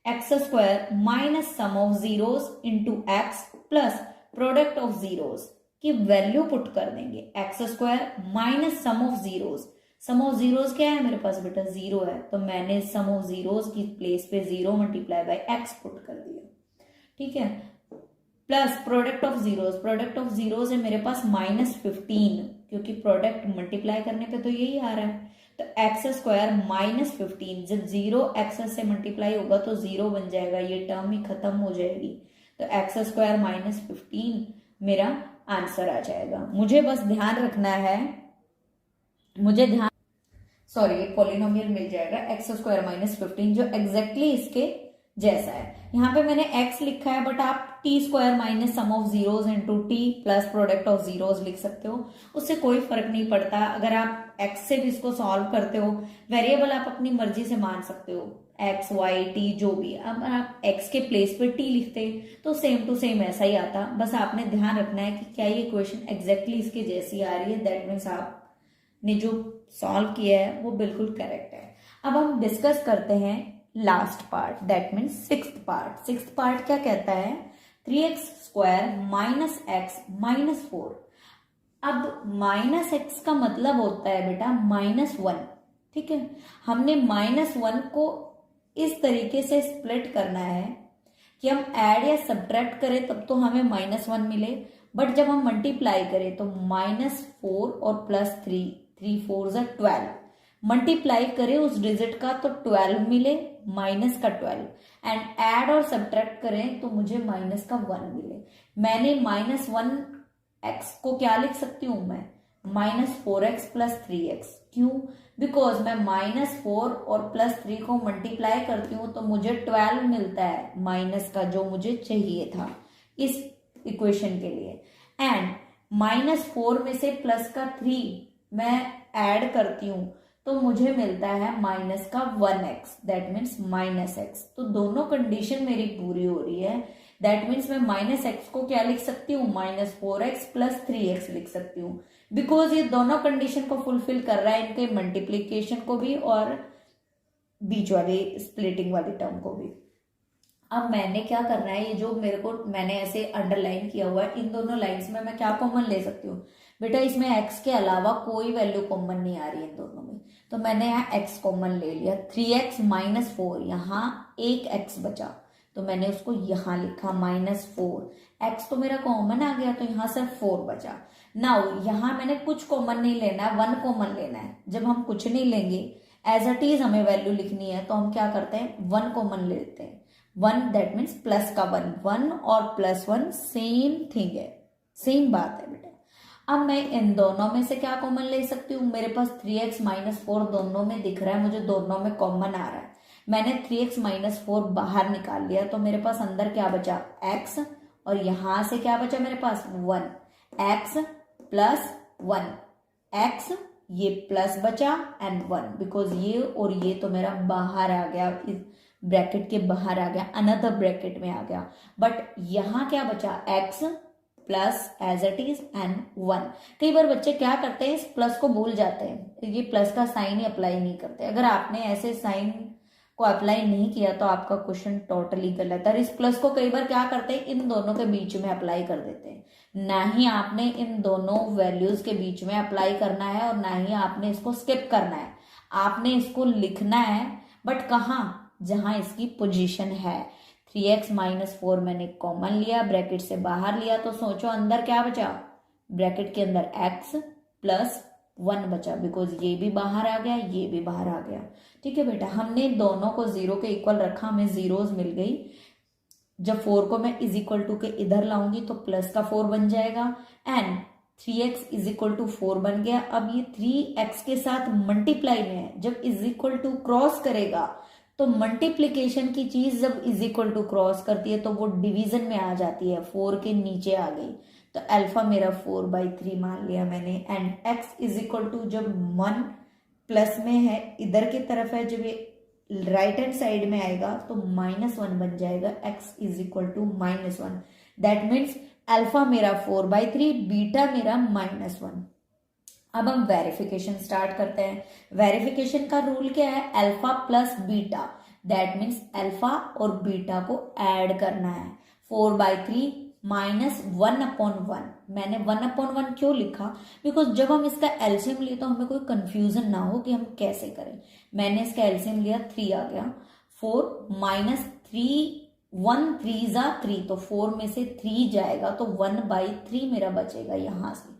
x square minus sum of zeros into x plus product of zeros की वैल्यू पुट कर देंगे। X square minus sum of zeros, sum of zeros क्या है मेरे पास बेटा, 0 है, तो मैंने सम ऑफ जीरोस की प्लेस पे 0 मल्टीप्लाई बाय एक्स पुट कर दिया। ठीक है, plus product of zeros, product of zeros है मेरे पास -15 क्योंकि प्रोडक्ट मल्टीप्लाई करने पे तो यही आ रहा है। तो एक्स स्क्वायर -15, जब 0 एक्स से मल्टीप्लाई होगा तो 0 बन जाएगा, ये टर्म ही खत्म हो जाएगी। तो एक्स स्क्वायर -15 मेरा आंसर आ जाएगा। मुझे बस ध्यान रखना है, पॉलिनोमियल मिल जाएगा एक्स स्क्वायर -15 जो एग्जैक्टली इसके जैसा है। यहाँ पे मैंने x लिखा है, बट आप T square minus sum of zeros into T plus product of zeros लिख सकते हो, उससे कोई फर्क नहीं पड़ता। अगर आप x से भी इसको सॉल्व करते हो, वेरिएबल आप अपनी मर्जी से मान सकते हो, x y t जो भी। अब आप x के प्लेस पे t लिखते तो सेम टू सेम ऐसा ही आता। बस आपने ध्यान रखना है कि क्या ये इक्वेशन एग्जैक्टली इसके जैसी आ रही है, दैट मीन्स आपने जो सॉल्व किया है वो बिल्कुल करेक्ट है। अब हम डिस्कस करते हैं last part, that means sixth part. Sixth part क्या कहता है, 3x square minus x minus 4। अब माइनस एक्स का मतलब होता है बेटा -1, ठीक है। हमने -1 को इस तरीके से स्प्लिट करना है कि हम ऐड या सब्ट्रैक्ट करें तब तो हमें -1 मिले, बट जब हम मल्टीप्लाई करें तो -4 और +3, 3 4 12, मल्टीप्लाई करें उस डिजिट का तो 12 मिले, माइनस का 12, एंड ऐड और सब्ट्रैक्ट करें तो मुझे माइनस का 1 मिले। मैंने -1x को क्या लिख सकती हूं मैं, -4x + 3x। क्यों? बिकॉज मैं -4 और +3 को मल्टीप्लाई करती हूं तो मुझे 12 मिलता है, माइनस का, जो मुझे चाहिए था इस इक्वेशन के लिए। एंड -4 में से प्लस का 3 मैं ऐड करती हूं तो मुझे मिलता है माइनस का 1x, दैट मीन्स -x। तो दोनों कंडीशन मेरी पूरी हो रही है, दैट मीन्स मैं -x को क्या लिख सकती हूँ, -4x + 3x लिख सकती हूँ, बिकॉज ये दोनों कंडीशन को फुलफिल कर रहा है, इनके मल्टीप्लीकेशन को भी और बीच वाली स्प्लिटिंग वाली टर्म को भी। अब मैंने क्या करना है, ये जो मेरे को मैंने ऐसे अंडरलाइन किया हुआ है, इन दोनों लाइंस में मैं क्या कॉमन ले सकती हूँ बेटा, इसमें x के अलावा कोई वैल्यू कॉमन नहीं आ रही है इन दोनों में, तो मैंने यहाँ x कॉमन ले लिया। 3x - 4, यहाँ एक x बचा तो मैंने उसको यहाँ लिखा -4, x तो मेरा कॉमन आ गया तो यहाँ सिर्फ 4 बचा। नाउ यहाँ मैंने कुछ कॉमन नहीं लेना है, 1 कॉमन लेना है। जब हम कुछ नहीं लेंगे, एज इट इज हमें वैल्यू लिखनी है, तो हम क्या करते हैं, 1 कॉमन लेते हैं। 1 दैट मीन्स प्लस का 1 और +1 सेम थिंग है, सेम बात है बेटा। अब मैं इन दोनों में से क्या कॉमन ले सकती हूँ, मेरे पास 3x - 4 दोनों में दिख रहा है, मुझे दोनों में कॉमन आ रहा है। मैंने 3x - 4 बाहर निकाल लिया तो मेरे पास अंदर क्या बचा, x, और यहां से क्या बचा मेरे पास 1, x + 1, x ये प्लस बचा एंड 1, बिकॉज ये और ये तो मेरा बाहर आ गया, इस ब्रैकेट के बाहर आ गया, अनदर ब्रैकेट में आ गया। बट यहाँ क्या बचा, x plus as it is and 1। कई बार बच्चे क्या करते हैं, इस प्लस को भूल जाते हैं, ये प्लस का साइन ही अप्लाई नहीं करते। अगर आपने ऐसे साइन को अप्लाई नहीं किया तो आपका क्वेश्चन टोटली गलत है। और इस प्लस को कई बार क्या करते हैं, इन दोनों के बीच में अप्लाई कर देते हैं। ना ही आपने इन दोनों वैल्यूज के बीच में अप्लाई करना है और ना ही आपने इसको स्किप करना है, आपने इसको लिखना है, बट कहाँ, जहां इसकी पोजीशन है। 3x - 4 मैंने कॉमन लिया, ब्रैकेट से बाहर लिया, तो सोचो अंदर क्या बचा, ब्रैकेट के अंदर x + 1 बचा, बिकॉज ये भी बाहर आ गया, ये भी बाहर आ गया। ठीक है बेटा, हमने दोनों को 0 के इक्वल रखा, हमें जीरोज मिल गई। जब 4 को मैं = के इधर लाऊंगी तो प्लस का 4 बन जाएगा, एंड 3x = 4 बन गया। अब ये 3x के साथ मल्टीप्लाई में है, जब = क्रॉस करेगा तो मल्टीप्लीकेशन की चीज जब = क्रॉस करती है तो वो डिवीजन में आ जाती है, 4 के नीचे आ गई, तो अल्फा मेरा 4/3 मान लिया मैंने। एंड x जब 1 प्लस में है, इधर की तरफ है, जब ये राइट हैंड साइड में आएगा तो -1 बन जाएगा, x -1। दैट मीन्स अल्फा मेरा 4/3, बीटा मेरा -1। अब हम वेरिफिकेशन स्टार्ट करते हैं। वेरिफिकेशन का रूल क्या है, alpha plus beta, that means alpha और बीटा को ऐड करना है। 4/3 -1/1, मैंने 1/1 क्यों लिखा, बिकॉज जब हम इसका एलसीएम लिए तो हमें कोई कंफ्यूजन ना हो कि हम कैसे करें। मैंने इसका एलसीएम लिया, 3 आ गया, 4 -3 1 3 3, तो 4 में से 3 जाएगा तो 1/3 मेरा बचेगा। यहां से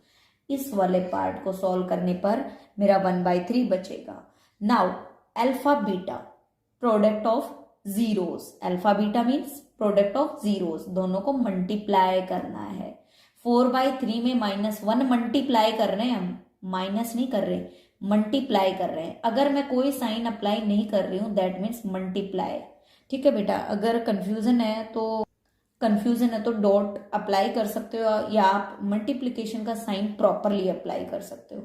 इस वाले पार्ट को सॉल्व करने पर मेरा 1/3 बचेगा। Now alpha beta product of zeros, alpha beta means product of zeros, दोनों को मल्टीप्लाई करना है। 4/3 में -1 मल्टीप्लाई कर रहे हैं हम, माइनस नहीं कर रहे, मल्टीप्लाई कर रहे हैं। अगर मैं कोई साइन अप्लाई नहीं कर रही हूं दैट मीन्स मल्टीप्लाई, ठीक है बेटा, अगर कंफ्यूजन है तो डॉट अप्लाई कर सकते हो, या आप मल्टीप्लीकेशन का साइन प्रॉपरली अप्लाई कर सकते हो।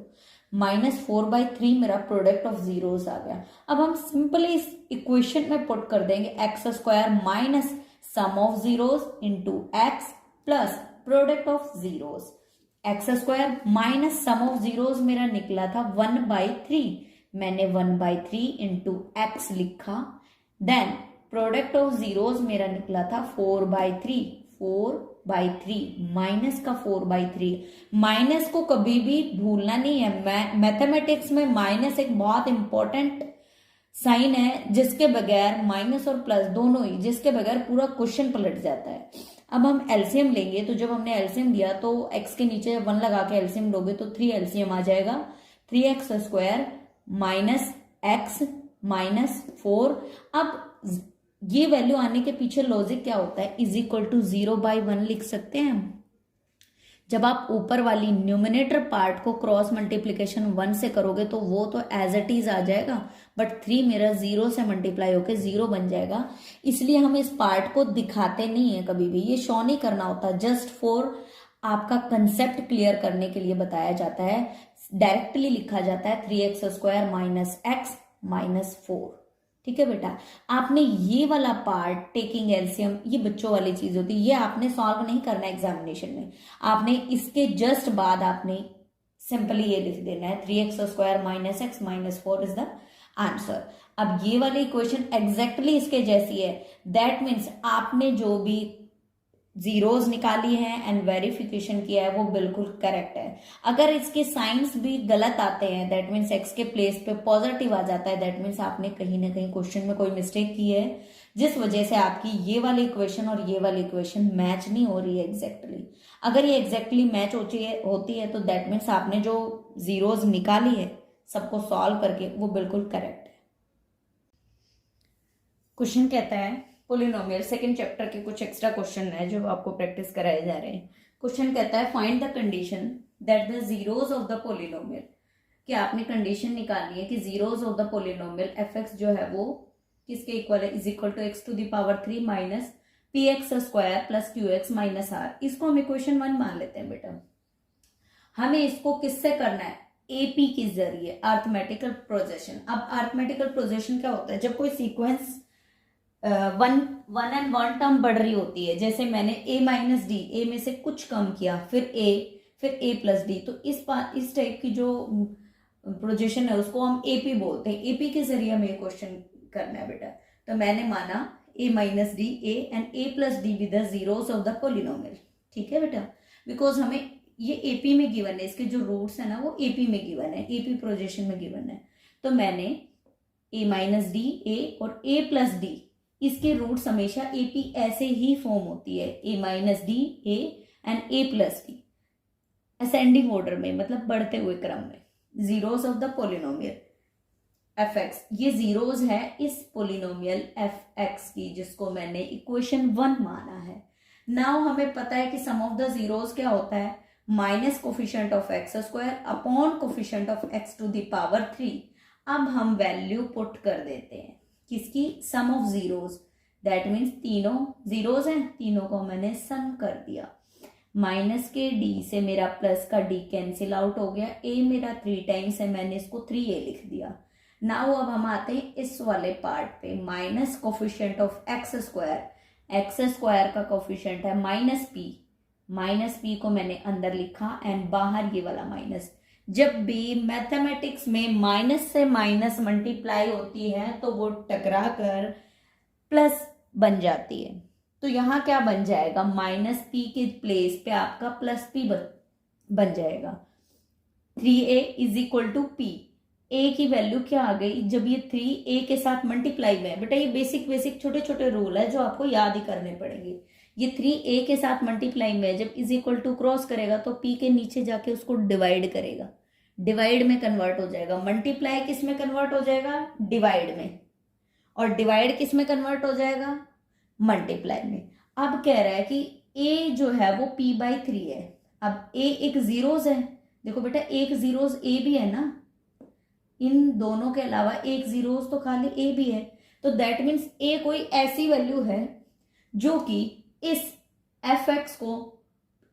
-4/3 मेरा प्रोडक्ट ऑफ जीरोस आ गया। अब हम सिंपली इस इक्वेशन में पुट कर देंगे x² minus sum of zeros into x plus product of zeros. x² minus sum of zeros मेरा निकला था 1/3, मैंने 1/3 इंटू x लिखा। देन प्रोडक्ट ऑफ जीरोस मेरा निकला था 4/3, 4/3 माइनस का 4/3। माइनस को कभी भी भूलना नहीं है, मैथमेटिक्स में माइनस एक बहुत इंपॉर्टेंट साइन है, जिसके बगैर माइनस और प्लस दोनों ही, जिसके बगैर पूरा क्वेश्चन पलट जाता है। अब हम एलसीएम लेंगे, तो जब हमने एलसीएम दिया तो x के नीचे 1 लगा के एलसीएम लोगे तो 3 एलसीएम आ जाएगा, 3x² माइनस x माइनस 4। अब ये वैल्यू आने के पीछे लॉजिक क्या होता है, इज इक्वल टू 0/1 लिख सकते हैं हम। जब आप ऊपर वाली न्यूमिनेटर पार्ट को क्रॉस मल्टीप्लीकेशन 1 से करोगे तो वो तो एज इट इज आ जाएगा, बट 3 मेरा 0 से मल्टीप्लाई होकर 0 बन जाएगा। इसलिए हम इस पार्ट को दिखाते नहीं है, कभी भी ये शो नहीं करना होता, जस्ट फॉर आपका कंसेप्ट क्लियर करने के लिए बताया जाता है। डायरेक्टली लिखा जाता है 3x² माइनस x माइनस 4। ठीक है बेटा, आपने ये वाला पार्ट टेकिंग एलसीएम, ये बच्चों वाली चीज होती है, ये आपने सॉल्व नहीं करना एग्जामिनेशन में। आपने इसके जस्ट बाद आपने सिंपली ये लिख देना है 3x² minus x minus 4 is the answer. अब ये वाली इक्वेशन एग्जैक्टली इसके जैसी है, दैट मीन्स आपने जो भी जीरोस निकाली हैं एंड वेरिफिकेशन किया है वो बिल्कुल करेक्ट है। अगर इसके साइंस भी गलत आते हैं, दैट मीन्स x के प्लेस पे पॉजिटिव आ जाता है, दैट मीन्स आपने कहीं ना कहीं क्वेश्चन में कोई मिस्टेक की है, जिस वजह से आपकी ये वाली इक्वेशन और ये वाली इक्वेशन मैच नहीं हो रही है एग्जैक्टली। अगर ये एग्जैक्टली मैच होती है तो दैट मीन्स आपने जो जीरोस निकाली है सबको सॉल्व करके वो बिल्कुल करेक्ट है। क्वेश्चन कहता है पोलिनोमियल, सेकंड चैप्टर के कुछ एक्स्ट्रा क्वेश्चन है जो आपको प्रैक्टिस कराए जा रहे हैं। क्वेश्चन कहता है find the condition that the zeros of the polynomial, कि आपने कंडीशन निकालनी है कि zeros of the polynomial fx जो है वो किसके इक्वल है, is equal to x⁻³ minus px² plus qx minus r। इसको हम इक्वेशन 1 मान लेते हैं बेटा। हमें इसको किससे करना है, एपी के जरिए, अरिथमेटिकल प्रोजेक्शन। अब अरिथमेटिकल प्रोजेक्शन क्या होता है, जब कोई sequence one and one term बढ़ रही होती है, जैसे मैंने a माइनस डी, ए में से कुछ कम किया, फिर a प्लस डी, तो इस टाइप की जो प्रोजेक्शन है उसको हम एपी बोलते हैं। एपी के जरिए हमें क्वेश्चन करना है बेटा। तो मैंने माना a minus D A and a plus D with the zeros of the polynomial. ठीक है बेटा, बिकॉज हमें ये एपी में गिवन है, इसके जो रूट्स है ना वो एपी में गिवन है, एपी प्रोजेक्शन में गिवन है। तो मैंने a माइनस डी ए और a प्लस डी, इसके रूट्स हमेशा एपी ऐसे ही फॉर्म होती है, a minus D A and a plus D, ascending order में, मतलब बढ़ते हुए क्रम में। Zeros of the polynomial fx, ये जीरोस है इस पोलिनोमियल fx की, जिसको मैंने इक्वेशन 1 माना है। नाउ हमें पता है कि सम ऑफ द जीरोस क्या होता है, minus coefficient of x² upon coefficient of x⁻3। अब हम वैल्यू पुट कर देते हैं किसकी, सम ऑफ जीरोस, दैट मीन्स तीनों जीरोस हैं, तीनों को मैंने सम कर दिया। माइनस के डी से मेरा प्लस का डी कैंसिल आउट हो गया, a मेरा 3 टाइम्स है, मैंने इसको 3a लिख दिया। नाउ अब हम आते हैं इस वाले पार्ट पे, माइनस कोफिशिएंट ऑफ x² का कोफिशिएंट है माइनस p को मैंने अंदर लिखा एंड बाहर ये वाला माइनस। जब भी मैथमेटिक्स में माइनस से माइनस मल्टीप्लाई होती है तो वो टकरा कर प्लस बन जाती है, तो यहाँ क्या बन जाएगा, माइनस p के प्लेस पे आपका प्लस p बन जाएगा। 3a is equal to p, a की वैल्यू क्या आ गई, जब ये 3a के साथ मल्टीप्लाई में है, बेटा ये बेसिक छोटे छोटे रूल है जो आपको याद ही करने पड़ेंगे। ये 3a के साथ मल्टीप्लाई में है, जब इज इक्वल टू क्रॉस करेगा तो p के नीचे जाके उसको डिवाइड करेगा, डिवाइड में कन्वर्ट हो जाएगा। मल्टीप्लाई किस में कन्वर्ट हो जाएगा, डिवाइड में, और डिवाइड किस में कन्वर्ट हो जाएगा, मल्टीप्लाई में। अब कह रहा है कि a जो है वो p/3 है। अब a एक जीरोस है, देखो बेटा एक जीरोस a भी है ना, इन दोनों के अलावा एक जीरोस तो खाली a भी है, तो दैट मीन्स ए कोई ऐसी वैल्यू है जो कि इस एफ एक्स को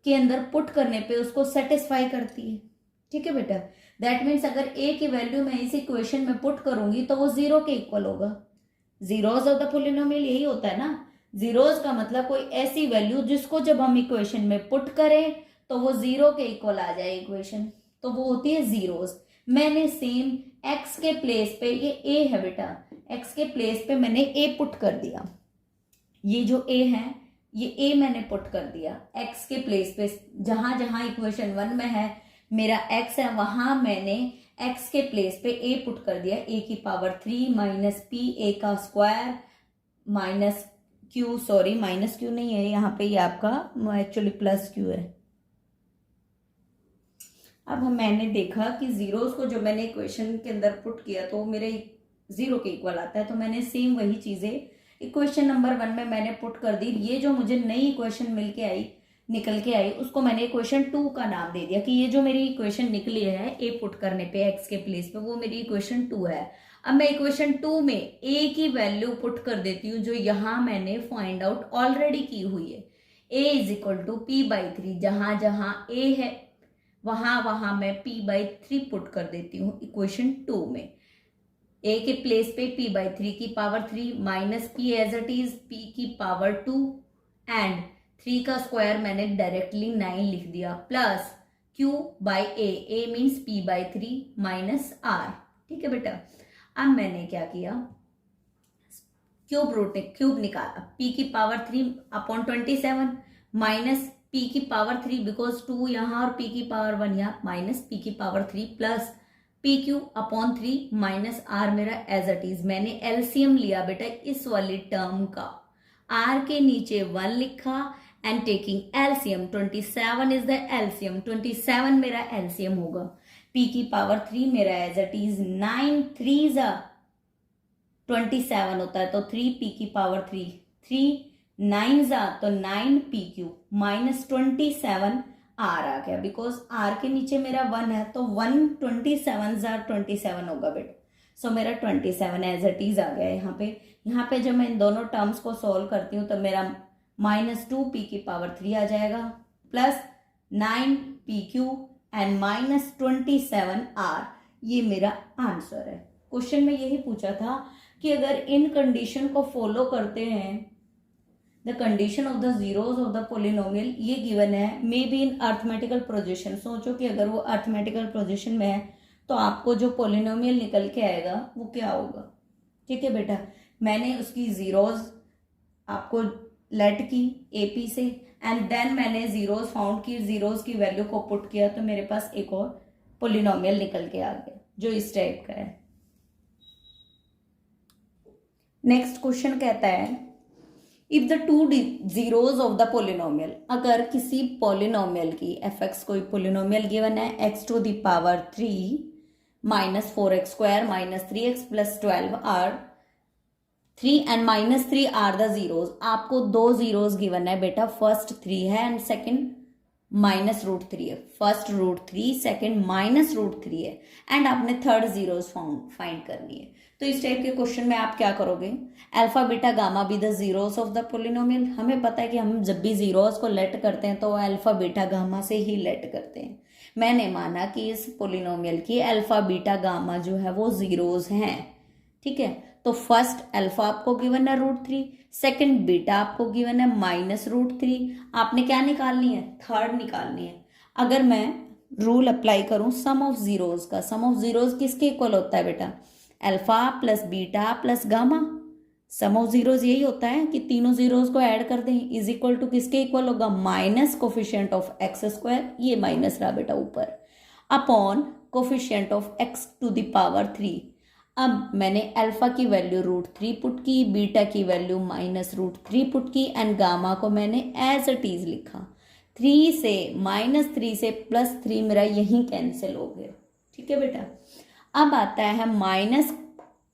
के अंदर पुट करने पे उसको सेटिस्फाई करती है। ठीक है बेटा, दैट मीन्स अगर ए की वैल्यू मैं इस इक्वेशन में पुट करूंगी तो वो 0 के इक्वल होगा। जीरोज ऑफ द पॉलिनोमियल यही होता है ना, जीरोज का मतलब कोई ऐसी वैल्यू जिसको जब हम इक्वेशन में पुट करें तो वो 0 के इक्वल आ जाए इक्वेशन, तो वो होती है जीरोज। मैंने सेम एक्स के प्लेस पे, ये ए है बेटा, एक्स के प्लेस पे मैंने ए पुट कर दिया, ये जो ए है ये ए मैंने पुट कर दिया एक्स के प्लेस पे, जहां जहां इक्वेशन 1 में है मेरा एक्स है वहां मैंने एक्स के प्लेस पे ए पुट कर दिया, ए की पावर 3 माइनस पी ए का square minus Q, sorry minus Q नहीं है यहाँ पे, ये आपका एक्चुअली प्लस क्यू है। अब मैंने देखा कि जीरोस को जो मैंने इक्वेशन के अंदर पुट किया तो मेरे 0 के इक्वल आता है, तो मैंने सेम वही चीजें इक्वेशन नंबर 1 में मैंने पुट कर दी। ये जो मुझे नई इक्वेशन निकल के आई उसको मैंने इक्वेशन 2 का नाम दे दिया कि ये जो मेरी इक्वेशन निकली है ए पुट करने पे एक्स के प्लेस पे, वो मेरी इक्वेशन 2 है। अब मैं इक्वेशन 2 में ए की वैल्यू पुट कर देती हूँ जो यहां मैंने फाइंड आउट ऑलरेडी की हुई है, ए इज इक्वल टू p/3, जहां जहां ए है वहां वहां मैं p/3 पुट कर देती हूँ इक्वेशन 2 में। ए के प्लेस पे p/3 की power 3 minus p as it is p की पावर 2 एंड 3 का स्क्वायर मैंने डायरेक्टली 9 लिख दिया plus q by a means p/3 minus r। ठीक है बेटा, अब मैंने क्या किया, क्यूब निकाला, p की पावर 3 अपॉन 27 माइनस p की पावर 3 बिकॉज 2 यहाँ और p की पावर 1 यहाँ माइनस p की power 3 plus PQ upon 3 minus R मेरा एज इट इज। मैंने एलसीएम लिया बेटा इस वाली टर्म का, R के नीचे 1 लिखा and taking LCM 27 is the LCM, 27 मेरा एलसीएम होगा। P की पावर 3 मेरा एज इट इज 9 3 जा 27 होता है तो 3 P की पावर 3 3 9 जा तो 9 PQ माइनस 27 R आ गया, बिकॉज R के नीचे मेरा 1 है तो 1 27 जा 27 होगा बेटा। सो मेरा 27 एज इट इज आ गया यहाँ पे जब मैं इन दोनों टर्म्स को सॉल्व करती हूँ तो मेरा माइनस 2p की पावर 3 आ जाएगा plus 9pq and minus 27r, ये मेरा आंसर है। क्वेश्चन में यही पूछा था कि अगर इन कंडीशन को फॉलो करते हैं, the condition of the zeros of the polynomial ये गिवन है, may be in arithmetical projection. सोचो कि अगर वो अर्थमेटिकल प्रोजेक्शन में है तो आपको जो पोलिनोमियल निकल के आएगा वो क्या होगा। ठीक है बेटा, मैंने उसकी जीरोज आपको लेट की एपी से एंड देन मैंने जीरोज फाउंड की, जीरोज की वैल्यू को पुट किया तो मेरे पास एक और पोलिनोमियल निकल के आ गया जो इस टाइप का है। नेक्स्ट क्वेश्चन कहता है if the two zeros of the polynomial, अगर किसी पोलिनोमियल की एफ एक्स कोई पोलिनोमियल गिवन है x to the power 3 minus 4x square minus 3x plus 12 are 3 and minus 3 are the zeros. आपको दो जीरोज गिवन है बेटा, फर्स्ट 3 है एंड सेकंड माइनस √3 है। फर्स्ट √3 सेकंड माइनस √3 है एंड आपने थर्ड जीरोज फाइंड करनी है। तो इस टाइप के क्वेश्चन में आप क्या करोगे, alpha beta gamma be the zeros of the polynomial. हमें पता है कि हम जब भी जीरोज को लेट करते हैं तो अल्फा बीटा गामा से ही लेट करते हैं। मैंने माना कि इस पोलिनोमियल की अल्फा बीटा गामा जो है वो जीरोज हैं। ठीक है, तो फर्स्ट अल्फा आपको गिवन है √3, सेकंड बीटा आपको गिवन है माइनस √3। आपने क्या निकालनी है, थर्ड निकालनी है। अगर मैं रूल अप्लाई करूं सम ऑफ जीरोज का, सम ऑफ जीरोज किसके इक्वल होता है बेटा, alpha plus beta plus gamma. Sum of zeros यही होता है कि तीनों जीरोज को ऐड कर दें, इज इक्वल टू किसके इक्वल होगा, minus coefficient of x square, ये माइनस रहा बेटा ऊपर, upon coefficient of x to the power 3। अब मैंने अल्फा की वैल्यू √3 पुट की, बीटा की वैल्यू माइनस √3 पुट की एंड गामा को मैंने एज इट इज लिखा। 3 से माइनस 3 से प्लस 3 मेरा यहीं कैंसिल हो गया। ठीक है बेटा, अब आता है माइनस,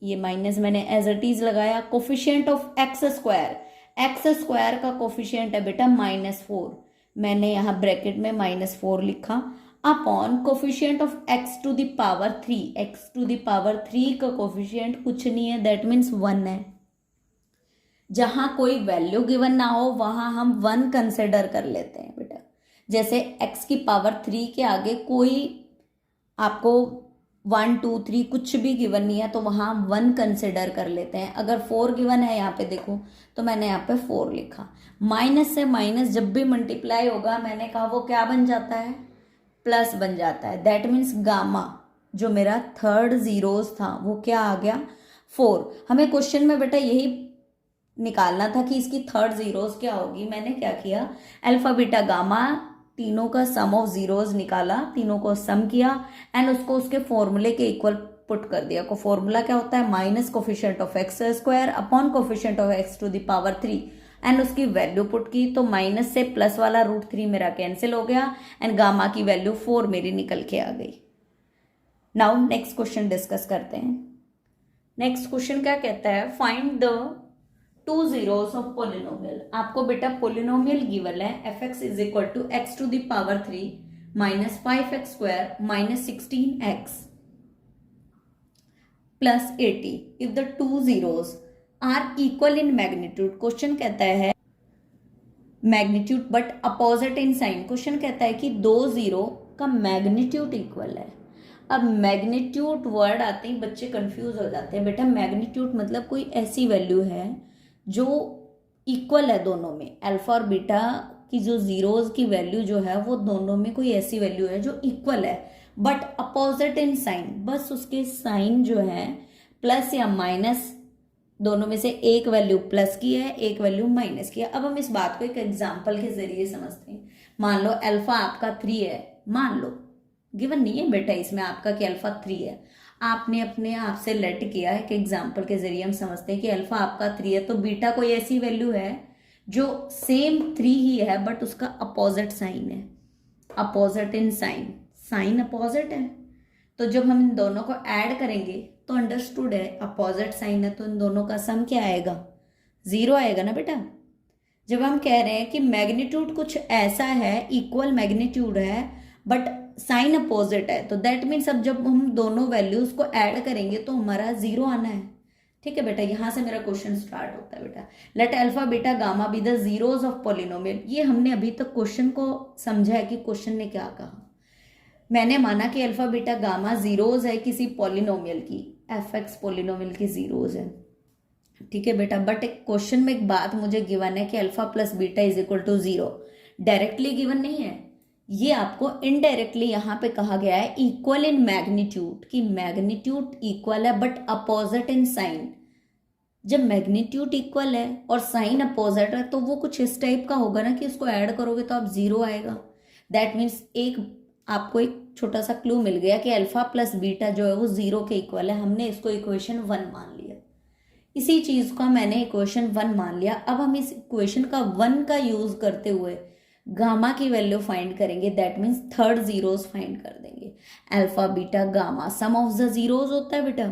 ये माइनस मैंने एज इट इज लगाया, coefficient of x square, x square का कोफिशिएंट है बेटा -4, मैंने यहाँ ब्रैकेट में -4 लिखा, upon coefficient of x to the power 3, x to the power 3 का कोफिशिएंट कुछ नहीं है, दैट मीन्स 1 है। जहां कोई वैल्यू गिवन ना हो वहां हम 1 कंसिडर कर लेते हैं बेटा। जैसे x की पावर 3 के आगे कोई आपको 1 2 3 कुछ भी गिवन नहीं है तो वहां हम 1 कंसिडर कर लेते हैं। अगर 4 गिवन है यहाँ पे देखो तो मैंने यहाँ पे 4 लिखा। माइनस से माइनस जब भी मल्टीप्लाई होगा मैंने कहा वो क्या बन जाता है, प्लस बन जाता है। दैट मीन्स गामा जो मेरा थर्ड जीरोस था वो क्या आ गया, 4। हमें क्वेश्चन में बेटा यही निकालना था कि इसकी थर्ड जीरोस क्या होगी। मैंने क्या किया, अल्फा बीटा गामा तीनों का सम ऑफ जीरोस निकाला, तीनों को सम किया एंड उसको उसके फॉर्मूले के इक्वल पुट कर दिया। को फॉर्मूला क्या होता है, minus coefficient of x square upon coefficient of x to the power 3 and उसकी वैल्यू पुट की तो माइनस से प्लस वाला √3 मेरा कैंसिल हो गया एंड गामा की वैल्यू 4 मेरी निकल के आ गई। नाउ नेक्स्ट क्वेश्चन डिस्कस करते हैं। नेक्स्ट क्वेश्चन क्या कहता है, find the 2 zeros of polynomial. आपको बेटा पोलिनोमियल गिवन है fx is equal to x to the power 3 minus 5x square minus 16x plus 80 if the 2 zeros are equal in magnitude. Question कहता है magnitude but opposite in sign. Question कहता है कि 2 zero का magnitude equal है। अब magnitude word आते ही बच्चे कंफ्यूज हो जाते हैं। बेटा मैग्नीट्यूड मतलब कोई ऐसी वैल्यू है जो इक्वल है दोनों में, अल्फा और बीटा की जो जीरोस की वैल्यू जो है वो दोनों में कोई ऐसी वैल्यू है जो इक्वल है बट अपोजिट इन साइन। बस उसके साइन जो है प्लस या माइनस दोनों में से एक वैल्यू प्लस की है, एक वैल्यू माइनस की है। अब हम इस बात को एक एग्जाम्पल के जरिए समझते हैं। मान लो अल्फा आपका 3 है, मान लो गिवन नहीं है बेटा इसमें आपका कि अल्फा 3 है, आपने अपने आप से लेट किया है कि एग्जाम्पल के जरिए हम समझते हैं कि अल्फा आपका 3 है तो बीटा कोई ऐसी वैल्यू है जो सेम 3 ही है बट उसका अपोजिट साइन है, opposite in sign, sign opposite है। तो जब हम इन दोनों को ऐड करेंगे तो अंडरस्टूड है अपोजिट साइन है तो इन दोनों का सम क्या आएगा, 0 आएगा ना बेटा। जब हम कह रहे हैं कि मैग्नीट्यूड कुछ ऐसा है, इक्वल मैग्नीट्यूड है बट साइन अपोजिट है तो दैट मीन्स अब जब हम दोनों वैल्यूज को ऐड करेंगे तो हमारा 0 आना है। ठीक है बेटा, यहां से मेरा क्वेश्चन स्टार्ट होता है बेटा। Let alpha beta gamma be the zeros of polynomial. ये हमने अभी तक क्वेश्चन को समझा है कि क्वेश्चन ने क्या कहा। मैंने माना कि अल्फा बीटा गामा जीरोस है किसी पोलिनोमियल की, एफ पोलिनोमियल की जीरोस है। ठीक है बेटा, बट एक क्वेश्चन में एक बात मुझे गिवन है कि alpha plus beta is equal to 0। Directly given नहीं है, ये आपको इनडायरेक्टली यहाँ पे कहा गया है इक्वल इन मैग्नीट्यूड, कि मैग्नीट्यूड इक्वल है बट अपोजिट इन साइन। जब मैग्नीट्यूड इक्वल है और साइन अपोजिट है तो वो कुछ इस टाइप का होगा ना कि उसको ऐड करोगे तो आप 0 आएगा। दैट मीन्स आपको एक छोटा सा क्लू मिल गया कि अल्फा प्लस बीटा जो है वो 0 के इक्वल है। हमने इसको इक्वेशन 1 मान लिया। इसी चीज का मैंने इक्वेशन 1 मान लिया। अब हम इस इक्वेशन का 1 का यूज करते हुए गामा की वैल्यू फाइंड करेंगे। That means third zeros find कर देंगे। Alpha beta gamma sum of the zeros होता है बेटा,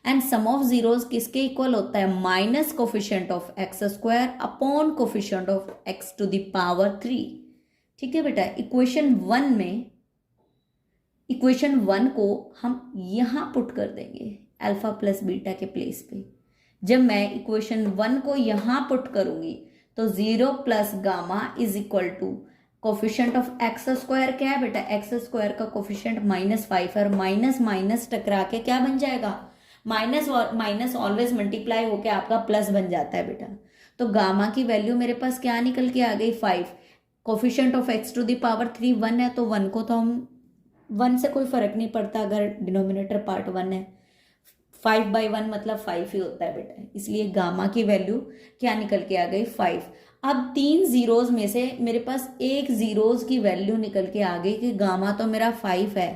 एंड सम ऑफ जीरोस किसके इक्वल होता है, minus coefficient of x square upon coefficient of x to the power 3। ठीक है बेटा, इक्वेशन 1 को हम यहां पुट कर देंगे अल्फा प्लस बीटा के प्लेस पे। जब मैं इक्वेशन 1 को यहां पुट करूंगी तो 0 plus gamma is equal to coefficient of x square क्या है बेटा, एक्स स्क्वायर का कोफिशिएंट -5 है और माइनस माइनस टकरा के क्या बन जाएगा, माइनस और माइनस ऑलवेज मल्टीप्लाई होके आपका प्लस बन जाता है बेटा। तो गामा की वैल्यू मेरे पास क्या निकल के आ गई, 5। Coefficient of x to the power 3 1 है तो 1 को तो हम 1 से कोई फर्क नहीं पड़ता अगर डिनोमिनेटर पार्ट 1 है। 5/1 मतलब 5 ही होता है बेटा, इसलिए गामा की वैल्यू क्या निकल के आ गई, 5। अब 3 जीरोस में से मेरे पास एक जीरोस की वैल्यू निकल के आ गई कि गामा तो मेरा 5 है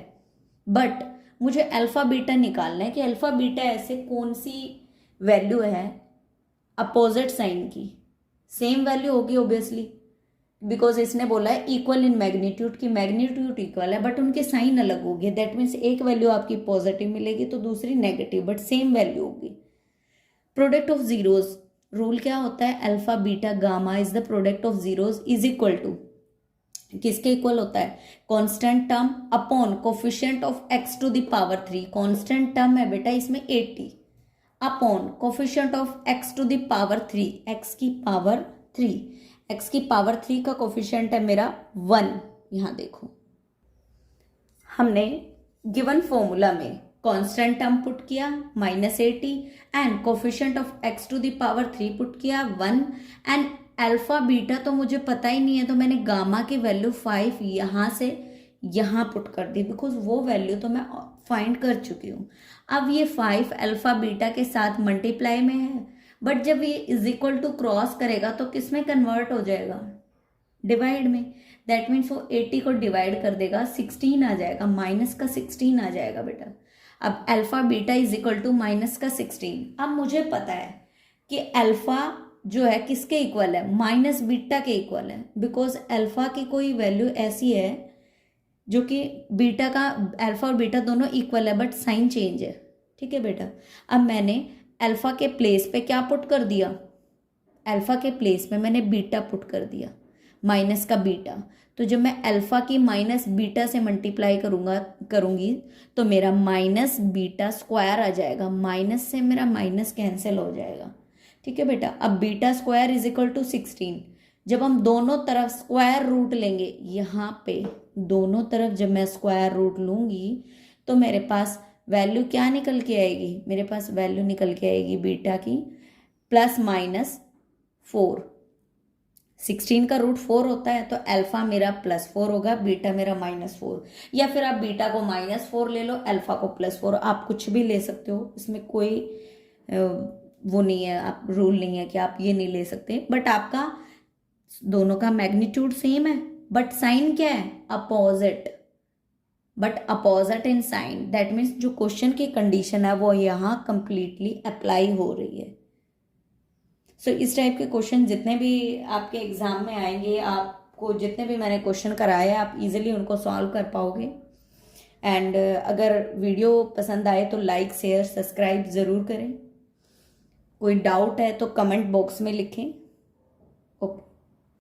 बट मुझे अल्फा बीटा निकालना है कि अल्फा बीटा ऐसे कौन सी वैल्यू है अपोजिट साइन की। सेम वैल्यू होगी ऑब्वियसली, बिकॉज इसने बोला है इक्वल इन मैग्नीट्यूड, की मैग्नीट्यूड इक्वल है बट उनके साइन अलग होगी। दैट मीन्स एक वैल्यू आपकी पॉजिटिव मिलेगी तो दूसरी नेगेटिव बट सेम वैल्यू होगी। प्रोडक्ट ऑफ जीरोस रूल क्या होता है, alpha beta gamma is the product of zeros is equal to किसके इक्वल होता है, constant term upon coefficient of x to the power 3। Constant term है बेटा इसमें 80, upon coefficient of x to the power 3, x की power 3, x की power 3 का coefficient है मेरा 1। यहाँ देखो हमने गिवन फॉर्मूला में कांस्टेंट टर्म पुट किया -80 and coefficient of x to the power 3 put किया 1 एंड अल्फा बीटा तो मुझे पता ही नहीं है, तो मैंने गामा की वैल्यू 5 यहाँ से यहाँ पुट कर दी, बिकॉज वो वैल्यू तो मैं फाइंड कर चुकी हूँ। अब ये 5 अल्फा बीटा के साथ मल्टीप्लाई में है, बट जब ये इज इक्वल टू क्रॉस करेगा तो किस में कन्वर्ट हो जाएगा, डिवाइड में। दैट मीन्स वो 80 को डिवाइड कर देगा, 16 आ जाएगा, माइनस का 16 आ जाएगा बेटा। अब alpha beta is equal to minus का 16। अब मुझे पता है कि अल्फा जो है किसके इक्वल है, माइनस बीटा के इक्वल है, बिकॉज अल्फा की कोई वैल्यू ऐसी है जो कि बीटा का, अल्फा और बीटा दोनों इक्वल है बट साइन चेंज है। ठीक है बेटा, अब मैंने अल्फा के प्लेस पे क्या पुट कर दिया, अल्फा के प्लेस पे मैंने बीटा पुट कर दिया, माइनस का बीटा। तो जब मैं अल्फा की माइनस बीटा से मल्टीप्लाई करूंगी तो मेरा माइनस बीटा स्क्वायर आ जाएगा, माइनस से मेरा माइनस कैंसिल हो जाएगा। ठीक है बेटा, अब beta square is equal to 16। जब हम दोनों तरफ स्क्वायर रूट लेंगे, यहाँ पे दोनों तरफ जब मैं स्क्वायर रूट लूंगी तो मेरे पास वैल्यू क्या निकल के आएगी, मेरे पास वैल्यू निकल के आएगी बीटा की +-4। 16 का रूट 4 होता है, तो अल्फा मेरा +4 होगा, बीटा मेरा -4। या फिर आप बीटा को -4 ले लो, अल्फा को +4, आप कुछ भी ले सकते हो, इसमें कोई वो नहीं है, आप रूल नहीं है कि आप ये नहीं ले सकते। बट आपका दोनों का मैग्नीट्यूड सेम है, बट साइन क्या है, opposite, but opposite in sign. That means जो क्वेश्चन की कंडीशन है वो यहाँ कंप्लीटली अप्लाई हो रही है। सो इस टाइप के क्वेश्चन जितने भी आपके एग्जाम में आएंगे, आपको जितने भी मैंने क्वेश्चन कराए आप इजीली उनको सॉल्व कर पाओगे। एंड अगर वीडियो पसंद आए तो लाइक शेयर सब्सक्राइब ज़रूर करें। कोई डाउट है तो कमेंट बॉक्स में लिखें।